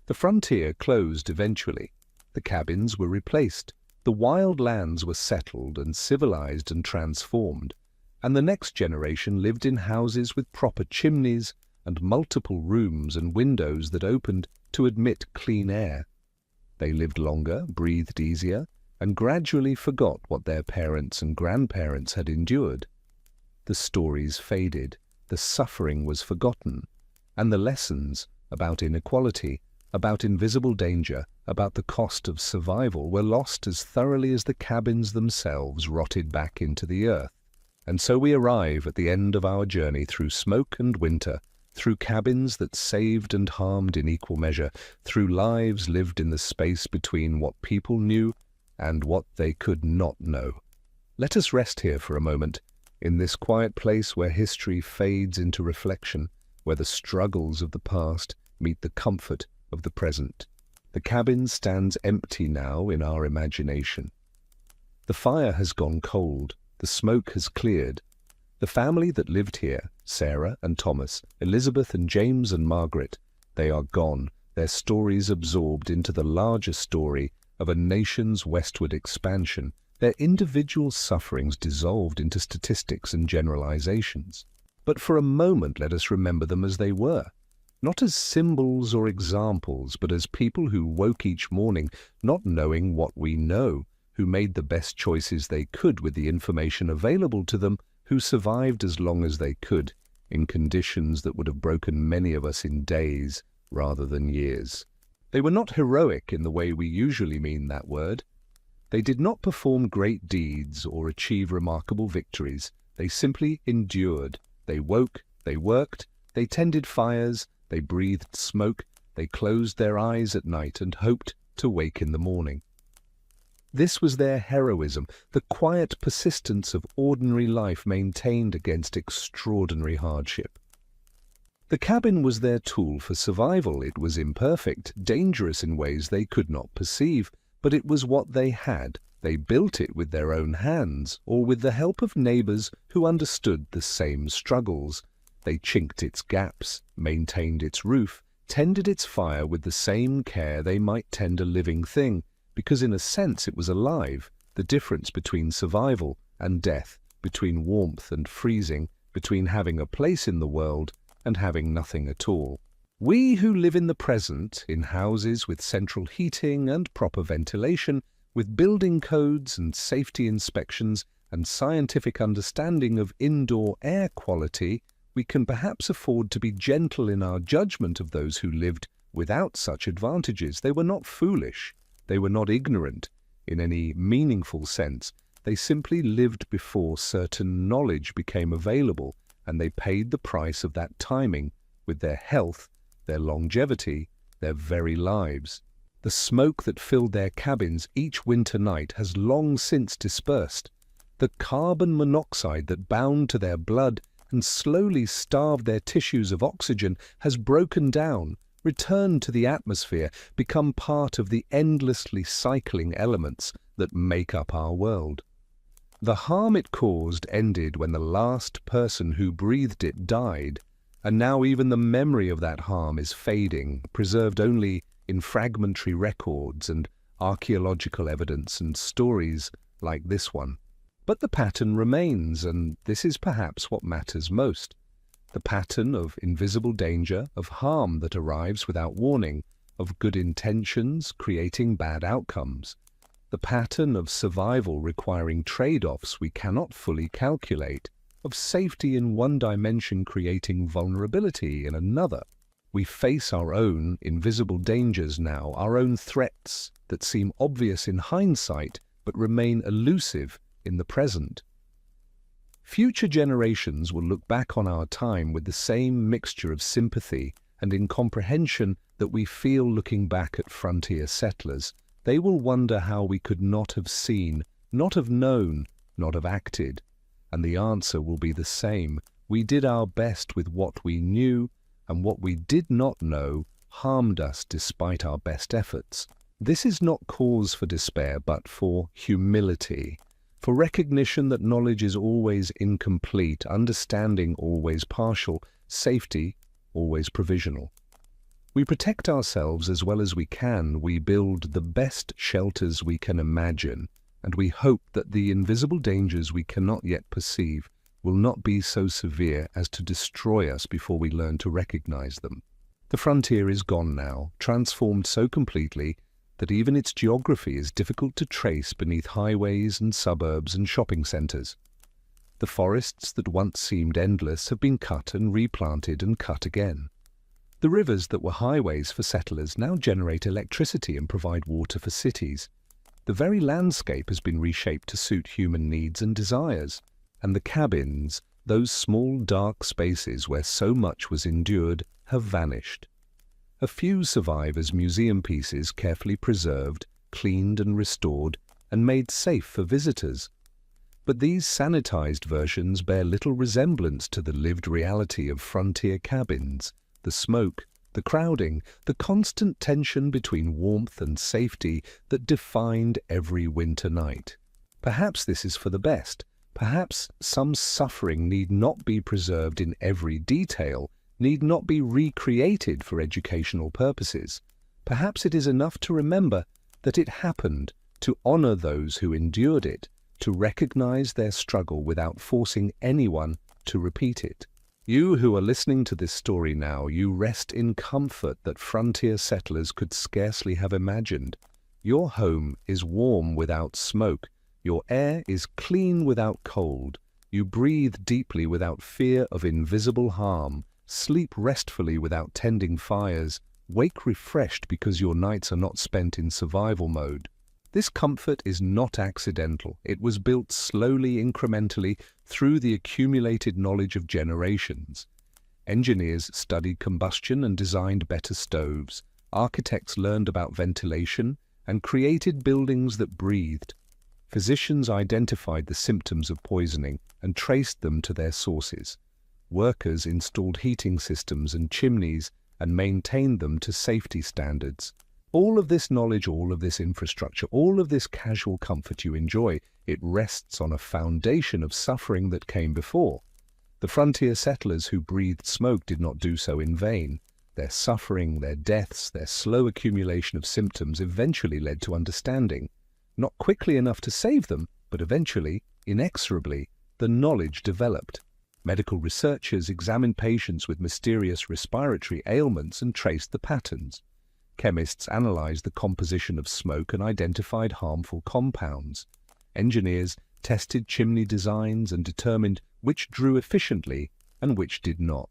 The frontier closed eventually. The cabins were replaced. The wild lands were settled and civilized and transformed, and the next generation lived in houses with proper chimneys and multiple rooms and windows that opened to admit clean air. They lived longer, breathed easier, and gradually forgot what their parents and grandparents had endured. The stories faded, the suffering was forgotten, and the lessons about inequality, about invisible danger, about the cost of survival were lost as thoroughly as the cabins themselves rotted back into the earth. And so we arrive at the end of our journey through smoke and winter, through cabins that saved and harmed in equal measure, through lives lived in the space between what people knew and what they could not know. Let us rest here for a moment, in this quiet place where history fades into reflection, where the struggles of the past meet the comfort of the present. The cabin stands empty now in our imagination. The fire has gone cold, the smoke has cleared. The family that lived here, Sarah and Thomas, Elizabeth and James and Margaret, they are gone, their stories absorbed into the larger story of a nation's westward expansion, their individual sufferings dissolved into statistics and generalizations. But for a moment let us remember them as they were, not as symbols or examples, but as people who woke each morning not knowing what we know, who made the best choices they could with the information available to them, who survived as long as they could, in conditions that would have broken many of us in days rather than years. They were not heroic in the way we usually mean that word. They did not perform great deeds or achieve remarkable victories. They simply endured. They woke, they worked, they tended fires, they breathed smoke, they closed their eyes at night and hoped to wake in the morning. This was their heroism, the quiet persistence of ordinary life maintained against extraordinary hardship. The cabin was their tool for survival. It was imperfect, dangerous in ways they could not perceive, but it was what they had. They built it with their own hands, or with the help of neighbors who understood the same struggles. They chinked its gaps, maintained its roof, tended its fire with the same care they might tend a living thing, because in a sense it was alive. The difference between survival and death, between warmth and freezing, between having a place in the world and having nothing at all. We who live in the present, in houses with central heating and proper ventilation, with building codes and safety inspections and scientific understanding of indoor air quality, we can perhaps afford to be gentle in our judgment of those who lived without such advantages. They were not foolish. They were not ignorant in any meaningful sense. They simply lived before certain knowledge became available, and they paid the price of that timing with their health, their longevity, their very lives. The smoke that filled their cabins each winter night has long since dispersed. The carbon monoxide that bound to their blood and slowly starved their tissues of oxygen has broken down, returned to the atmosphere, become part of the endlessly cycling elements that make up our world. The harm it caused ended when the last person who breathed it died, and now even the memory of that harm is fading, preserved only in fragmentary records and archaeological evidence and stories like this one. But the pattern remains, and this is perhaps what matters most. The pattern of invisible danger, of harm that arrives without warning, of good intentions creating bad outcomes. The pattern of survival requiring trade-offs we cannot fully calculate, of safety in one dimension creating vulnerability in another. We face our own invisible dangers now, our own threats that seem obvious in hindsight but remain elusive in the present. Future generations will look back on our time with the same mixture of sympathy and incomprehension that we feel looking back at frontier settlers. They will wonder how we could not have seen, not have known, not have acted. And the answer will be the same. We did our best with what we knew, and what we did not know harmed us despite our best efforts. This is not cause for despair, but for humility, for recognition that knowledge is always incomplete, understanding always partial, safety always provisional. We protect ourselves as well as we can, we build the best shelters we can imagine, and we hope that the invisible dangers we cannot yet perceive will not be so severe as to destroy us before we learn to recognize them. The frontier is gone now, transformed so completely that even its geography is difficult to trace beneath highways and suburbs and shopping centers. The forests that once seemed endless have been cut and replanted and cut again. The rivers that were highways for settlers now generate electricity and provide water for cities. The very landscape has been reshaped to suit human needs and desires. And the cabins, those small dark spaces where so much was endured, have vanished. A few survive as museum pieces carefully preserved, cleaned and restored, and made safe for visitors. But these sanitized versions bear little resemblance to the lived reality of frontier cabins, the smoke, the crowding, the constant tension between warmth and safety that defined every winter night. Perhaps this is for the best. Perhaps some suffering need not be preserved in every detail, need not be recreated for educational purposes. Perhaps it is enough to remember that it happened, to honor those who endured it, to recognize their struggle without forcing anyone to repeat it. You who are listening to this story now, you rest in comfort that frontier settlers could scarcely have imagined. Your home is warm without smoke. Your air is clean without cold. You breathe deeply without fear of invisible harm. Sleep restfully without tending fires. Wake refreshed because your nights are not spent in survival mode. This comfort is not accidental. It was built slowly, incrementally, through the accumulated knowledge of generations. Engineers studied combustion and designed better stoves. Architects learned about ventilation and created buildings that breathed. Physicians identified the symptoms of poisoning and traced them to their sources. Workers installed heating systems and chimneys and maintained them to safety standards. All of this knowledge, all of this infrastructure, all of this casual comfort you enjoy, it rests on a foundation of suffering that came before. The frontier settlers who breathed smoke did not do so in vain. Their suffering, their deaths, their slow accumulation of symptoms eventually led to understanding. Not quickly enough to save them, but eventually, inexorably, the knowledge developed. Medical researchers examined patients with mysterious respiratory ailments and traced the patterns. Chemists analyzed the composition of smoke and identified harmful compounds. Engineers tested chimney designs and determined which drew efficiently and which did not.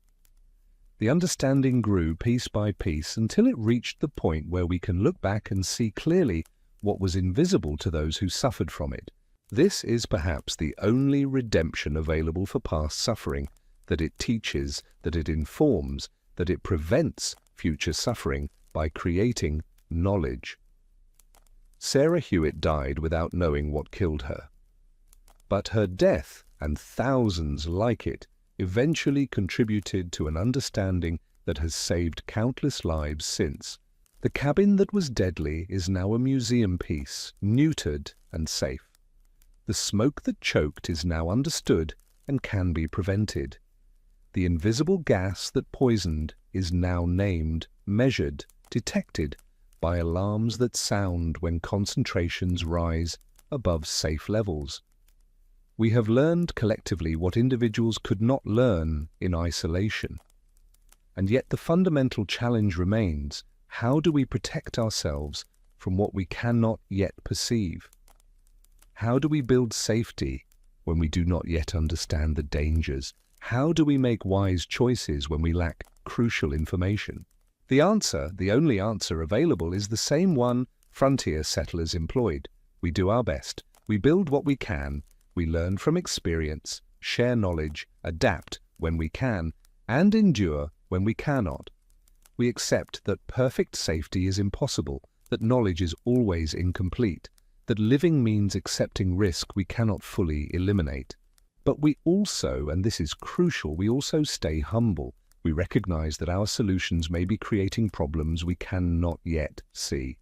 The understanding grew piece by piece until it reached the point where we can look back and see clearly what was invisible to those who suffered from it. This is perhaps the only redemption available for past suffering, that it teaches, that it informs, that it prevents future suffering by creating knowledge. Sarah Hewitt died without knowing what killed her. But her death, and thousands like it, eventually contributed to an understanding that has saved countless lives since. The cabin that was deadly is now a museum piece, neutered and safe. The smoke that choked is now understood and can be prevented. The invisible gas that poisoned is now named, measured, detected by alarms that sound when concentrations rise above safe levels. We have learned collectively what individuals could not learn in isolation. And yet the fundamental challenge remains: how do we protect ourselves from what we cannot yet perceive? How do we build safety when we do not yet understand the dangers? How do we make wise choices when we lack crucial information? The answer, the only answer available, is the same one frontier settlers employed. We do our best. We build what we can. We learn from experience, share knowledge, adapt when we can, and endure when we cannot. We accept that perfect safety is impossible, that knowledge is always incomplete, that living means accepting risk we cannot fully eliminate. But we also, and this is crucial, we also stay humble. We recognize that our solutions may be creating problems we cannot yet see.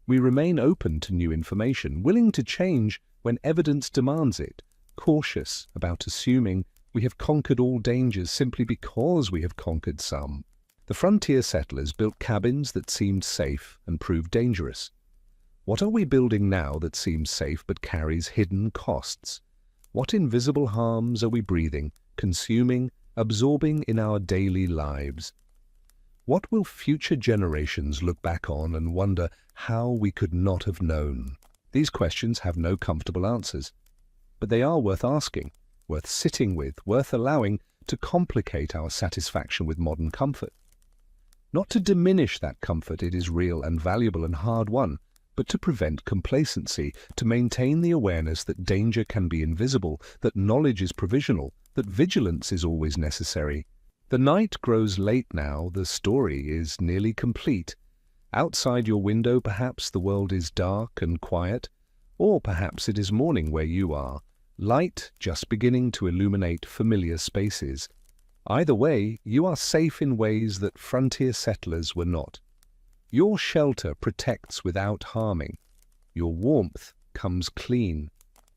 We remain open to new information, willing to change when evidence demands it, cautious about assuming we have conquered all dangers simply because we have conquered some. The frontier settlers built cabins that seemed safe and proved dangerous. What are we building now that seems safe but carries hidden costs? What invisible harms are we breathing, consuming, absorbing in our daily lives? What will future generations look back on and wonder how we could not have known? These questions have no comfortable answers, but they are worth asking, worth sitting with, worth allowing to complicate our satisfaction with modern comfort. Not to diminish that comfort, it is real and valuable and hard-won, but to prevent complacency, to maintain the awareness that danger can be invisible, that knowledge is provisional, that vigilance is always necessary. The night grows late now, the story is nearly complete. Outside your window, perhaps the world is dark and quiet, or perhaps it is morning where you are, light just beginning to illuminate familiar spaces. Either way, you are safe in ways that frontier settlers were not. Your shelter protects without harming. Your warmth comes clean.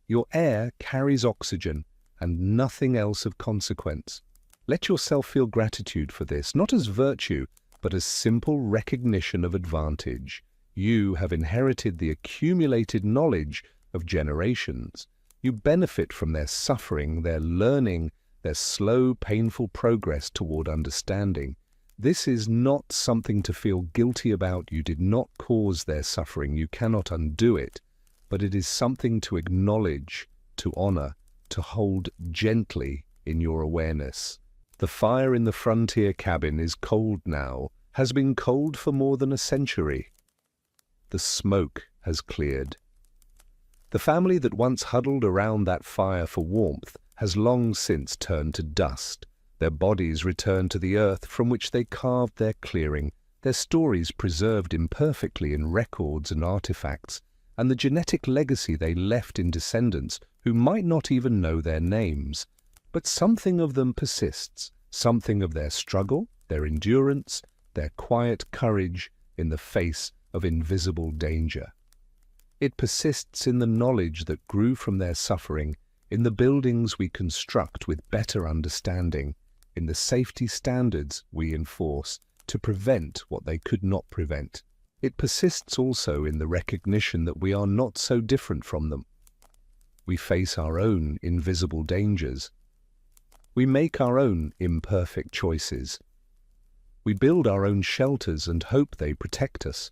Your air carries oxygen and nothing else of consequence. Let yourself feel gratitude for this, not as virtue, but as simple recognition of advantage. You have inherited the accumulated knowledge of generations. You benefit from their suffering, their learning, their slow, painful progress toward understanding. This is not something to feel guilty about. You did not cause their suffering. You cannot undo it. But it is something to acknowledge, to honor, to hold gently in your awareness. The fire in the frontier cabin is cold now, has been cold for more than a century. The smoke has cleared. The family that once huddled around that fire for warmth has long since turned to dust. Their bodies returned to the earth from which they carved their clearing, their stories preserved imperfectly in records and artifacts, and the genetic legacy they left in descendants who might not even know their names. But something of them persists, something of their struggle, their endurance, their quiet courage in the face of invisible danger. It persists in the knowledge that grew from their suffering, in the buildings we construct with better understanding, in the safety standards we enforce to prevent what they could not prevent. It persists also in the recognition that we are not so different from them. We face our own invisible dangers. We make our own imperfect choices. We build our own shelters and hope they protect us,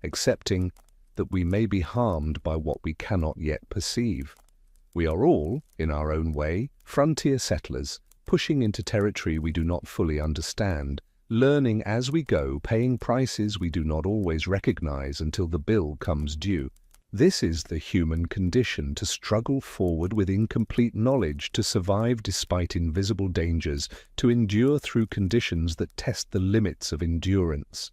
accepting that we may be harmed by what we cannot yet perceive. We are all, in our own way, frontier settlers, pushing into territory we do not fully understand, learning as we go, paying prices we do not always recognize until the bill comes due. This is the human condition, to struggle forward with incomplete knowledge, to survive despite invisible dangers, to endure through conditions that test the limits of endurance.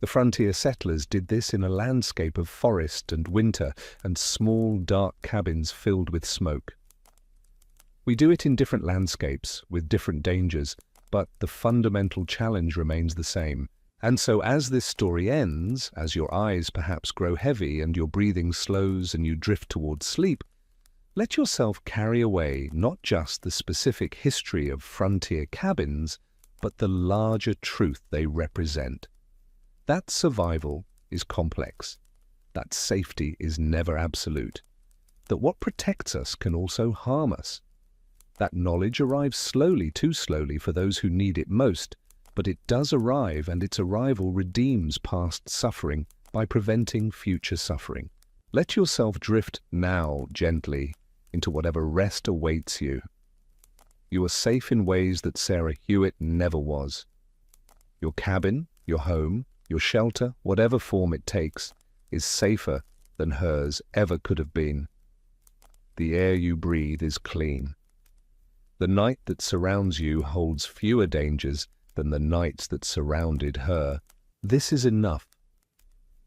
The frontier settlers did this in a landscape of forest and winter and small, dark cabins filled with smoke. We do it in different landscapes, with different dangers, but the fundamental challenge remains the same. And so as this story ends, as your eyes perhaps grow heavy and your breathing slows and you drift towards sleep, let yourself carry away not just the specific history of frontier cabins, but the larger truth they represent. That survival is complex, that safety is never absolute, that what protects us can also harm us. That knowledge arrives slowly, too slowly for those who need it most, but it does arrive, and its arrival redeems past suffering by preventing future suffering. Let yourself drift now gently into whatever rest awaits you. You are safe in ways that Sarah Hewitt never was. Your cabin, your home, your shelter, whatever form it takes, is safer than hers ever could have been. The air you breathe is clean. The night that surrounds you holds fewer dangers than the nights that surrounded her. This is enough.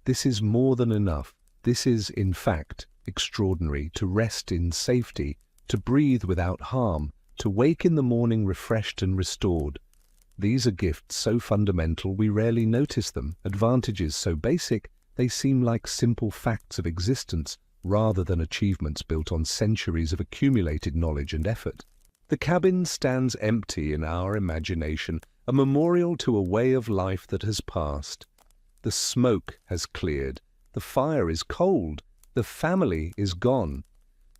This is more than enough. This is, in fact, extraordinary, to rest in safety, to breathe without harm, to wake in the morning refreshed and restored. These are gifts so fundamental we rarely notice them, advantages so basic they seem like simple facts of existence rather than achievements built on centuries of accumulated knowledge and effort. The cabin stands empty in our imagination, a memorial to a way of life that has passed. The smoke has cleared, the fire is cold, the family is gone.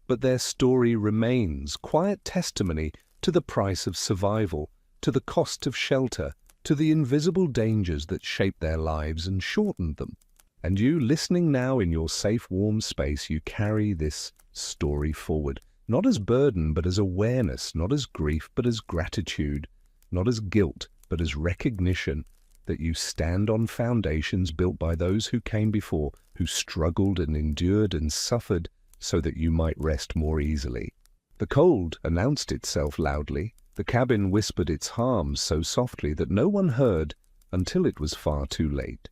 But their story remains, quiet testimony to the price of survival, to the cost of shelter, to the invisible dangers that shaped their lives and shortened them. And you, listening now in your safe, warm space, you carry this story forward, not as burden, but as awareness, not as grief, but as gratitude, not as guilt, but as recognition that you stand on foundations built by those who came before, who struggled and endured and suffered so that you might rest more easily. The cold announced itself loudly. The cabin whispered its harms so softly that no one heard until it was far too late.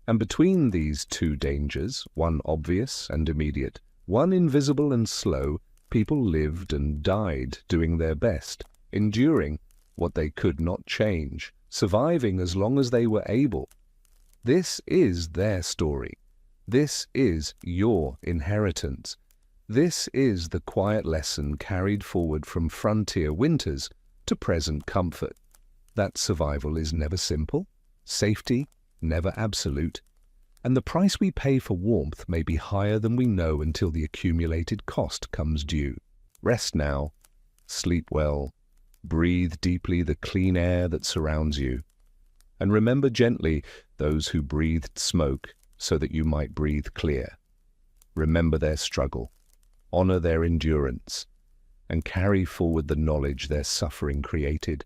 And between these two dangers, one obvious and immediate, one invisible and slow, people lived and died doing their best, enduring what they could not change, surviving as long as they were able. This is their story. This is your inheritance. This is the quiet lesson carried forward from frontier winters to present comfort. That survival is never simple, safety never absolute, and the price we pay for warmth may be higher than we know until the accumulated cost comes due. Rest now, sleep well, breathe deeply the clean air that surrounds you, and remember gently those who breathed smoke so that you might breathe clear. Remember their struggle, honor their endurance, and carry forward the knowledge their suffering created,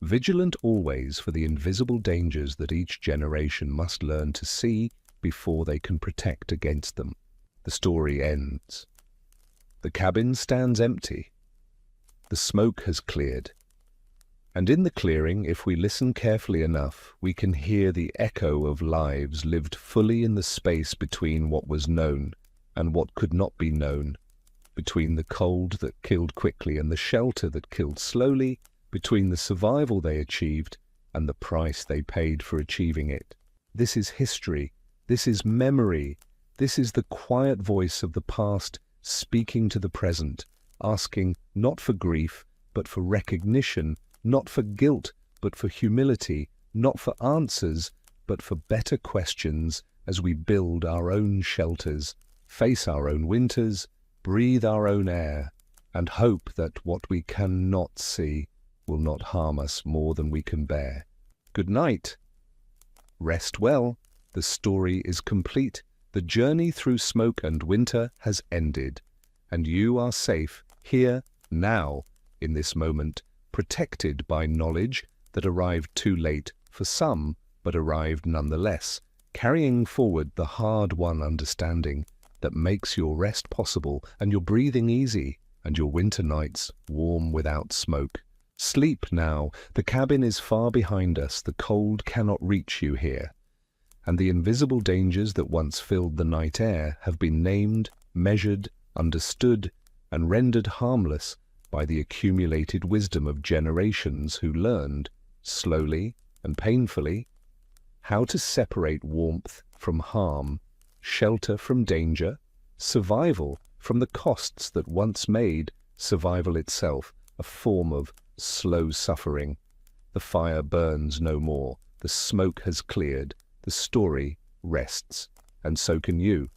vigilant always for the invisible dangers that each generation must learn to see before they can protect against them. The story ends. The cabin stands empty. The smoke has cleared. And in the clearing, if we listen carefully enough, we can hear the echo of lives lived fully in the space between what was known and what could not be known, between the cold that killed quickly and the shelter that killed slowly, between the survival they achieved and the price they paid for achieving it. This is history. This is memory. This is the quiet voice of the past speaking to the present, asking not for grief, but for recognition, not for guilt, but for humility, not for answers, but for better questions as we build our own shelters, face our own winters, breathe our own air, and hope that what we cannot see will not harm us more than we can bear. Good night. Rest well. The story is complete. The journey through smoke and winter has ended, and you are safe here, now, in this moment, protected by knowledge that arrived too late for some, but arrived nonetheless, carrying forward the hard-won understanding that makes your rest possible and your breathing easy and your winter nights warm without smoke. Sleep now. The cabin is far behind us. The cold cannot reach you here. And the invisible dangers that once filled the night air have been named, measured, understood, and rendered harmless by the accumulated wisdom of generations who learned, slowly and painfully, how to separate warmth from harm, shelter from danger, survival from the costs that once made survival itself a form of slow suffering. The fire burns no more, the smoke has cleared, the story rests, and so can you.